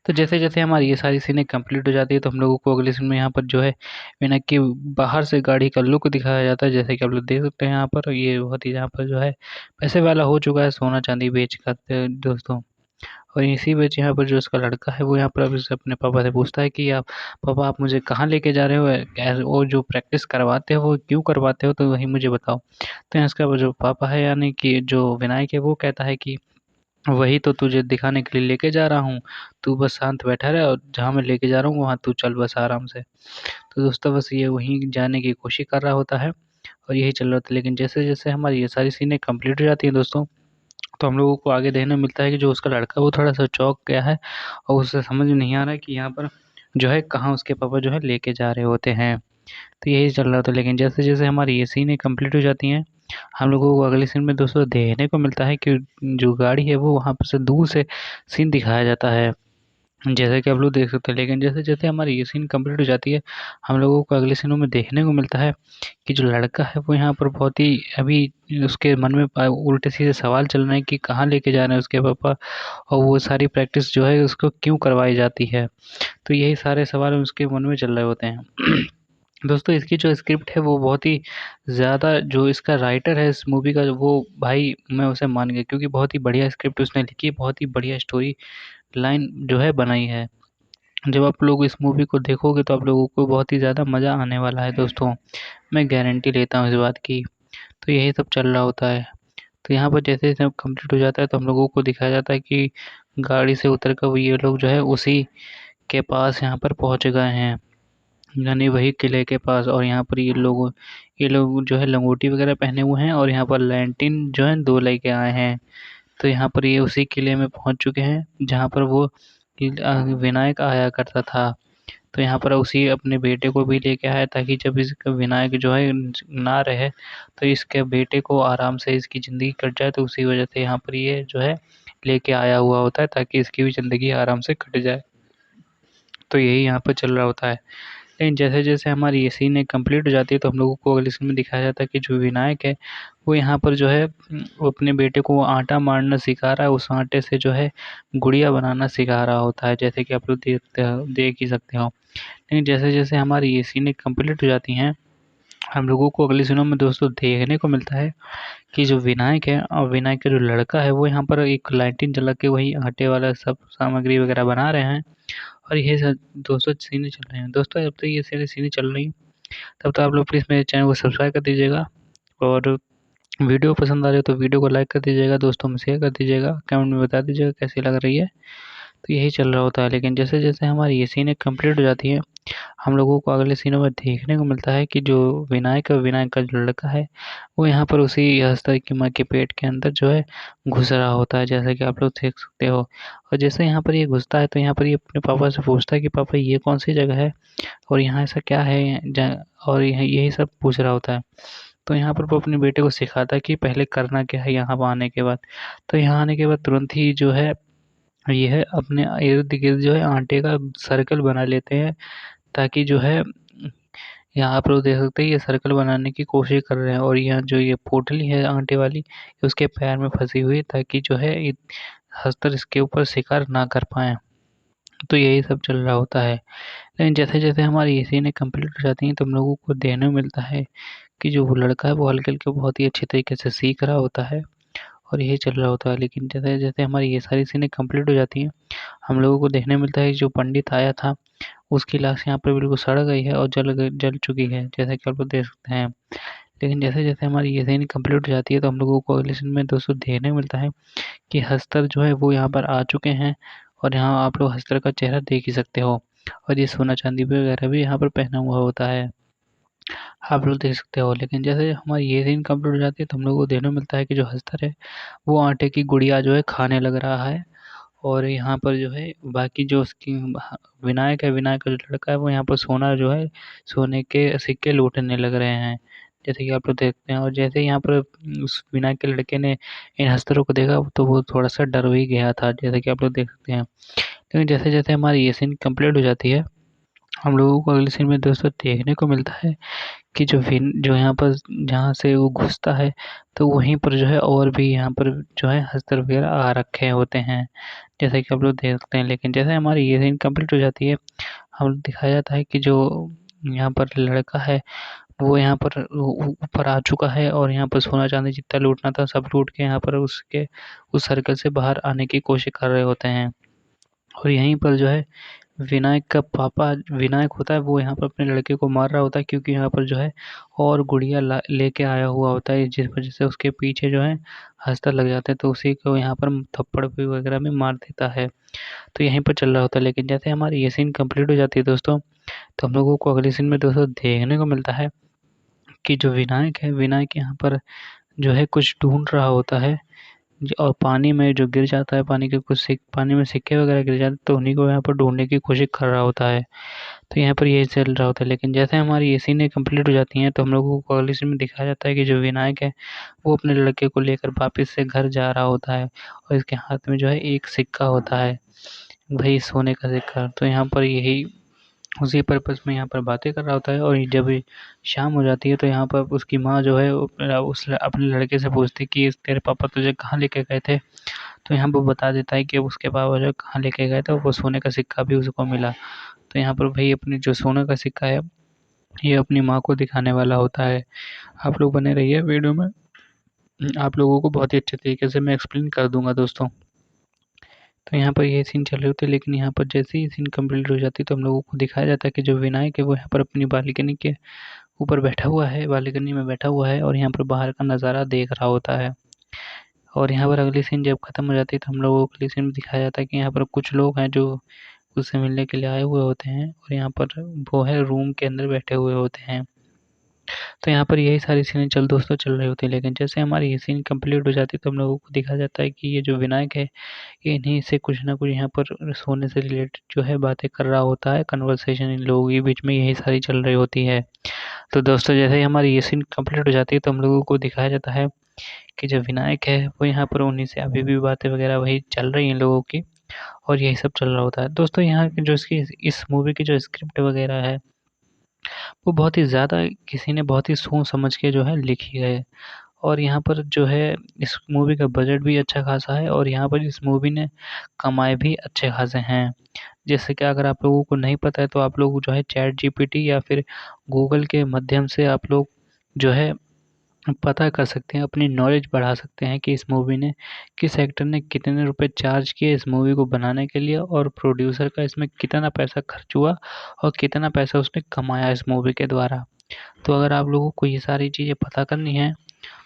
तो जैसे-जैसे हमारी ये सारी सीनें कंप्लीट हो जाती है तो हम लोगों को अगली सीन में यहाँ पर जो है विनायक की बाहर से गाड़ी का लुक दिखाया जाता है, जैसे कि आप लोग देख सकते हैं यहाँ पर ये बहुत ही यहाँ पर जो है पैसे वाला हो चुका है सोना-चाँदी बेच कर दोस्तों। और इसी बीच यहाँ पर जो उसका लड़का है वो यहाँ पर अब से अपने पापा से पूछता है कि आप पापा आप मुझे कहाँ लेके जा रहे हो? वो जो प्रैक्टिस करवाते हो वो क्यों करवाते हो? तो वही मुझे बताओ। तो यहाँ इसका वो जो पापा है यानी कि जो विनायक है वो कहता है कि वही तो तुझे दिखाने के लिए लेके जा रहा हूँ। तू बस शांत बैठा रहे और जहाँ मैं लेके जा रहा हूँ वहाँ तू चल बस आराम से। तो दोस्तों बस ये वहीं जाने की कोशिश कर रहा होता है और यही चल रहा था। लेकिन जैसे-जैसे हमारी ये सारी सीनें कंप्लीट हो जाती हैं दोस्तों तो हम लोगों को आगे देखने मिलता है कि जो उसका लड़का है वो थोड़ा-सा चौंक गया है और उसे समझ में नहीं आ रहा है कि यहाँ पर जो है कहाँ उसके पापा जो है लेके जा रहे होते हैं। तो यही चल रहा था लेकिन जैसे-जैसे हमारी ये सीनें कंप्लीट हो जाती हैं, हम लोगों को अगली सीन में दोस्तों देखने को मिलता है कि जो गाड़ी है वो वहाँ पे से दूर से सीन दिखाया जाता है। जैसा कि आप लोग देख सकते हैं लेकिन जैसे-जैसे हमारी ये सीन कंप्लीट हो जाती है, हम लोगों को अगले सीनों में देखने को मिलता है कि जो लड़का है वो यहाँ पर बहुत ही अभी उसके मन में उल्टे-सीधे सवाल चल रहे हैं कि कहाँ लेके जा रहे हैं उसके पापा और वो सारी प्रैक्टिस जो है उसको क्यों करवाई जाती है। तो यही सारे सवाल उसके मन में चल रहे होते हैं। दोस्तों इसकी जो स्क्रिप्ट है वो बहुत ही ज़्यादा जो इसका राइटर है इस मूवी का वो भाई मैं उसे मान गया क्योंकि बहुत ही बढ़िया स्क्रिप्ट उसने लिखी है, बहुत ही बढ़िया स्टोरी लाइन जो है बनाई है। जब आप लोग इस मूवी को देखोगे तो आप लोगों को बहुत ही ज़्यादा मज़ा आने वाला है दोस्तों, मैं गारंटी लेता हूँ इस बात की। तो यही सब चल रहा होता है। तो यहाँ पर जैसे-जैसे कंप्लीट हो जाता है तो हम लोगों को दिखाया जाता है कि गाड़ी से उतर कर वो ये लोग जो है उसी के पास यहाँ पर पहुँच गए हैं, यानी वही किले के पास और यहाँ पर ये लोग जो है लंगोटी वगैरह पहने हुए हैं और यहाँ पर लैंटिन जो है 2 लेके आए हैं। तो यहाँ पर ये उसी किले में पहुँच चुके हैं, जहाँ पर वो कि विनायक आया करता था। तो यहाँ पर उसी अपने बेटे को भी लेके आया ताकि जब इसका विनायक जो है ना रहे तो इसके बेटे को आराम से इसकी ज़िंदगी कट जाए, तो उसी वजह से यहाँ पर ये जो है लेके आया हुआ होता है ताकि इसकी भी ज़िंदगी आराम से कट जाए। तो यही यहाँ पर चल रहा होता है। लेकिन जैसे-जैसे हमारी ये सीन कंप्लीट हो जाती है तो हम लोगों को अगले सीन में दिखाया जाता है कि जो विनायक है वो यहाँ पर जो है वो अपने बेटे को आटा मारना सिखा रहा है, उस आटे से जो है गुड़िया बनाना सिखा रहा होता है, जैसे कि आप लोग देख ही सकते हो। लेकिन जैसे-जैसे हमारी ये सीनें कंप्लीट हो जाती हैं, हम लोगों को अगली सीनों में दोस्तों देखने को मिलता है कि जो विनायक है और विनायक का जो लड़का है वो यहाँ पर एक लालटेन जला के वही आटे वाला सब सामग्री वगैरह बना रहे हैं और ये सब दोस्तों सीनें चल रहे हैं। दोस्तों जब तक ये सारी सीनें चल रही हैं तब तक आप लोग प्लीज़ मेरे चैनल को सब्सक्राइब कर दीजिएगा और वीडियो पसंद आ रही हो तो वीडियो को लाइक कर दीजिएगा, दोस्तों में शेयर कर दीजिएगा, कमेंट में बता दीजिएगा कैसी लग रही है। तो यही चल रहा होता है। लेकिन जैसे-जैसे हमारी ये सीनें कंप्लीट हो जाती हैं, हम लोगों को अगले सीनों में देखने को मिलता है कि जो विनायक का जो लड़का है, वो यहाँ पर उसी हस्तर की माँ के पेट के अंदर जो है घुस रहा होता है, जैसा कि आप लोग देख सकते हो। और जैसे यहाँ पर ये घुसता है तो यहाँ पर ये अपने पापा से पूछता है कि पापा ये कौन-सी जगह है और यहाँ ऐसा क्या है और यही सब पूछ रहा होता है। तो यहाँ पर वो अपने बेटे को सिखाता है कि पहले करना क्या है यहाँ पर आने के बाद। तो यहाँ आने के बाद तुरंत ही जो है ये है अपने इर्द-गिर्द जो है आटे का सर्कल बना लेते हैं ताकि जो है यहाँ आप लोग देख सकते हैं ये सर्कल बनाने की कोशिश कर रहे हैं और यहाँ जो ये पोटली है आटे वाली उसके पैर में फंसी हुई है ताकि जो है हस्तर इसके ऊपर शिकार ना कर पाएँ। तो यही सब चल रहा होता है। लेकिन जैसे-जैसे हमारी ये सीनें कंप्लीट हो जाती हैं तो हम लोगों को देखने को मिलता है कि जो वो लड़का है वो हल्के-हल्के बहुत ही अच्छे तरीके से सीख रहा होता है और यही चल रहा होता है। लेकिन जैसे-जैसे हमारी ये सारी सीनें कंप्लीट हो जाती हैं, हम लोगों को देखने मिलता है कि जो पंडित आया था, उसकी लाश यहाँ पर बिल्कुल सड़ गई है और जल चुकी है, जैसा कि आप लोग देख सकते हैं। लेकिन जैसे-जैसे हमारी ये सीन कंप्लीट हो जाती है, तो हम लोगों को अगले सीन में दोस्तों देखने को मिलता है कि हस्तर जो है वो यहाँ पर आ चुके हैं और यहाँ आप लोग हस्तर का चेहरा देख ही सकते हो और ये सोना-चांदी वगैरह भी यहाँ पर पहना हुआ होता है। आप लोग देख सकते हो। लेकिन जैसे हमारी ये सीन कंप्लीट हो जाती है, तो हम लोगों को देखने को मिलता है कि जो हस्तर है, वो आटे की गुड़िया जो है खाने लग रहा है और यहाँ पर जो है बाकी जो उसकी विनायक है, विनायक का जो लड़का है वो यहाँ पर सोना जो है सोने के सिक्के लूटने लग रहे हैं, जैसे कि आप लोग देखते हैं। और जैसे ही यहाँ पर उस विनायक के लड़के ने इन हस्तरों को देखा तो वो थोड़ा-सा डर भी गया था, जैसा कि आप लोग देख सकते हैं। लेकिन जैसे-जैसे हमारी ये सीन कंप्लीट हो जाती है, हम लोगों को अगले सीन में दोस्तों देखने को मिलता है कि जो यहाँ पर जहाँ से वो घुसता है, तो वहीं पर जो है और भी यहाँ पर जो है हस्तर वगैरह आ रखे होते हैं, जैसा कि आप लोग देख सकते हैं। लेकिन जैसे हमारी ये सीन कंप्लीट हो जाती है, हम दिखाया जाता है कि जो यहाँ पर लड़का है, वो यहाँ पर ऊपर आ चुका है और यहाँ पर सोना-चांदी जितना लूटना था सब लूट के यहाँ पर उसके उस सर्कल से बाहर आने की कोशिश कर रहे होते हैं। और यहीं पर जो है विनायक का पापा विनायक होता है वो यहाँ पर अपने लड़के को मार रहा होता है क्योंकि यहाँ पर जो है और गुड़िया लेके आया हुआ होता है जिस वजह से उसके पीछे जो है हस्तर लग जाते हैं तो उसी को यहाँ पर थप्पड़ भी वगैरह में मार देता है। तो यहीं पर चल रहा होता है। लेकिन जैसे हमारी ये सीन कंप्लीट हो जाती है दोस्तों, तो हम लोगों को अगले सीन में दोस्तों देखने को मिलता है कि जो विनायक है, विनायक यहाँ पर जो है कुछ ढूँढ रहा होता है और पानी में जो गिर जाता है, पानी में सिक्के वगैरह गिर जाते हैं तो उन्हीं को यहाँ पर ढूँढने की कोशिश कर रहा होता है। तो यहाँ पर यही चल रहा होता है। लेकिन जैसे हमारी ये सीनें कंप्लीट हो जाती हैं तो हम लोगों को अगली सीन में दिखाया जाता है कि जो विनायक है, वो अपने लड़के को लेकर वापस से घर जा रहा होता है और इसके हाथ में जो है एक सिक्का होता है, वही सोने का सिक्का। तो यहाँ पर यही उसी पर्पज़ में यहाँ पर बातें कर रहा होता है और जब शाम हो जाती है तो यहाँ पर उसकी माँ जो है अपने लड़के से पूछती है कि तेरे पापा तुझे कहाँ लेके गए थे? तो यहाँ पर बता देता है कि उसके पापा जो कहाँ लेके गए थे और वो सोने का सिक्का भी उसको मिला। तो यहाँ पर वही अपनी जो सोने का सिक्का है, ये अपनी माँ को दिखाने वाला होता है। आप लोग बने रहिए वीडियो में, आप लोगों को बहुत ही अच्छे तरीके से मैं एक्सप्लेन कर दूँगा दोस्तों। तो यहाँ पर ये सीन चल रहे होते हैं लेकिन यहाँ पर जैसे ही सीन कंप्लीट हो जाती है तो हम लोगों को दिखाया जाता है कि जो विनायक है वो यहाँ पर अपनी बालकनी के ऊपर बैठा हुआ है, बालकनी में बैठा हुआ है और यहाँ पर बाहर का नज़ारा देख रहा होता है। और यहाँ पर अगली सीन जब खत्म हो जाती है तो हम लोगों को अगली सीन में दिखाया जाता है कि यहाँ पर कुछ लोग हैं जो उससे मिलने के लिए आए हुए होते हैं और यहाँ पर वो है रूम के अंदर बैठे हुए होते हैं। तो यहाँ पर यही सारी सीनें दोस्तों चल रही होती है, लेकिन जैसे हमारी ये सीन कंप्लीट हो जाती है तो हम लोगों को दिखाया जाता है कि ये जो विनायक है, ये इन्हीं से कुछ ना कुछ यहाँ पर सोने से रिलेटेड जो है बातें कर रहा होता है, कन्वर्सेशन इन लोगों के बीच में यही सारी चल रही होती है। तो दोस्तों जैसे ही हमारी ये सीन कंप्लीट हो जाती है तो हम लोगों को दिखाया जाता है कि जो विनायक है वो यहाँ पर उन्हीं से अभी भी बातें वगैरह वही चल रही हैं लोगों की, और यही सब चल रहा होता है। दोस्तों यहाँ की जो इसकी इस मूवी की जो स्क्रिप्ट वगैरह है, वो बहुत ही ज़्यादा किसी ने बहुत ही सोच समझ के जो है लिखी है। और यहाँ पर जो है इस मूवी का बजट भी अच्छा खासा है, और यहाँ पर इस मूवी ने कमाए भी अच्छे खासे हैं। जैसे कि अगर आप लोगों को नहीं पता है तो आप लोग जो है चैट जीपीटी या फिर गूगल के माध्यम से आप लोग जो है पता कर सकते हैं, अपनी नॉलेज बढ़ा सकते हैं कि इस मूवी ने किस एक्टर ने कितने रुपए चार्ज किए इस मूवी को बनाने के लिए, और प्रोड्यूसर का इसमें कितना पैसा खर्च हुआ और कितना पैसा उसने कमाया इस मूवी के द्वारा। तो अगर आप लोगों को ये सारी चीज़ें पता करनी है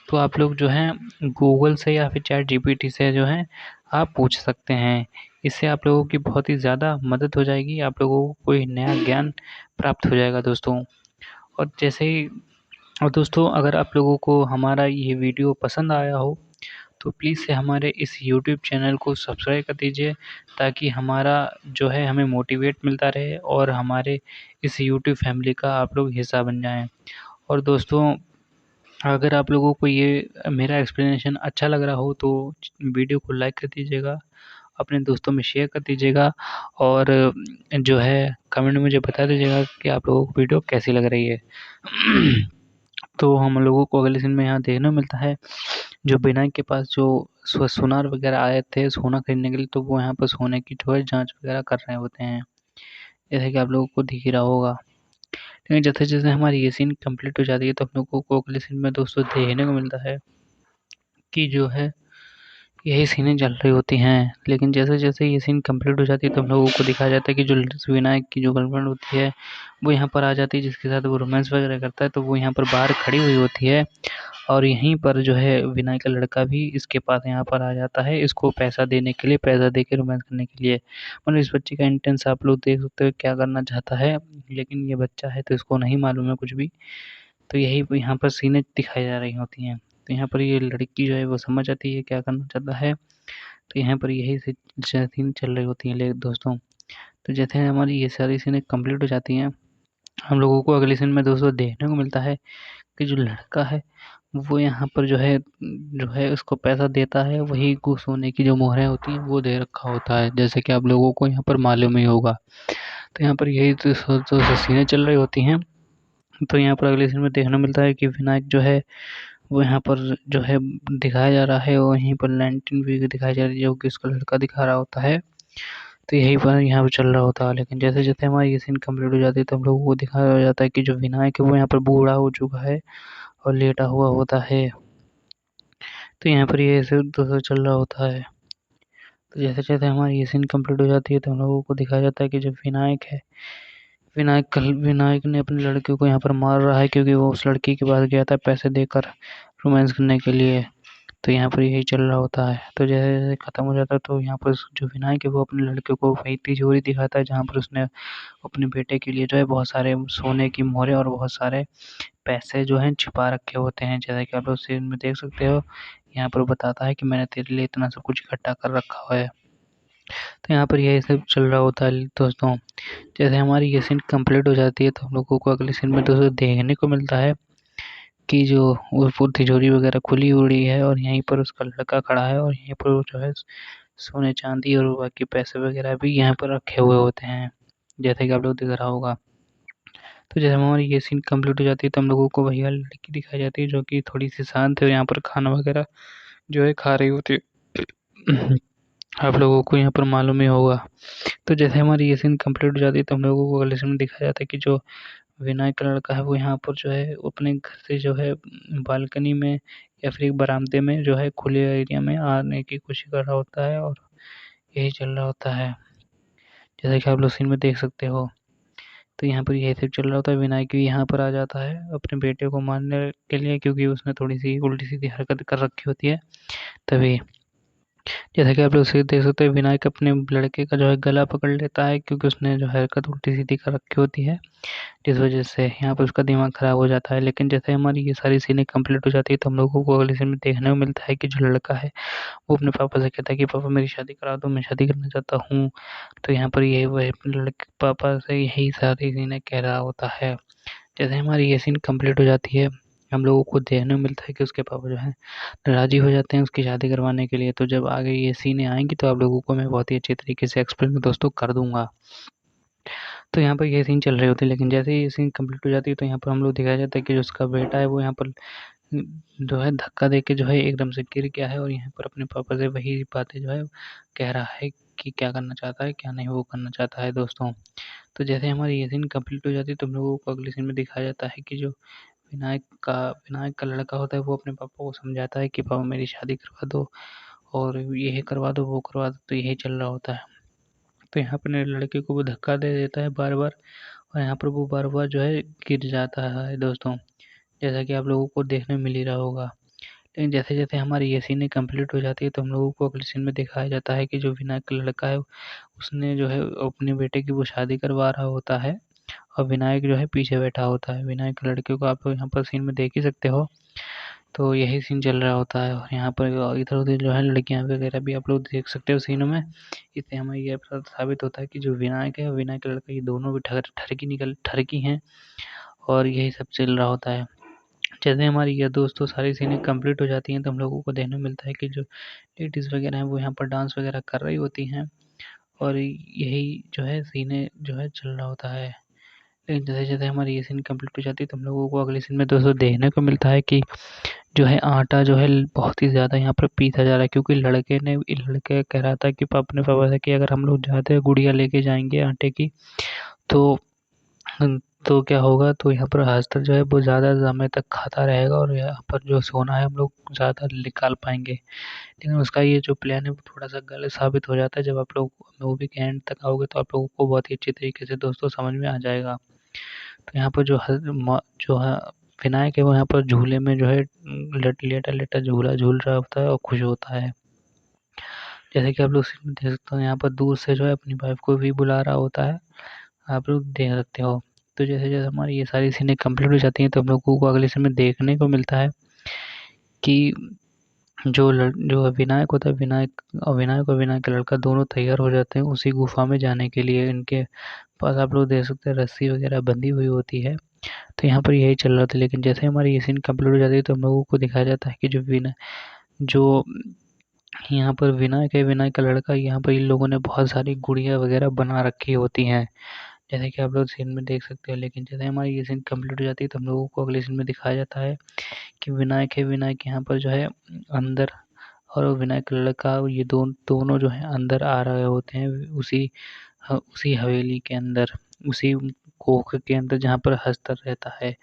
तो आप लोग जो हैं गूगल से या फिर चैट जीपीटी से जो है आप पूछ सकते हैं। इससे आप लोगों की बहुत ही ज़्यादा मदद हो जाएगी, आप लोगों को कोई नया ज्ञान प्राप्त हो जाएगा दोस्तों। और जैसे ही और दोस्तों अगर आप लोगों को हमारा ये वीडियो पसंद आया हो तो प्लीज़ से हमारे इस यूट्यूब चैनल को सब्सक्राइब कर दीजिए, ताकि हमारा जो है हमें मोटिवेट मिलता रहे और हमारे इस यूट्यूब फैमिली का आप लोग हिस्सा बन जाएँ। और दोस्तों अगर आप लोगों को ये मेरा एक्सप्लेनेशन अच्छा लग रहा हो तो वीडियो को लाइक कर दीजिएगा, अपने दोस्तों में शेयर कर दीजिएगा, और जो है कमेंट में मुझे बता दीजिएगा कि आप लोगों को वीडियो कैसी लग रही है। तो हम लोगों को अगले सीन में यहाँ देखने को मिलता है, जो विनायक के पास जो सुनार वगैरह आए थे सोना खरीदने के लिए, तो वो यहाँ पर सोने की जो है जाँच वगैरह कर रहे होते हैं, जैसे कि आप लोगों को दिख ही रहा होगा। लेकिन जैसे-जैसे हमारी ये सीन कंप्लीट हो जाती है तो हम लोगों को अगले सीन में दोस्तों देखने को मिलता है कि जो है यही सीनें चल रही होती हैं। लेकिन जैसे-जैसे ये सीन कंप्लीट हो जाती है तो हम लोगों को दिखाया जाता है कि जो विनायक की जो गर्लफ्रेंड होती है, वो यहाँ पर आ जाती है, जिसके साथ वो रोमांस वगैरह करता है, तो वो यहाँ पर बाहर खड़ी हुई होती है। और यहीं पर जो है विनायक का लड़का भी इसके पास यहाँ पर आ जाता है, इसको पैसा देने के लिए, पैसा देके रोमांस करने के लिए। मतलब इस बच्चे का इंटेंस आप लोग देख सकते हो क्या करना चाहता है, लेकिन ये बच्चा है तो इसको नहीं मालूम है कुछ भी। तो यही यहाँ पर सीनें दिखाई जा रही होती हैं। तो यहाँ पर ये लड़की जो है वो समझ जाती है क्या करना चाहता है, तो यहाँ पर यही सीन चल रही होती है ले दोस्तों। तो जैसे हमारी ये सारी सीनें कंप्लीट हो जाती हैं, हम लोगों को अगले सीन में दोस्तों देखने को मिलता है कि जो लड़का है वो यहाँ पर जो है उसको पैसा देता है, वही सोने की जो मोहरें होती हैं वो दे रखा होता है, जैसे कि आप लोगों को यहाँ पर मालूम ही होगा। तो यहाँ पर यही तो सीनें चल रही होती हैं। तो यहाँ पर अगले सीन में देखने को मिलता है कि विनायक जो है वो यहाँ पर जो है दिखाया जा रहा है, और वहीं पर 19 भी दिखाई जा रही है, जो कि उसका लड़का दिखा रहा होता है। तो यही पर यहाँ पे चल रहा होता है, लेकिन जैसे-जैसे हमारी ये सीन कंप्लीट हो जाती है तो हम लोगों को दिखाया जाता है कि जो विनायक है वो यहाँ पर बूढ़ा हो चुका है और लेटा हुआ होता है। तो यहाँ पर ये ऐसे दोस्तों चल रहा होता है। तो जैसे-जैसे हमारी ये सीन कंप्लीट हो जाती है तो हम लोगों को दिखाया जाता है कि जो विनायक है, विनायक ने अपने लड़के को यहाँ पर मार रहा है, क्योंकि वो उस लड़की के पास गया था पैसे देकर रोमांस करने के लिए। तो यहाँ पर यही चल रहा होता है। तो जैसे-जैसे खत्म हो जाता है तो यहाँ पर जो विनायक है वो अपने लड़के को वही तिजोरी दिखाता है, जहाँ पर उसने अपने बेटे के लिए जो है बहुत सारे सोने की मोहरें और बहुत सारे पैसे जो हैं छिपा रखे होते हैं। जैसा कि आप लोग सीन में देख सकते हो, यहाँ पर बताता है कि मैंने तेरे लिए इतना सब कुछ इकट्ठा कर रखा हुआ है। तो यहाँ पर यही सब चल रहा होता है दोस्तों। जैसे हमारी ये सीन कंप्लीट हो जाती है तो हम लोगों को अगले सीन में दोस्तों देखने को मिलता है कि जो वो तिजोरी वगैरह खुली उड़ी है, और यहीं पर उसका लड़का खड़ा है, और यहीं पर वो जो है सोने चांदी और बाकी पैसे वगैरह भी यहाँ पर रखे हुए होते हैं, जैसे कि आप लोग दिख रहा होगा। तो जैसे हमारी ये सीन कंप्लीट हो जाती है तो हम लोगों को वही वाली लड़की दिखाई जाती है, जो कि थोड़ी सी शांत है और यहाँ पर खाना वगैरह जो है खा रही होती है। आप लोगों को यहाँ पर मालूम ही होगा। तो जैसे हमारी ये सीन कंप्लीट हो जाती है तो हम लोगों को अगले सीन में दिखाया जाता है कि जो विनायक का लड़का है वो यहाँ पर जो है अपने घर से जो है बालकनी में या फिर एक बरामदे में जो है खुले एरिया में आने की कोशिश कर रहा होता है, और यही चल रहा होता है, जैसा कि आप लोग सीन में देख सकते हो। तो यहाँ पर यही सब चल रहा होता है, विनायक भी यहाँ पर आ जाता है अपने बेटे को मारने के लिए, क्योंकि उसने थोड़ी सी उल्टी सीधी हरकत कर रखी होती है तभी। जैसा कि आप लोग देख सकते हैं, विनायक अपने लड़के का जो है गला पकड़ लेता है, क्योंकि उसने जो हरकत उल्टी-सीधी कर रखी होती है, जिस वजह से यहाँ पे उसका दिमाग खराब हो जाता है। लेकिन जैसे हमारी ये सारी सीनें कंप्लीट हो जाती है, तो हम लोगों को अगली सीन में देखने को मिलता है कि जो लड़का है, वो अपने पापा से कहता है कि पापा मेरी शादी करा दो, मैं शादी करना चाहता हूँ। तो यहाँ पर ये वही अपने लड़के पापा से यही सारी सीनें कह रहा होता है। जैसे हमारी ये सीन कंप्लीट हो जाती है, हम लोगों को देखने को मिलता है कि उसके पापा जो हैं राज़ी हो जाते हैं उसकी शादी करवाने के लिए। तो जब आगे ये सीनें आएँगी, तो आप लोगों को मैं बहुत ही अच्छे तरीके से एक्सप्लेन दोस्तों कर दूँगा। तो यहाँ पर ये सीन चल रही होती है, लेकिन जैसे ही ये सीन कंप्लीट हो जाती है, तो यहाँ पर हम लोग दिखाया जाता है कि जो उसका बेटा है, वो यहाँ पर जो है धक्का देके जो है एकदम से गिर गया है, और यहाँ पर अपने पापा से वही बातें जो है कह रहा है कि क्या करना चाहता है, क्या नहीं वो करना चाहता है दोस्तों। तो जैसे हमारी ये सीन कंप्लीट हो जाती है, तो हम लोगों को अगले सीन में दिखाया जाता है कि जो विनायक का लड़का होता है, वो अपने पापा को समझाता है कि पापा मेरी शादी करवा दो, और ये करवा दो, वो करवा दो। तो यही चल रहा होता है। तो यहाँ पर लड़के को वो धक्का दे देता है बार-बार, और यहाँ पर वो बार-बार जो है गिर जाता है दोस्तों, जैसा कि आप लोगों को देखने मिल ही रहा होगा। लेकिन जैसे-जैसे हमारी ये सीनें कंप्लीट हो जाती है, तो हम लोगों को अगले सीन में दिखाया जाता है कि जो विनायक का लड़का है, उसने जो है अपने बेटे की वो शादी करवा रहा होता है, और विनायक जो है पीछे बैठा होता है। विनायक के लड़के को आप लोग यहाँ पर सीन में देख ही सकते हो। तो यही सीन चल रहा होता है, और यहाँ पर इधर-उधर जो है लड़कियाँ वगैरह भी आप लोग देख सकते हो सीनों में। इससे हमें ये साबित होता है कि जो विनायक है और विनायक का लड़का, ये दोनों भी ठरकी हैं, और यही सब चल रहा होता है। जैसे हमारी ये दोस्तों सारी सीनें कंप्लीट हो जाती हैं, तो हम लोगों को देखने को मिलता है कि जो लेडीज़ वगैरह हैं, वो यहाँ पर डांस वगैरह कर रही होती हैं, और यही जो है सीनें जो है चल रहा होता है। लेकिन जैसे-जैसे हमारी ये सीन कंप्लीट हो जाती है, तो हम लोगों को अगले सीन में दोस्तों देखने को मिलता है कि जो है आटा जो है बहुत ही ज़्यादा यहाँ पर पीसा जा रहा है, क्योंकि लड़के कह रहा था कि अपने पापा से कि अगर हम लोग ज़्यादा गुड़िया लेके जाएँगे आटे की, तो तो क्या होगा, तो यहाँ पर हस्तर जो है वो ज़्यादा समय तक खाता रहेगा, और यहाँ पर जो सोना है हम लोग ज़्यादा निकाल पाएँगे। लेकिन उसका ये जो प्लान है, वो थोड़ा-सा गलत साबित हो जाता है। जब आप लोग मूवी के एंड तक आओगे, तो आप लोगों को बहुत ही अच्छी तरीके से दोस्तों समझ में आ जाएगा। तो यहाँ पर जो है विनायक है, वो यहाँ पर झूले में जो है लेटा-लेटा झूला झूल रहा होता है और खुश होता है। जैसे कि आप लोग सीन में देख सकते हो, यहाँ पर दूर से जो है अपनी वाइफ़ को भी बुला रहा होता है, आप लोग देख सकते हो। तो जैसे-जैसे हमारी ये सारी सीनें कंप्लीट हो जाती हैं, तो हम लोगों को अगले सीन में देखने को मिलता है कि जो विनायक होता है, विनायक और विनायक का लड़का दोनों तैयार हो जाते हैं उसी गुफ़ा में जाने के लिए। इनके पास आप लोग देख सकते हैं रस्सी वगैरह बंधी हुई होती है। तो यहाँ पर यही चल रहा था, लेकिन जैसे हमारी ये सीन कंप्लीट हो जाती है, तो हम लोगों को दिखाया जाता है कि जो यहाँ पर विनायक है, विनायक का लड़का, यहाँ पर इन लोगों ने बहुत सारी गुड़िया वगैरह बना रखी होती हैं, जैसे कि आप लोग सीन में देख सकते हो। लेकिन जैसे हमारी ये सीन कंप्लीट हो जाती है, तो हम लोगों को अगले सीन में दिखाया जाता है कि विनायक है, विनायक यहाँ पर जो है अंदर, और विनायक का लड़का, ये दोनों जो हैं अंदर आ रहे होते हैं उसी हवेली के अंदर, उसी कोख के अंदर जहाँ पर हस्तर रहता है।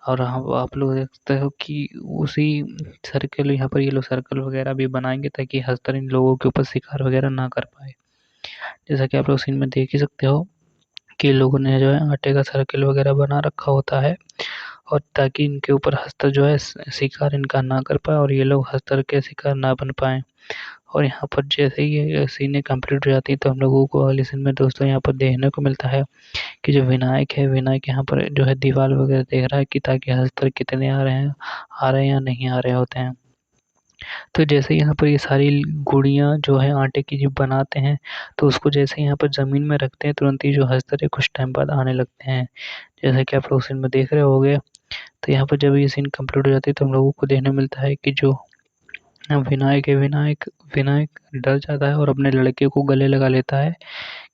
और आप लोग देख सकते हो कि उसी सर्कल, यहाँ पर ये लोग सर्कल वगैरह भी बनाएँगे, ताकि हस्तर इन लोगों के ऊपर शिकार वगैरह ना कर पाए। जैसा कि आप लोग सीन में देख ही सकते हो कि लोगों ने जो है आटे का सर्कल वगैरह बना रखा होता है, और ताकि इनके ऊपर हस्तर जो है शिकार इनका ना कर पाए, और ये लोग हस्तर के शिकार ना बन पाएँ। और यहाँ पर जैसे ही ये सीनें कंप्लीट हो जाती हैं, तो हम लोगों को अगले सीन में दोस्तों यहाँ पर देखने को मिलता है कि जो विनायक है, विनायक यहाँ पर जो है दीवार वगैरह देख रहा है कि ताकि हस्तर कितने आ रहे हैं या नहीं आ रहे होते हैं। तो जैसे ही यहाँ पर ये सारी गुड़ियाँ जो है आटे की जब बनाते हैं, तो उसको जैसे यहाँ पर ज़मीन में रखते हैं, तुरंत ही जो हस्तर है कुछ टाइम बाद आने लगते हैं। जैसा कि आप लोग सीन में देख रहे होंगे। तो यहाँ पर जब ये सीन कंप्लीट हो जाती है, तो हम लोगों को देखने मिलता है कि जो विनायक है, विनायक डर जाता है और अपने लड़के को गले लगा लेता है,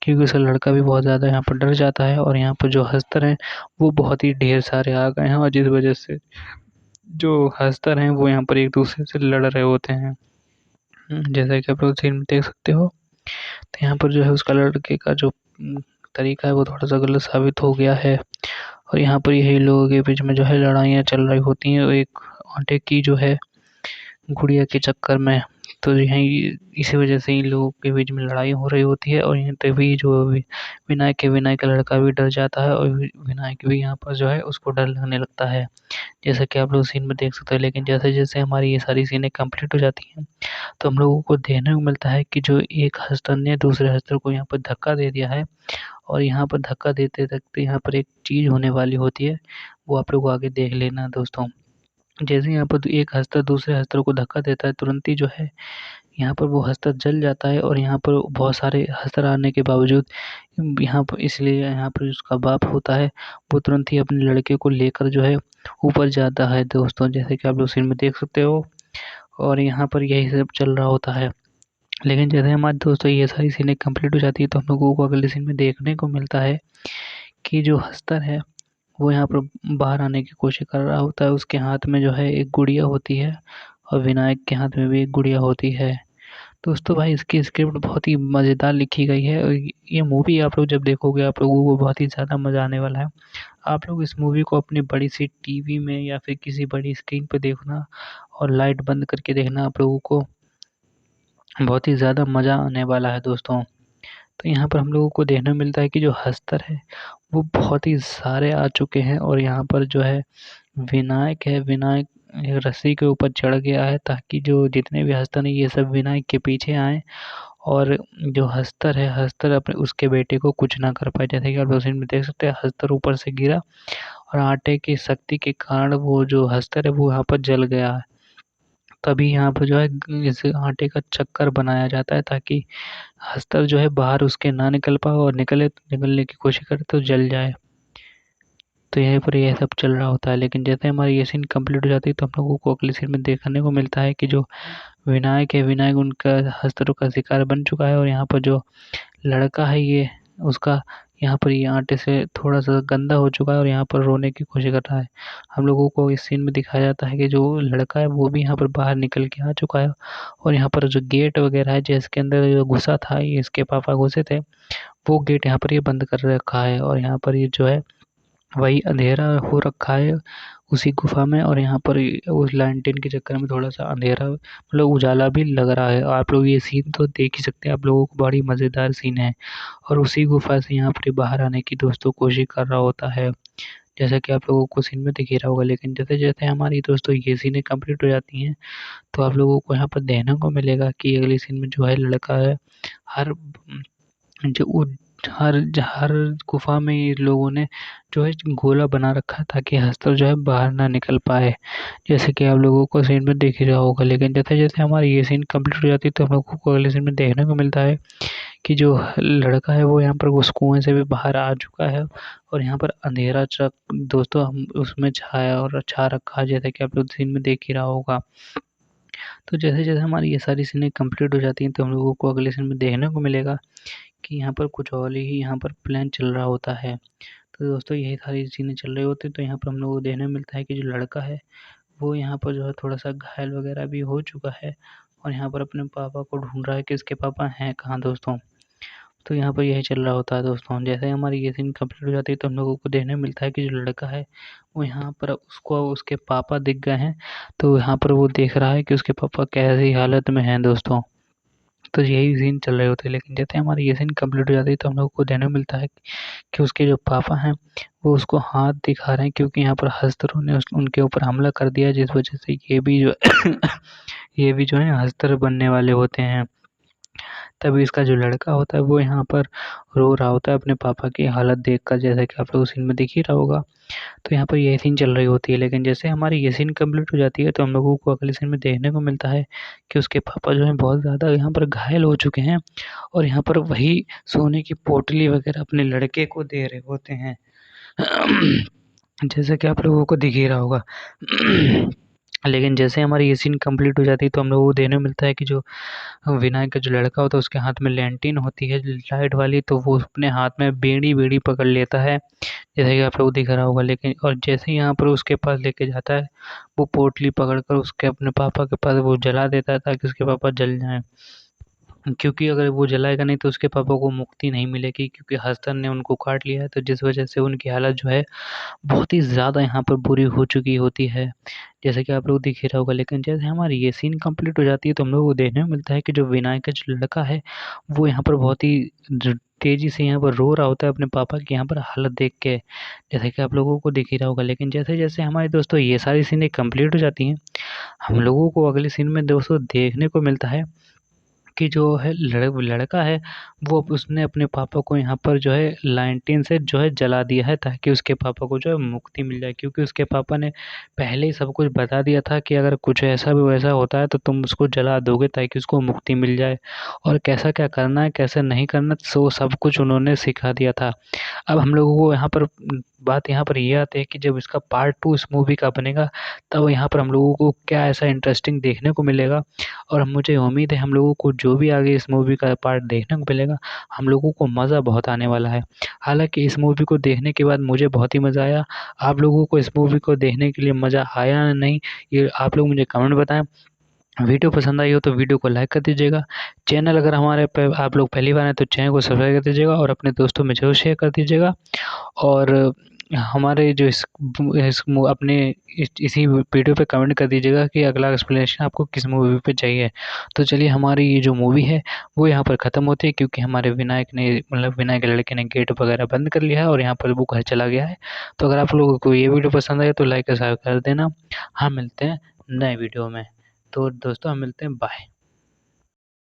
क्योंकि उसका लड़का भी बहुत ज़्यादा यहाँ पर डर जाता है, और यहाँ पर जो हस्तर हैं, वो बहुत ही ढेर सारे आ गए हैं, और जिस वजह से जो हस्तर हैं, वो यहाँ पर एक-दूसरे से लड़ रहे होते हैं। जैसा कि आप लोग सीन में देख सकते हो। तो यहाँ पर जो है उसका लड़के का जो तरीका है, वो थोड़ा-सा गलत साबित हो गया है, और यहाँ पर यही लोगों के बीच में जो है लड़ाइयाँ चल रही होती हैं, एक आटे की जो है गुड़िया के चक्कर में। तो यहीं इसी वजह से इन लोगों के बीच में लड़ाई हो रही होती है और यहीं तभी जो विनायक का लड़का भी डर जाता है और विनायक भी यहाँ पर जो है उसको डर लगने लगता है। जैसा कि आप लोग सीन में देख सकते हो, लेकिन जैसे-जैसे हमारी ये सारी सीनें कंप्लीट हो जाती हैं, तो हम लोगों को देखने को मिलता है कि जो एक हस्तर ने दूसरे हस्तर को यहाँ पर धक्का दे दिया है और यहाँ पर धक्का देते-देते यहाँ पर एक चीज़ होने वाली होती है, वो आप लोग आगे देख लेना दोस्तों। जैसे ही यहाँ पर एक हस्तर दूसरे हस्तर को धक्का देता है, तुरंत ही जो है यहाँ पर वो हस्तर जल जाता है और यहाँ पर बहुत सारे हस्तर आने के बावजूद यहाँ पर इसलिए यहाँ पर उसका बाप होता है, वो तुरंत ही अपने लड़के को लेकर जो है ऊपर जाता है दोस्तों, जैसे कि आप लोग सीन में देख सकते हो और यहाँ पर यही सब चल रहा होता है। लेकिन जैसे हमारे दोस्तों ये सारी सीनें कंप्लीट हो जाती है, तो हम लोगों को अगले सीन में देखने को मिलता है कि जो हस्तर है, वो यहाँ पर बाहर आने की कोशिश कर रहा होता है। उसके हाथ में जो है एक गुड़िया होती है और विनायक के हाथ में भी एक गुड़िया होती है। दोस्तों भाई इसकी स्क्रिप्ट बहुत ही मज़ेदार लिखी गई है और ये मूवी आप लोग जब देखोगे आप लोगों को बहुत ही ज़्यादा मज़ा आने वाला है। आप लोग इस मूवी को अपनी बड़ी-सी टीवी में या फिर किसी बड़ी स्क्रीन पे देखना और लाइट बंद करके देखना, आप लोगों को बहुत ही ज़्यादा मज़ा आने वाला है दोस्तों। तो यहाँ पर हम लोगों को देखने को मिलता है कि जो हस्तर है, वो बहुत ही सारे आ चुके हैं और यहाँ पर जो है विनायक एक रस्सी के ऊपर चढ़ गया है ताकि जो जितने भी हस्तर हैं ये सब विनायक के पीछे आएँ और जो हस्तर है, हस्तर अपने उसके बेटे को कुछ ना कर पाए। जैसे कि आप लोग सीन में देख सकते हैं हस्तर ऊपर से गिरा और आटे की शक्ति के कारण वो जो हस्तर है वो यहाँ पर जल गया है। तभी यहाँ पर जो है इस आटे का चक्कर बनाया जाता है ताकि हस्तर जो है बाहर उसके ना निकल पाए और निकलने की कोशिश करे तो जल जाए। तो यहीं पर ये सब चल रहा होता है, लेकिन जैसे हमारी ये सीन कंप्लीट हो जाती है तो हम लोगों को अगले सीन में देखने को मिलता है कि जो विनायक उनका हस्तरों का शिकार बन चुका है और यहाँ पर जो लड़का है ये उसका यहाँ पर ये आटे से थोड़ा-सा गंदा हो चुका है और यहाँ पर रोने की कोशिश कर रहा है। हम लोगों को इस सीन में दिखाया जाता है कि जो लड़का है वो भी यहाँ पर बाहर निकल के आ चुका है और यहाँ पर जो गेट वगैरह है जिसके अंदर जो घुसा था, ये इसके पापा घुसे थे, वो गेट यहाँ पर ये बंद कर रखा है और यहाँ पर ये जो है वही अंधेरा हो रखा है उसी गुफ़ा में और यहाँ पर उस लैंटर्न के चक्कर में थोड़ा-सा अंधेरा मतलब उजाला भी लग रहा है। आप लोग ये सीन तो देख ही सकते हैं, आप लोगों को बड़ी मज़ेदार सीन है और उसी गुफ़ा से यहाँ पर ये बाहर आने की दोस्तों कोशिश कर रहा होता है। जैसा कि आप लोगों को सीन में दिख ही रहा होगा, लेकिन जैसे-जैसे हमारी दोस्तों ये सीनें कंप्लीट हो जाती हैं, तो आप लोगों को यहाँ पर देखने को मिलेगा कि अगली सीन में जो है लड़का है हर जो उ हर गुफ़ा में ये लोगों ने जो है गोला बना रखा है ताकि हस्तर जो है बाहर ना निकल पाए। जैसे कि आप लोगों को सीन में दिख ही रहा होगा, लेकिन जैसे-जैसे हमारी ये सीन कंप्लीट हो जाती है तो हम लोगों को अगले सीन में देखने को मिलता है कि जो लड़का है वो यहाँ पर उस कुएँ से भी बाहर आ चुका है और यहाँ पर अंधेरा दोस्तों हम उसमें छा रखा है, जैसा कि आप लोग सीन में देख ही रहा होगा। तो जैसे-जैसे हमारी ये सारी सीनें कंप्लीट हो जाती हैं तो हम लोगों को अगले सीन में देखने को मिलेगा कि यहाँ पर कुछ और ही यहाँ पर प्लान चल रहा होता है। तो दोस्तों यही सारी सीनें चल रही होती हैं, तो यहाँ पर हम लोगों को देखने को मिलता है कि जो लड़का है, वो यहाँ पर जो है थोड़ा-सा घायल वगैरह भी हो चुका है और यहाँ पर अपने पापा को ढूँढ रहा है कि इसके पापा हैं कहाँ दोस्तों। तो यहाँ पर यही चल रहा होता है दोस्तों। जैसे ही हमारी ये सीन कंप्लीट हो जाती है तो हम लोगों को देखने को मिलता है कि जो लड़का है, वो यहाँ पर उसको उसके पापा दिख गए हैं, तो यहाँ पर वो देख रहा है कि उसके पापा कैसी हालत में हैं दोस्तों। तो यही सीन चल रहे होते हैं, लेकिन जैसे हमारी ये सीन कंप्लीट हो जाती है तो हम लोगों को देखने को मिलता है कि उसके जो पापा हैं वो उसको हाथ दिखा रहे हैं क्योंकि यहाँ पर हस्तरों ने उनके ऊपर हमला कर दिया, जिस वजह से ये भी जो है हस्तर बनने वाले होते हैं। तभी इसका जो लड़का होता है वो यहाँ पर रो रहा होता है अपने पापा की हालत देखकर, जैसा कि आप लोग सीन में दिख ही रहा होगा। तो यहाँ पर ये सीन चल रही होती है, लेकिन जैसे हमारी ये सीन कंप्लीट हो जाती है तो हम लोगों को अगले सीन में देखने को मिलता है कि उसके पापा जो हैं बहुत ज़्यादा यहाँ पर घायल हो चुके हैं और यहाँ पर वही सोने की पोटली वगैरह अपने लड़के को दे रहे होते हैं। जैसा कि आप लोगों को दिख ही रहा होगा। लेकिन जैसे हमारी ये सीन कंप्लीट हो जाती है तो हम लोगों को देखने को मिलता है कि जो विनायक का जो लड़का होता है उसके हाथ में लैंटर्न होती है लाइट वाली, तो वो अपने हाथ में बेड़ी पकड़ लेता है, जैसा कि आप लोगों को दिख रहा होगा। लेकिन और जैसे ही यहाँ पर उसके पास लेके जाता है, वो पोटली पकड़कर उसके अपने पापा के पास वो जला देता है ताकि उसके पापा जल जाएँ। क्योंकि अगर वो जलाएगा नहीं तो उसके पापा को मुक्ति नहीं मिलेगी, क्योंकि हस्तर ने उनको काट लिया है, तो जिस वजह से उनकी हालत जो है बहुत ही ज़्यादा यहाँ पर बुरी हो चुकी होती है, जैसे कि आप लोग दिख ही रहा होगा। लेकिन जैसे हमारी ये सीन कंप्लीट हो जाती है तो हम लोगों को देखने को मिलता है कि जो विनायक का जो लड़का है वो यहाँ पर बहुत ही तेज़ी से यहाँ पर रो रहा होता है अपने पापा की यहाँ पर हालत देख के, जैसे कि आप लोगों को दिख ही रहा होगा। लेकिन जैसे जैसे हमारे दोस्तों ये सारी सीनें कंप्लीट हो जाती हैं, हम लोगों को अगले सीन में दोस्तों देखने को मिलता है कि जो है लड़का है वो उसने अपने पापा को यहाँ पर जो है लालटेन से जो है जला दिया है, ताकि उसके पापा को जो है मुक्ति मिल जाए, क्योंकि उसके पापा ने पहले ही सब कुछ बता दिया था कि अगर कुछ ऐसा भी वैसा होता है तो तुम उसको जला दोगे ताकि उसको मुक्ति मिल जाए, और कैसा क्या करना है कैसे नहीं करना सो सब कुछ उन्होंने सिखा दिया था। अब हम लोगों को यहाँ पर बात यहाँ पर ये आती है कि जब इसका पार्ट 2 इस मूवी का बनेगा तब यहाँ पर हम लोगों को क्या ऐसा इंटरेस्टिंग देखने को मिलेगा, और मुझे उम्मीद है हम लोगों को जो भी आगे इस मूवी का पार्ट देखने को मिलेगा हम लोगों को मज़ा बहुत आने वाला है। हालाँकि इस मूवी को देखने के बाद मुझे बहुत ही मज़ा आया। आप लोगों को इस मूवी को देखने के लिए मज़ा आया या नहीं, ये आप लोग मुझे कमेंट बताएँ। वीडियो पसंद आई हो तो वीडियो को लाइक कर दीजिएगा। चैनल अगर हमारे पे आप लोग पहली बार हैं तो चैनल को सब्सक्राइब कर दीजिएगा और अपने दोस्तों में ज़रूर शेयर कर दीजिएगा। और हमारे जो अपने इसी वीडियो पे कमेंट कर दीजिएगा कि अगला एक्सप्लेनेशन आपको किस मूवी पे चाहिए। तो चलिए हमारी ये जो मूवी है वो यहाँ पर ख़त्म होती है, क्योंकि हमारे विनायक ने मतलब विनायक के लड़के ने गेट वगैरह बंद कर लिया है और यहाँ पर वो घर चला गया है। तो अगर आप लोगों को ये वीडियो पसंद आए तो लाइक और शेयर कर देना। हाँ, मिलते हैं नए वीडियो में। तो दोस्तों हम मिलते हैं, बाय।